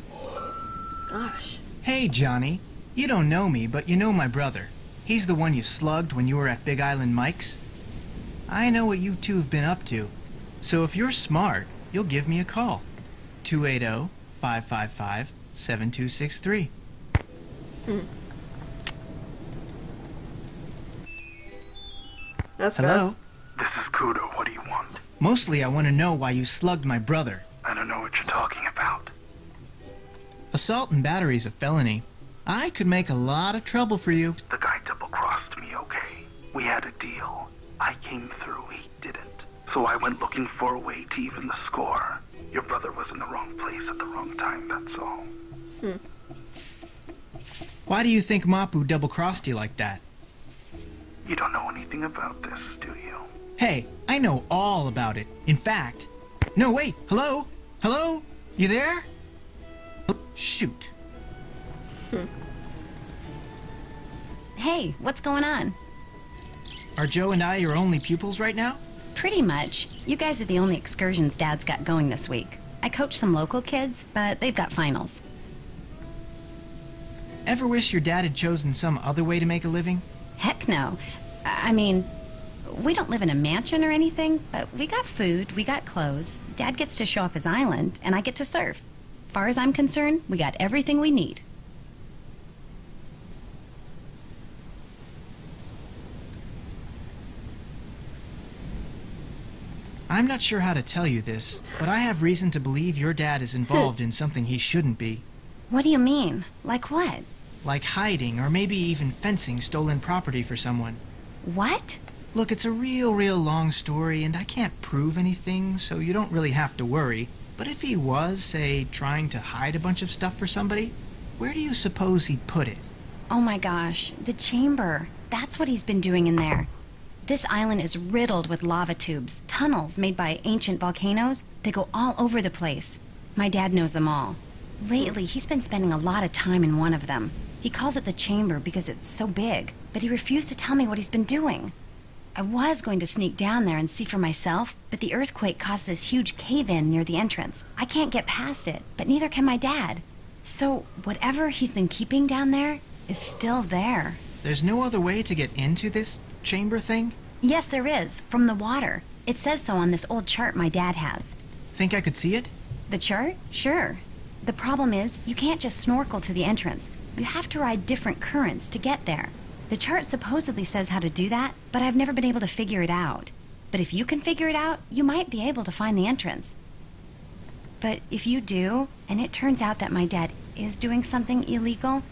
Gosh. Hey, Johnny. You don't know me, but you know my brother. He's the one you slugged when you were at Big Island Mike's. I know what you two have been up to. So if you're smart, you'll give me a call. 280-555-7263. That's Hello? fast. This is Kudo. What do you want? Mostly I want to know why you slugged my brother. I don't know what you're talking about. Assault and battery is a felony. I could make a lot of trouble for you. The guy double-crossed me, okay? We had a deal. I came through, he didn't. So I went looking for a way to even the score. Your brother was in the wrong place at the wrong time, that's all. Why do you think Mapu double-crossed you like that? You don't know anything about this, do you? Hey, I know all about it. In fact... No, wait! Hello? Hello? You there? Shoot. Hey, what's going on? Are Joe and I your only pupils right now? Pretty much. You guys are the only excursions Dad's got going this week. I coach some local kids, but they've got finals. Ever wish your dad had chosen some other way to make a living? Heck no. I mean, we don't live in a mansion or anything, but we got food, we got clothes. Dad gets to show off his island, and I get to surf. Far as I'm concerned, we got everything we need. I'm not sure how to tell you this, but I have reason to believe your dad is involved in something he shouldn't be. What do you mean? Like what? Like hiding or maybe even fencing stolen property for someone. What? Look, it's a real long story, and I can't prove anything, so you don't really have to worry. But if he was, say, trying to hide a bunch of stuff for somebody, where do you suppose he'd put it? Oh my gosh, the chamber. That's what he's been doing in there. This island is riddled with lava tubes, tunnels made by ancient volcanoes. They go all over the place. My dad knows them all. Lately, he's been spending a lot of time in one of them. He calls it the chamber because it's so big, but he refused to tell me what he's been doing. I was going to sneak down there and see for myself, but the earthquake caused this huge cave-in near the entrance. I can't get past it, but neither can my dad. So, whatever he's been keeping down there is still there. There's no other way to get into this chamber thing? Yes, there is, from the water. It says so on this old chart my dad has. Think I could see it? The chart? Sure. The problem is, you can't just snorkel to the entrance. You have to ride different currents to get there. The chart supposedly says how to do that, but I've never been able to figure it out. But if you can figure it out, you might be able to find the entrance. But if you do, and it turns out that my dad is doing something illegal,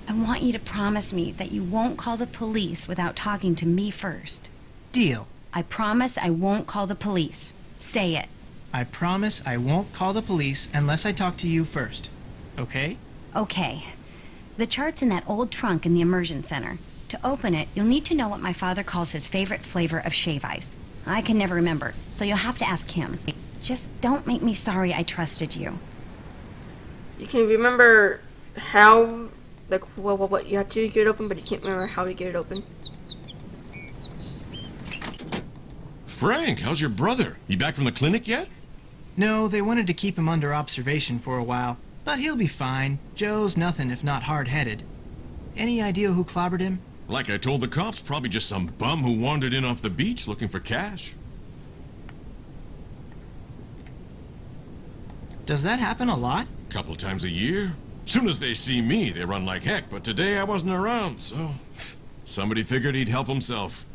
I want you to promise me that you won't call the police without talking to me first. Deal. I promise I won't call the police. Say it. I promise I won't call the police unless I talk to you first. Okay? Okay. The chart's in that old trunk in the immersion center. To open it, you'll need to know what my father calls his favorite flavor of shave ice. I can never remember, so you'll have to ask him. Just don't make me sorry I trusted you. You can remember how, like, what you have to get it open, but you can't remember how to get it open. Frank, how's your brother? He back from the clinic yet? No, they wanted to keep him under observation for a while. But he'll be fine. Joe's nothing if not hard-headed. Any idea who clobbered him? Like I told the cops, probably just some bum who wandered in off the beach looking for cash. Does that happen a lot? Couple times a year. Soon as they see me, they run like heck, but today I wasn't around, so somebody figured he'd help himself.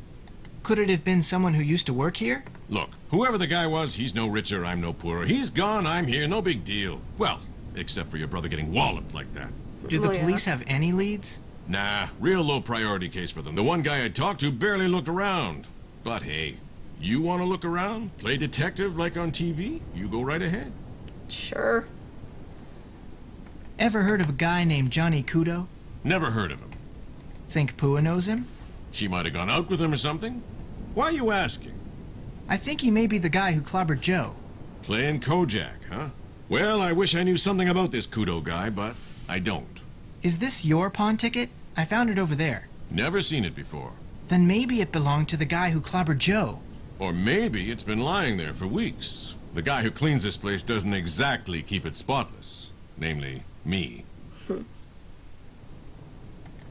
Could it have been someone who used to work here? Look, whoever the guy was, he's no richer, I'm no poorer. He's gone, I'm here, no big deal. Well, except for your brother getting walloped like that. Do the police have any leads? Nah, real low priority case for them. The one guy I talked to barely looked around. But hey, you want to look around? Play detective like on TV? You go right ahead. Sure. Ever heard of a guy named Johnny Kudo? Never heard of him. Think Pua knows him? She might have gone out with him or something. Why are you asking? I think he may be the guy who clobbered Joe. Playing Kojak, huh? Well, I wish I knew something about this Kudo guy, but I don't. Is this your pawn ticket? I found it over there. Never seen it before. Then maybe it belonged to the guy who clobbered Joe. Or maybe it's been lying there for weeks. The guy who cleans this place doesn't exactly keep it spotless. Namely, me.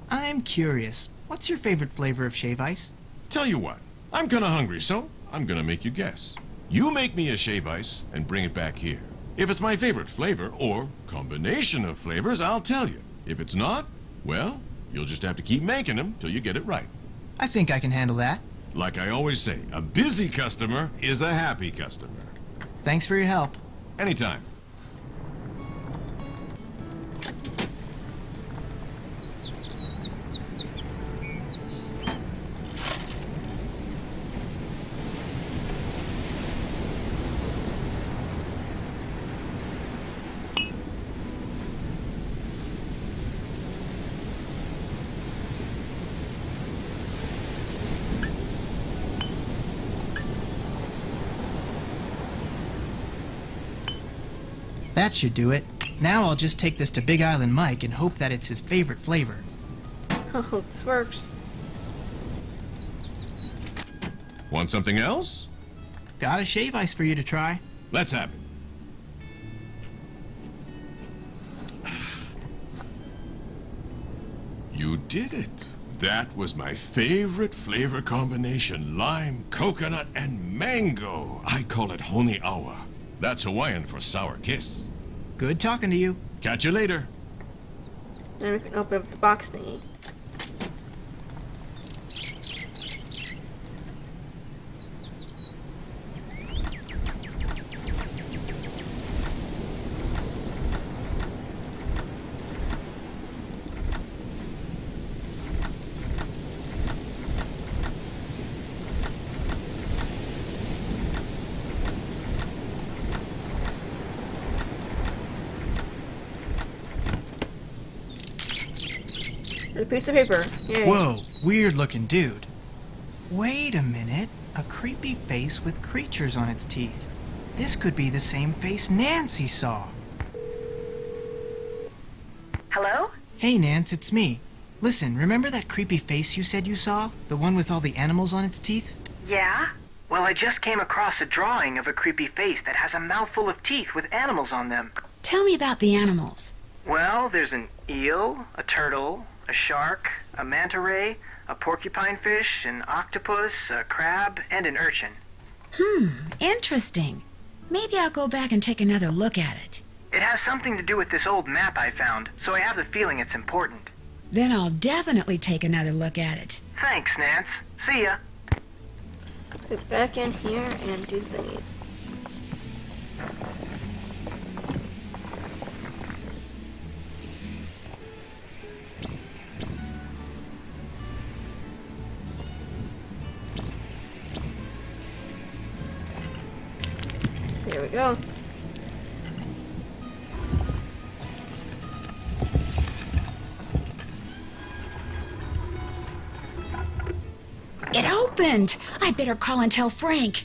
I'm curious. What's your favorite flavor of shave ice? Tell you what, I'm kinda hungry, so I'm gonna make you guess. You make me a shave ice and bring it back here. If it's my favorite flavor, or combination of flavors, I'll tell you. If it's not, well, you'll just have to keep making them till you get it right. I think I can handle that. Like I always say, a busy customer is a happy customer. Thanks for your help. Anytime. That should do it. Now I'll just take this to Big Island Mike and hope that it's his favorite flavor. Oh, this works. Want something else? Got a shave ice for you to try. Let's have it. You did it. That was my favorite flavor combination. Lime, coconut, and mango. I call it Honi Awa. That's Hawaiian for sour kiss. Good talking to you. Catch you later. Then we can open up the box thingy. A piece of paper. Yay. Whoa, weird looking dude. Wait a minute. A creepy face with creatures on its teeth. This could be the same face Nancy saw. Hello? Hey, Nance, it's me. Listen, remember that creepy face you said you saw? The one with all the animals on its teeth? Yeah? Well, I just came across a drawing of a creepy face that has a mouthful of teeth with animals on them. Tell me about the animals. Well, there's an eel, a turtle, a shark, a manta ray, a porcupine fish, an octopus, a crab, and an urchin. Interesting. Maybe I'll go back and take another look at it. It has something to do with this old map I found, so I have the feeling it's important. Then I'll definitely take another look at it. Thanks, Nance. See ya. Get back in here and do thingies. Here we go. It opened! I'd better call and tell Frank.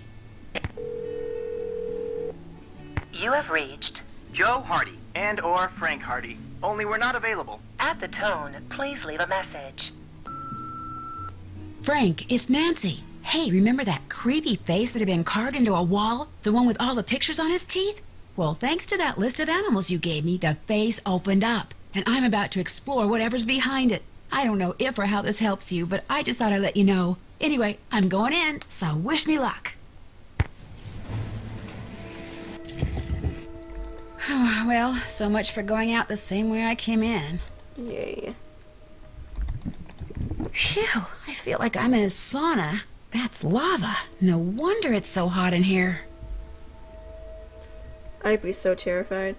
You have reached. Joe Hardy and or Frank Hardy. Only we're not available. At the tone, please leave a message. Frank, it's Nancy. Hey, remember that creepy face that had been carved into a wall? The one with all the pictures on its teeth? Well, thanks to that list of animals you gave me, the face opened up. And I'm about to explore whatever's behind it. I don't know if or how this helps you, but I just thought I'd let you know. Anyway, I'm going in, so wish me luck. Well, so much for going out the same way I came in. Yay. Phew, I feel like I'm in a sauna. That's lava. No wonder it's so hot in here. I'd be so terrified.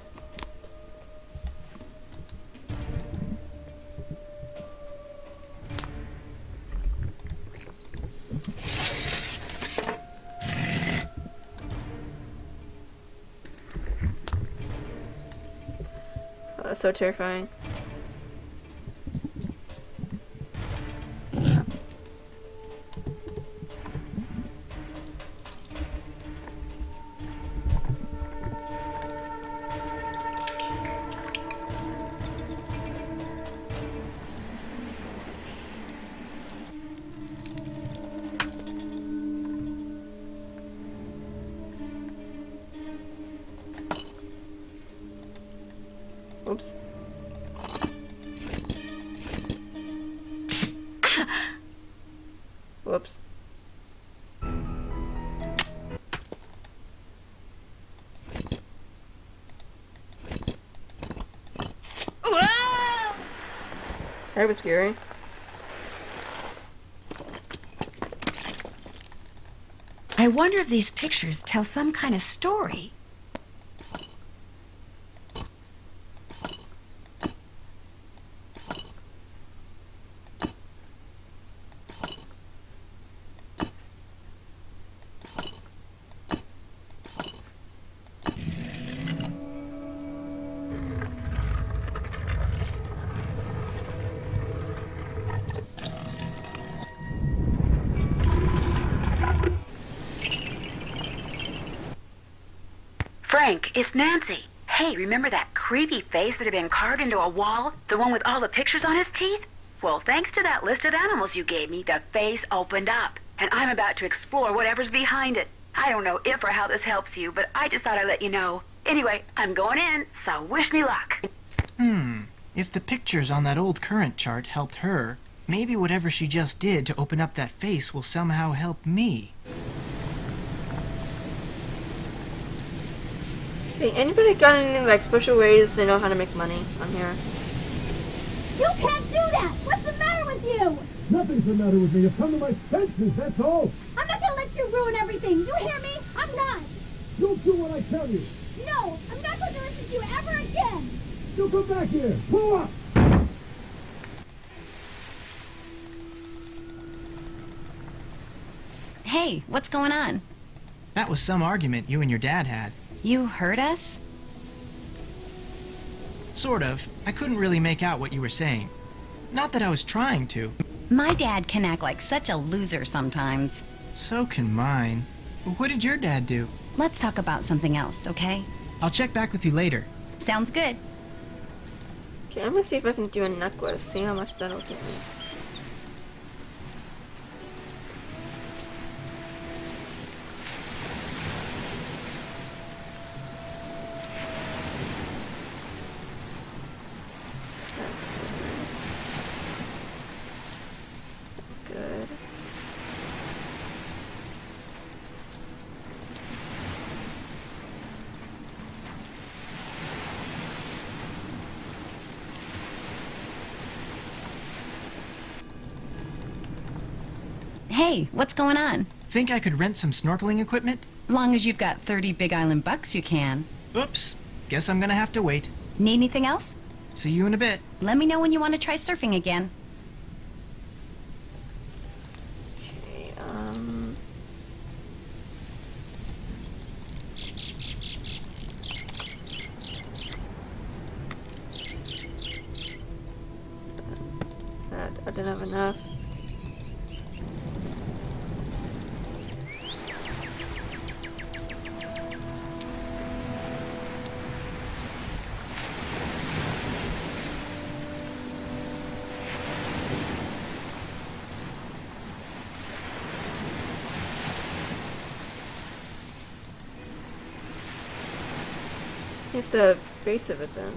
Oh, that's so terrifying. Oops. Whoops. That was scary. I wonder if these pictures tell some kind of story. Frank, it's Nancy. Hey, remember that creepy face that had been carved into a wall? The one with all the pictures on its teeth? Well, thanks to that list of animals you gave me, the face opened up. And I'm about to explore whatever's behind it. I don't know if or how this helps you, but I just thought I'd let you know. Anyway, I'm going in, so wish me luck. If the pictures on that old current chart helped her, maybe whatever she just did to open up that face will somehow help me. Okay, anybody got any like special ways they know how to make money on here? You can't do that! What's the matter with you? Nothing's the matter with me. You've come to my senses, that's all. I'm not gonna let you ruin everything. You hear me? I'm not. You'll do what I tell you. No, I'm not going to listen to you ever again. You come back here. Pull up. Hey, what's going on? That was some argument you and your dad had. You heard us? Sort of. I couldn't really make out what you were saying. Not that I was trying to. My dad can act like such a loser sometimes. So can mine. What did your dad do? Let's talk about something else, okay? I'll check back with you later. Sounds good. Okay, I'm gonna see if I can do a necklace, see how much that'll get me. That's good. Hey, what's going on? Think I could rent some snorkeling equipment? Long as you've got 30 Big Island bucks, you can. Oops. Guess I'm gonna have to wait. Need anything else? See you in a bit. Let me know when you want to try surfing again. Okay, I didn't have enough. Hit the base of it then.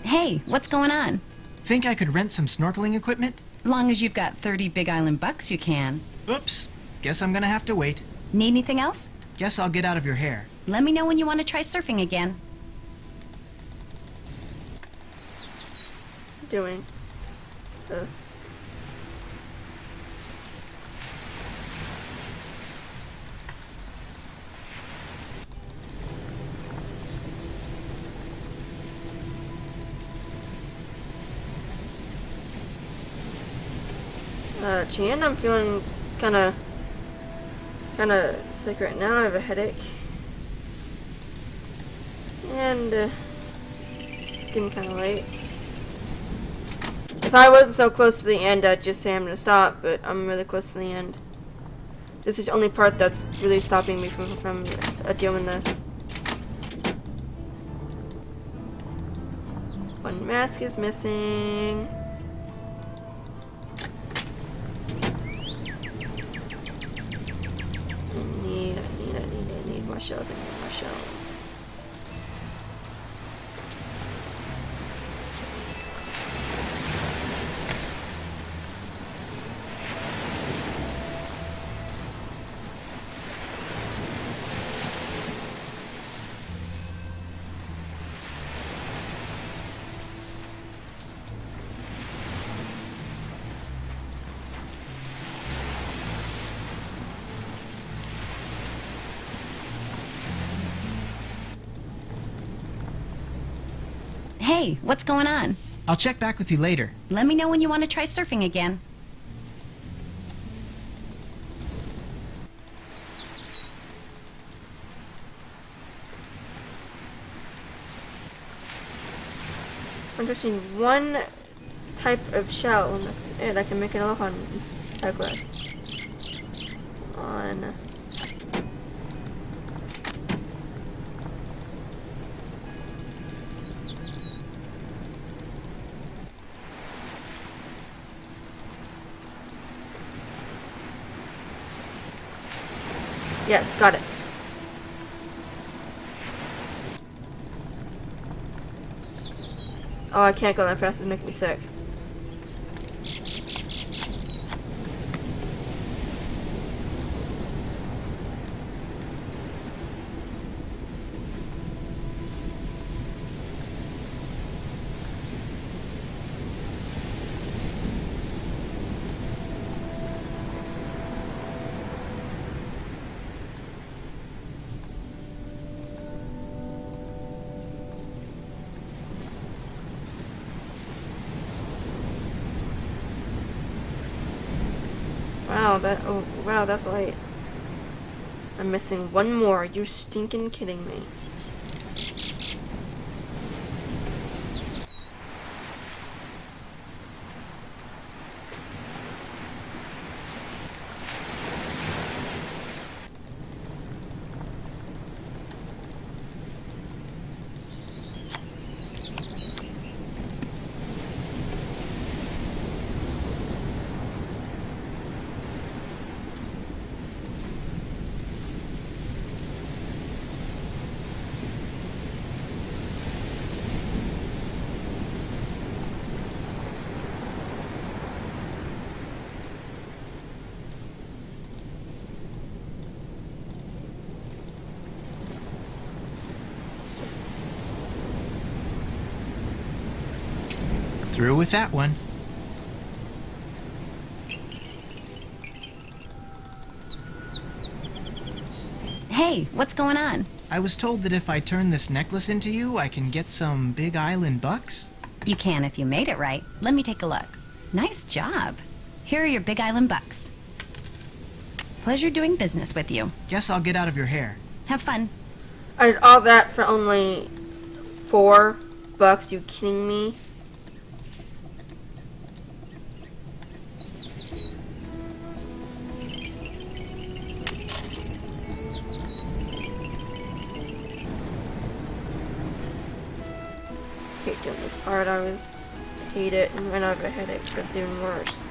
Hey, what's going on? Think I could rent some snorkeling equipment? Long as you've got 30 Big Island bucks, you can. Oops. Guess I'm gonna have to wait. Need anything else? Guess I'll get out of your hair. Let me know when you want to try surfing again. Doing. Chan, I'm feeling kinda sick right now. I have a headache. And it's getting kinda late. If I wasn't so close to the end, I'd just say I'm gonna stop, but I'm really close to the end. This is the only part that's really stopping me from doing this. One mask is missing. I need more shells. I need more shells. Hey, what's going on? I'll check back with you later. Let me know when you want to try surfing again. I'm just need one type of shell, and that's it. I can make it all on necklace. On. Yes, got it. Oh, I can't go that fast. It's making me sick. Wow, that's late. I'm missing one more. You stinking kidding me? Through with that one. Hey, what's going on? I was told that if I turn this necklace into you, I can get some Big Island bucks. You can if you made it right. Let me take a look. Nice job. Here are your Big Island bucks. Pleasure doing business with you. Guess I'll get out of your hair. Have fun. I did all that for only $4. You kidding me? I hate doing this part. I always hate it and run out of a headache, so it's even worse.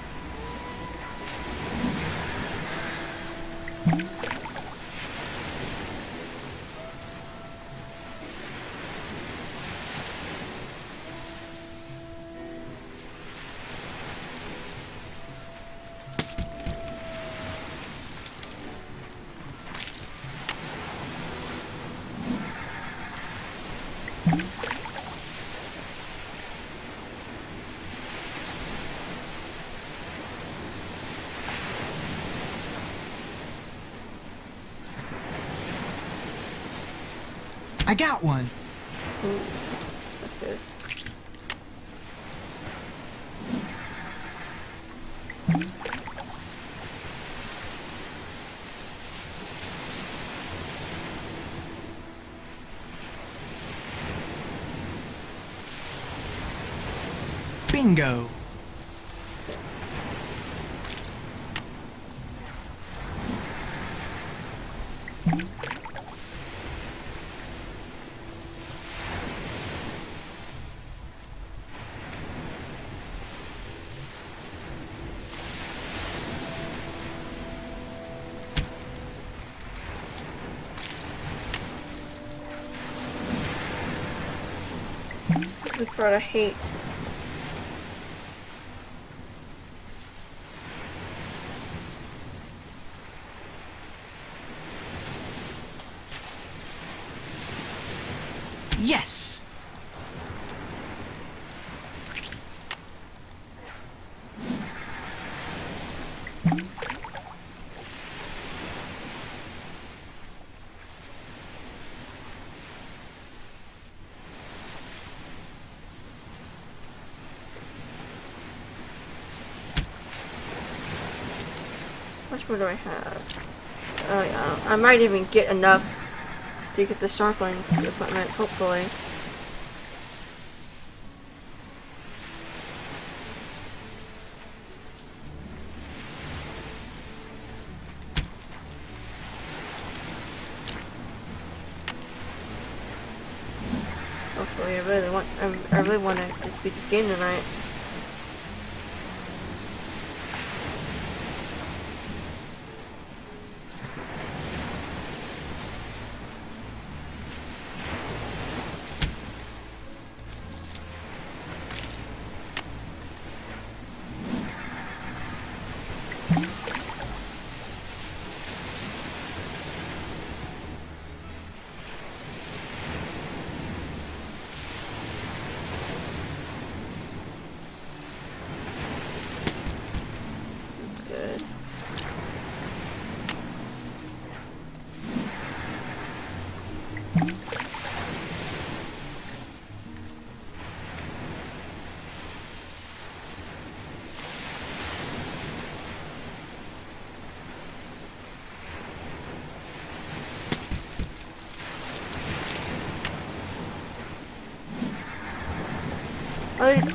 I got one. Ooh, that's good. Bingo. This is the part I hate. Yes! How much more do I have? Oh yeah, I might even get enough to get the snorkeling equipment, hopefully. Hopefully, I really want to just beat this game tonight. Good.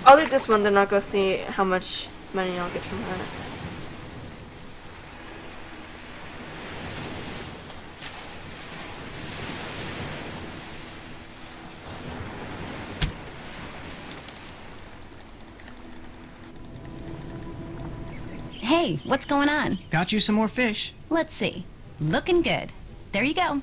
I'll leave this one, then I'll go see how much money I'll get from her. Hey, what's going on? Got you some more fish. Let's see. Looking good. There you go.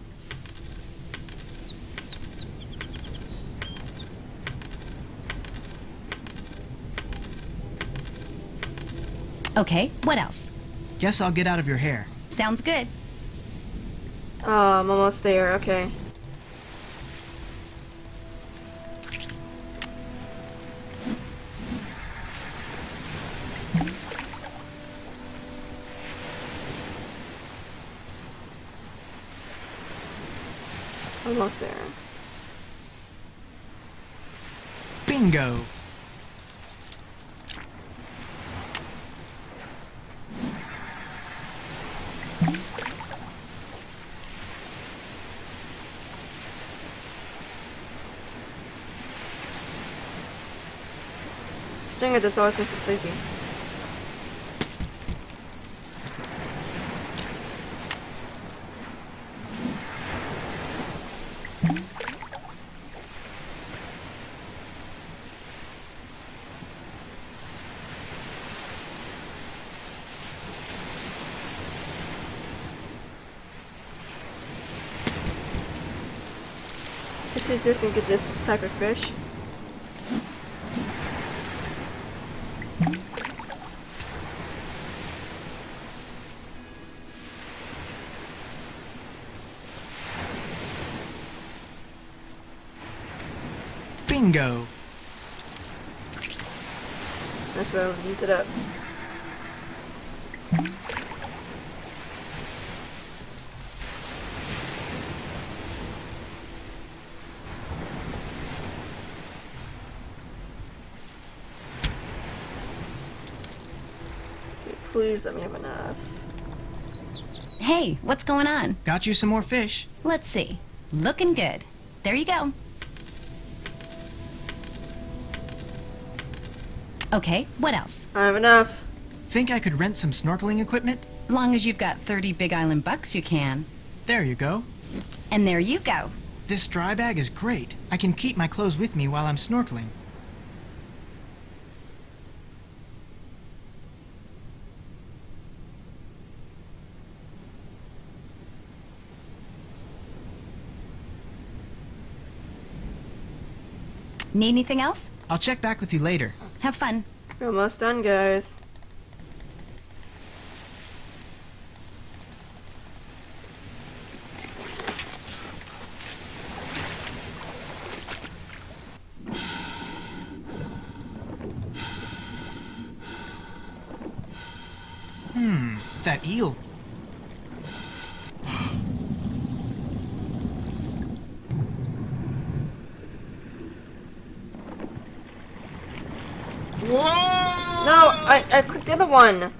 Okay, what else? Guess I'll get out of your hair. Sounds good. Oh, I'm almost there. Okay. Almost there. Bingo! Staring at this always makes me sleepy. Just to get this type of fish. Bingo! That's where I'll use it up. Please let me have enough. Hey, what's going on? Got you some more fish. Let's see. Looking good. There you go. Okay, what else? I have enough. Think I could rent some snorkeling equipment? Long as you've got 30 Big Island bucks, you can. There you go. And there you go. This dry bag is great. I can keep my clothes with me while I'm snorkeling. Need anything else? I'll check back with you later. Have fun. We're almost done, guys. That eel. No, I clicked the other one.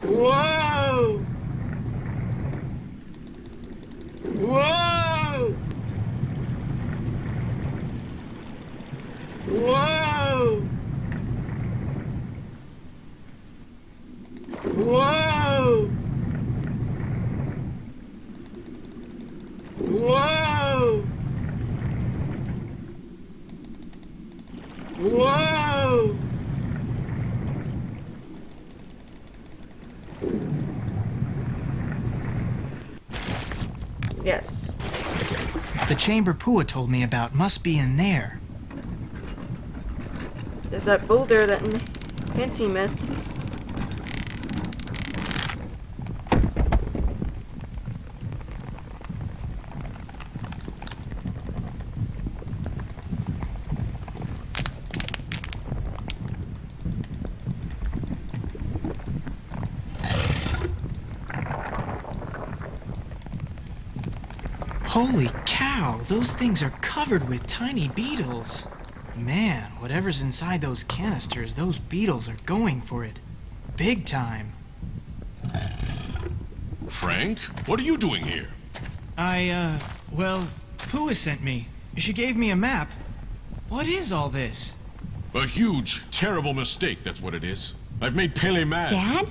Whoa! Whoa! Whoa! Whoa! Whoa! Whoa! Yes. The chamber Pua told me about must be in there. There's that boulder that Nancy missed. Holy cow, those things are covered with tiny beetles. Man, whatever's inside those canisters, those beetles are going for it. Big time. Frank, what are you doing here? Well, Pua sent me. She gave me a map. What is all this? A huge, terrible mistake, that's what it is. I've made Pele mad. Dad?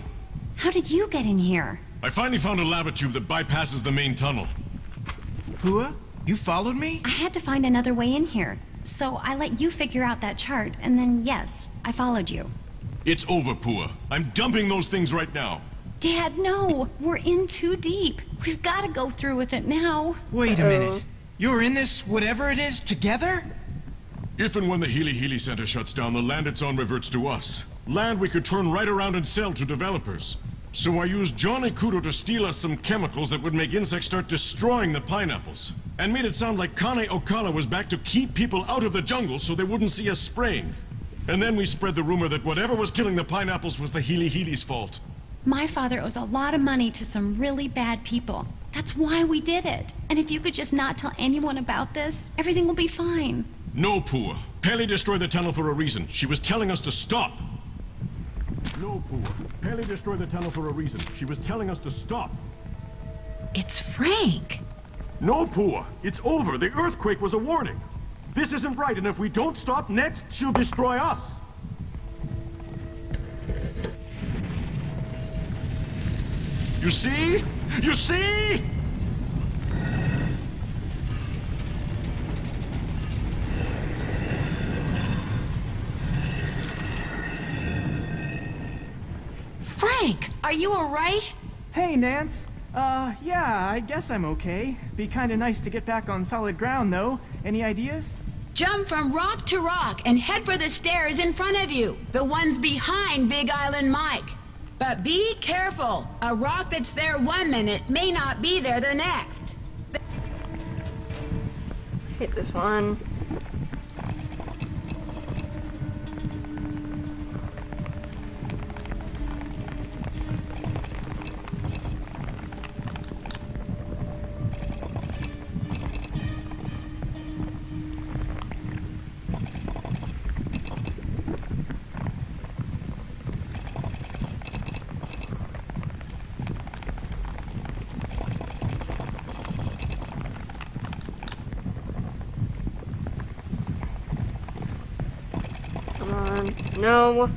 How did you get in here? I finally found a lava tube that bypasses the main tunnel. Pua, you followed me? I had to find another way in here. So I let you figure out that chart, and then, yes, I followed you. It's over, Pua. I'm dumping those things right now. Dad, no! We're in too deep. We've got to go through with it now. Wait a minute. You're in this, whatever it is, together? If and when the Healy Healy Center shuts down, the land it's on reverts to us. Land we could turn right around and sell to developers. So I used Johnny Kudo to steal us some chemicals that would make insects start destroying the pineapples. And made it sound like Kane Okala was back to keep people out of the jungle so they wouldn't see us spraying. And then we spread the rumor that whatever was killing the pineapples was the Healy Healy's fault. My father owes a lot of money to some really bad people. That's why we did it. And if you could just not tell anyone about this, everything will be fine. No, Pua. Pele destroyed the tunnel for a reason. She was telling us to stop. No, Pua. Pele destroyed the tunnel for a reason. She was telling us to stop. It's Frank. No, Pua. It's over. The earthquake was a warning. This isn't right, and if we don't stop next, she'll destroy us. You see? You see? Frank, are you alright? Hey, Nance. Yeah, I guess I'm okay. Be kinda nice to get back on solid ground, though. Any ideas? Jump from rock to rock and head for the stairs in front of you. The ones behind Big Island Mike. But be careful. A rock that's there 1 minute may not be there the next. Hit this one. Come on. No.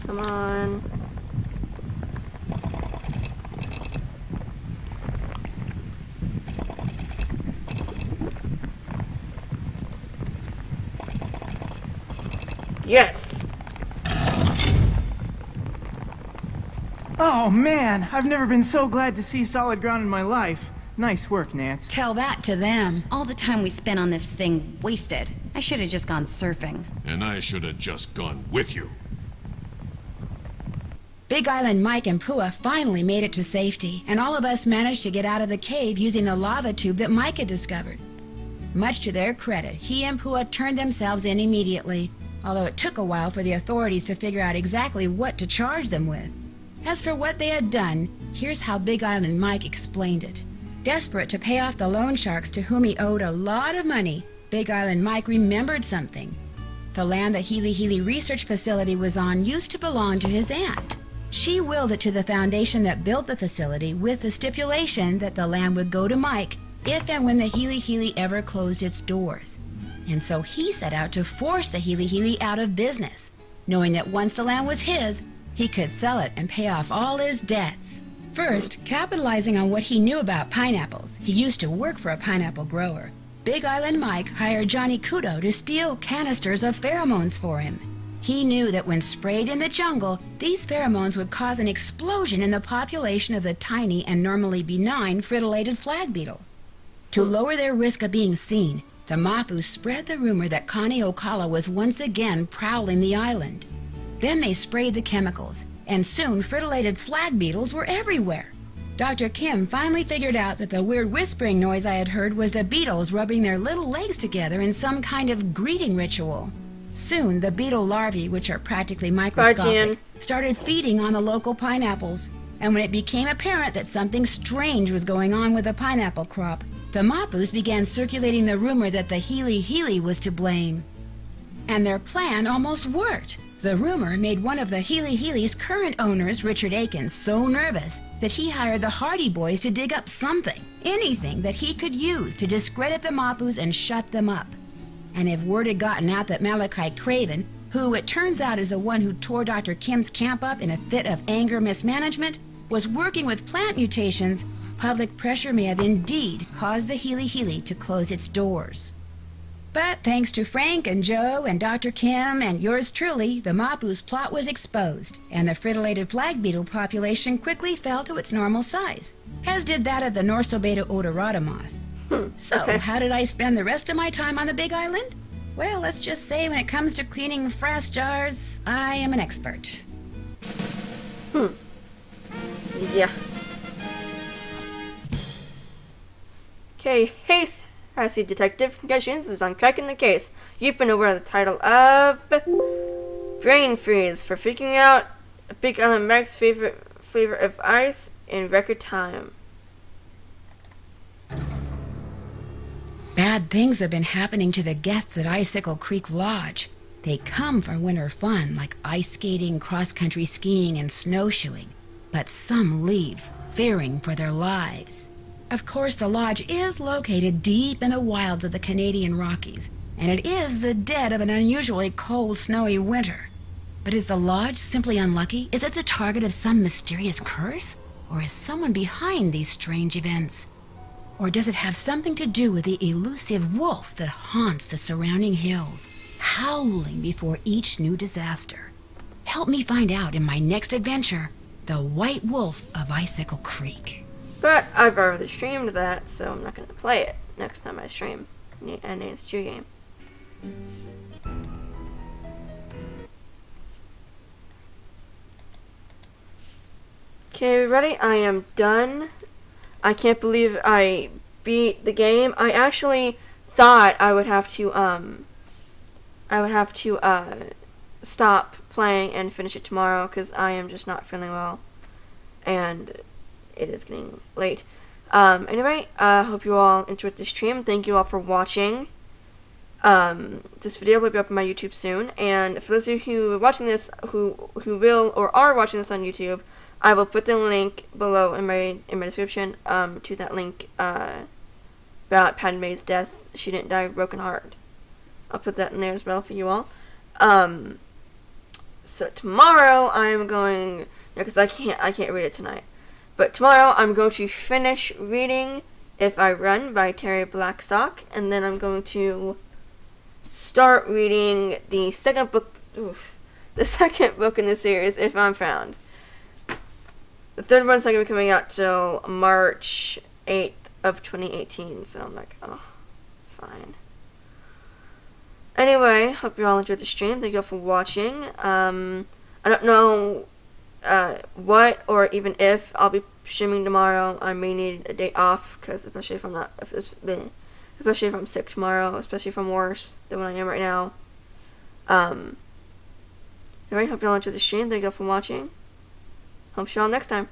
Come on. Yes! Oh, man! I've never been so glad to see solid ground in my life. Nice work, Nance. Tell that to them. All the time we spent on this thing wasted. I should have just gone surfing. And I should have just gone with you. Big Island Mike and Pua finally made it to safety, and all of us managed to get out of the cave using the lava tube that Mike had discovered. Much to their credit, he and Pua turned themselves in immediately, although it took a while for the authorities to figure out exactly what to charge them with. As for what they had done, here's how Big Island Mike explained it. Desperate to pay off the loan sharks to whom he owed a lot of money, Big Island Mike remembered something. The land the Healy Healy Research Facility was on used to belong to his aunt. She willed it to the foundation that built the facility with the stipulation that the land would go to Mike if and when the Healy Healy ever closed its doors. And so he set out to force the Healy Healy out of business, knowing that once the land was his, he could sell it and pay off all his debts. First, capitalizing on what he knew about pineapples, he used to work for a pineapple grower. Big Island Mike hired Johnny Kudo to steal canisters of pheromones for him. He knew that when sprayed in the jungle, these pheromones would cause an explosion in the population of the tiny and normally benign fritillated flag beetle. To lower their risk of being seen, the Mapus spread the rumor that Connie Ocala was once again prowling the island. Then they sprayed the chemicals, and soon fritillated flag beetles were everywhere. Dr. Kim finally figured out that the weird whispering noise I had heard was the beetles rubbing their little legs together in some kind of greeting ritual. Soon, the beetle larvae, which are practically microscopic, started feeding on the local pineapples. And when it became apparent that something strange was going on with the pineapple crop, the Mapus began circulating the rumor that the Healy Healy was to blame. And their plan almost worked. The rumor made one of the Healy Healy's current owners, Richard Akins, so nervous that he hired the Hardy Boys to dig up something, anything that he could use to discredit the Mapus and shut them up. And if word had gotten out that Malachi Craven, who it turns out is the one who tore Dr. Kim's camp up in a fit of anger mismanagement, was working with plant mutations, public pressure may have indeed caused the Healy Healy to close its doors. But thanks to Frank and Joe and Dr. Kim and yours truly, the Mapus plot was exposed, and the fritillated flag beetle population quickly fell to its normal size, as did that of the Norsobeta odorata moth. So, how did I spend the rest of my time on the Big Island? Well, let's just say when it comes to cleaning frass jars, I am an expert. Yeah. Okay, hey, Sassy Detective, congratulations is on cracking the case. You've been awarded the title of Brain Freeze for figuring out Big Island Mike's favorite flavor of ice in record time. Bad things have been happening to the guests at Icicle Creek Lodge. They come for winter fun, like ice skating, cross-country skiing, and snowshoeing. But some leave, fearing for their lives. Of course, the lodge is located deep in the wilds of the Canadian Rockies, and it is the dead of an unusually cold, snowy winter. But is the lodge simply unlucky? Is it the target of some mysterious curse? Or is someone behind these strange events? Or does it have something to do with the elusive wolf that haunts the surrounding hills, howling before each new disaster? Help me find out in my next adventure, The White Wolf of Icicle Creek. But I've already streamed that, so I'm not going to play it next time I stream an NASG game. Okay, ready? I am done. I can't believe I beat the game. I actually thought I would have to stop playing and finish it tomorrow because I am just not feeling well, and it is getting late. Anyway, I hope you all enjoyed the stream. Thank you all for watching. This video will be up on my YouTube soon, and for those of you who are watching this, who will or are watching this on YouTube, I will put the link below in my description to that link about Padmè's death. She didn't die of a broken heart. I'll put that in there as well for you all. So tomorrow I'm going, because I can't read it tonight. But tomorrow I'm going to finish reading If I Run by Terry Blackstock, and then I'm going to start reading the second book in the series, If I'm Found. The third one's not going to be coming out till March 8th of 2018, so I'm like, oh, fine. Anyway, hope you all enjoyed the stream. Thank you all for watching. I don't know what or even if I'll be streaming tomorrow. I may need a day off, because especially if I'm sick tomorrow, especially if I'm worse than what I am right now. Anyway, hope you all enjoyed the stream. Thank you all for watching. Hope to see you all next time.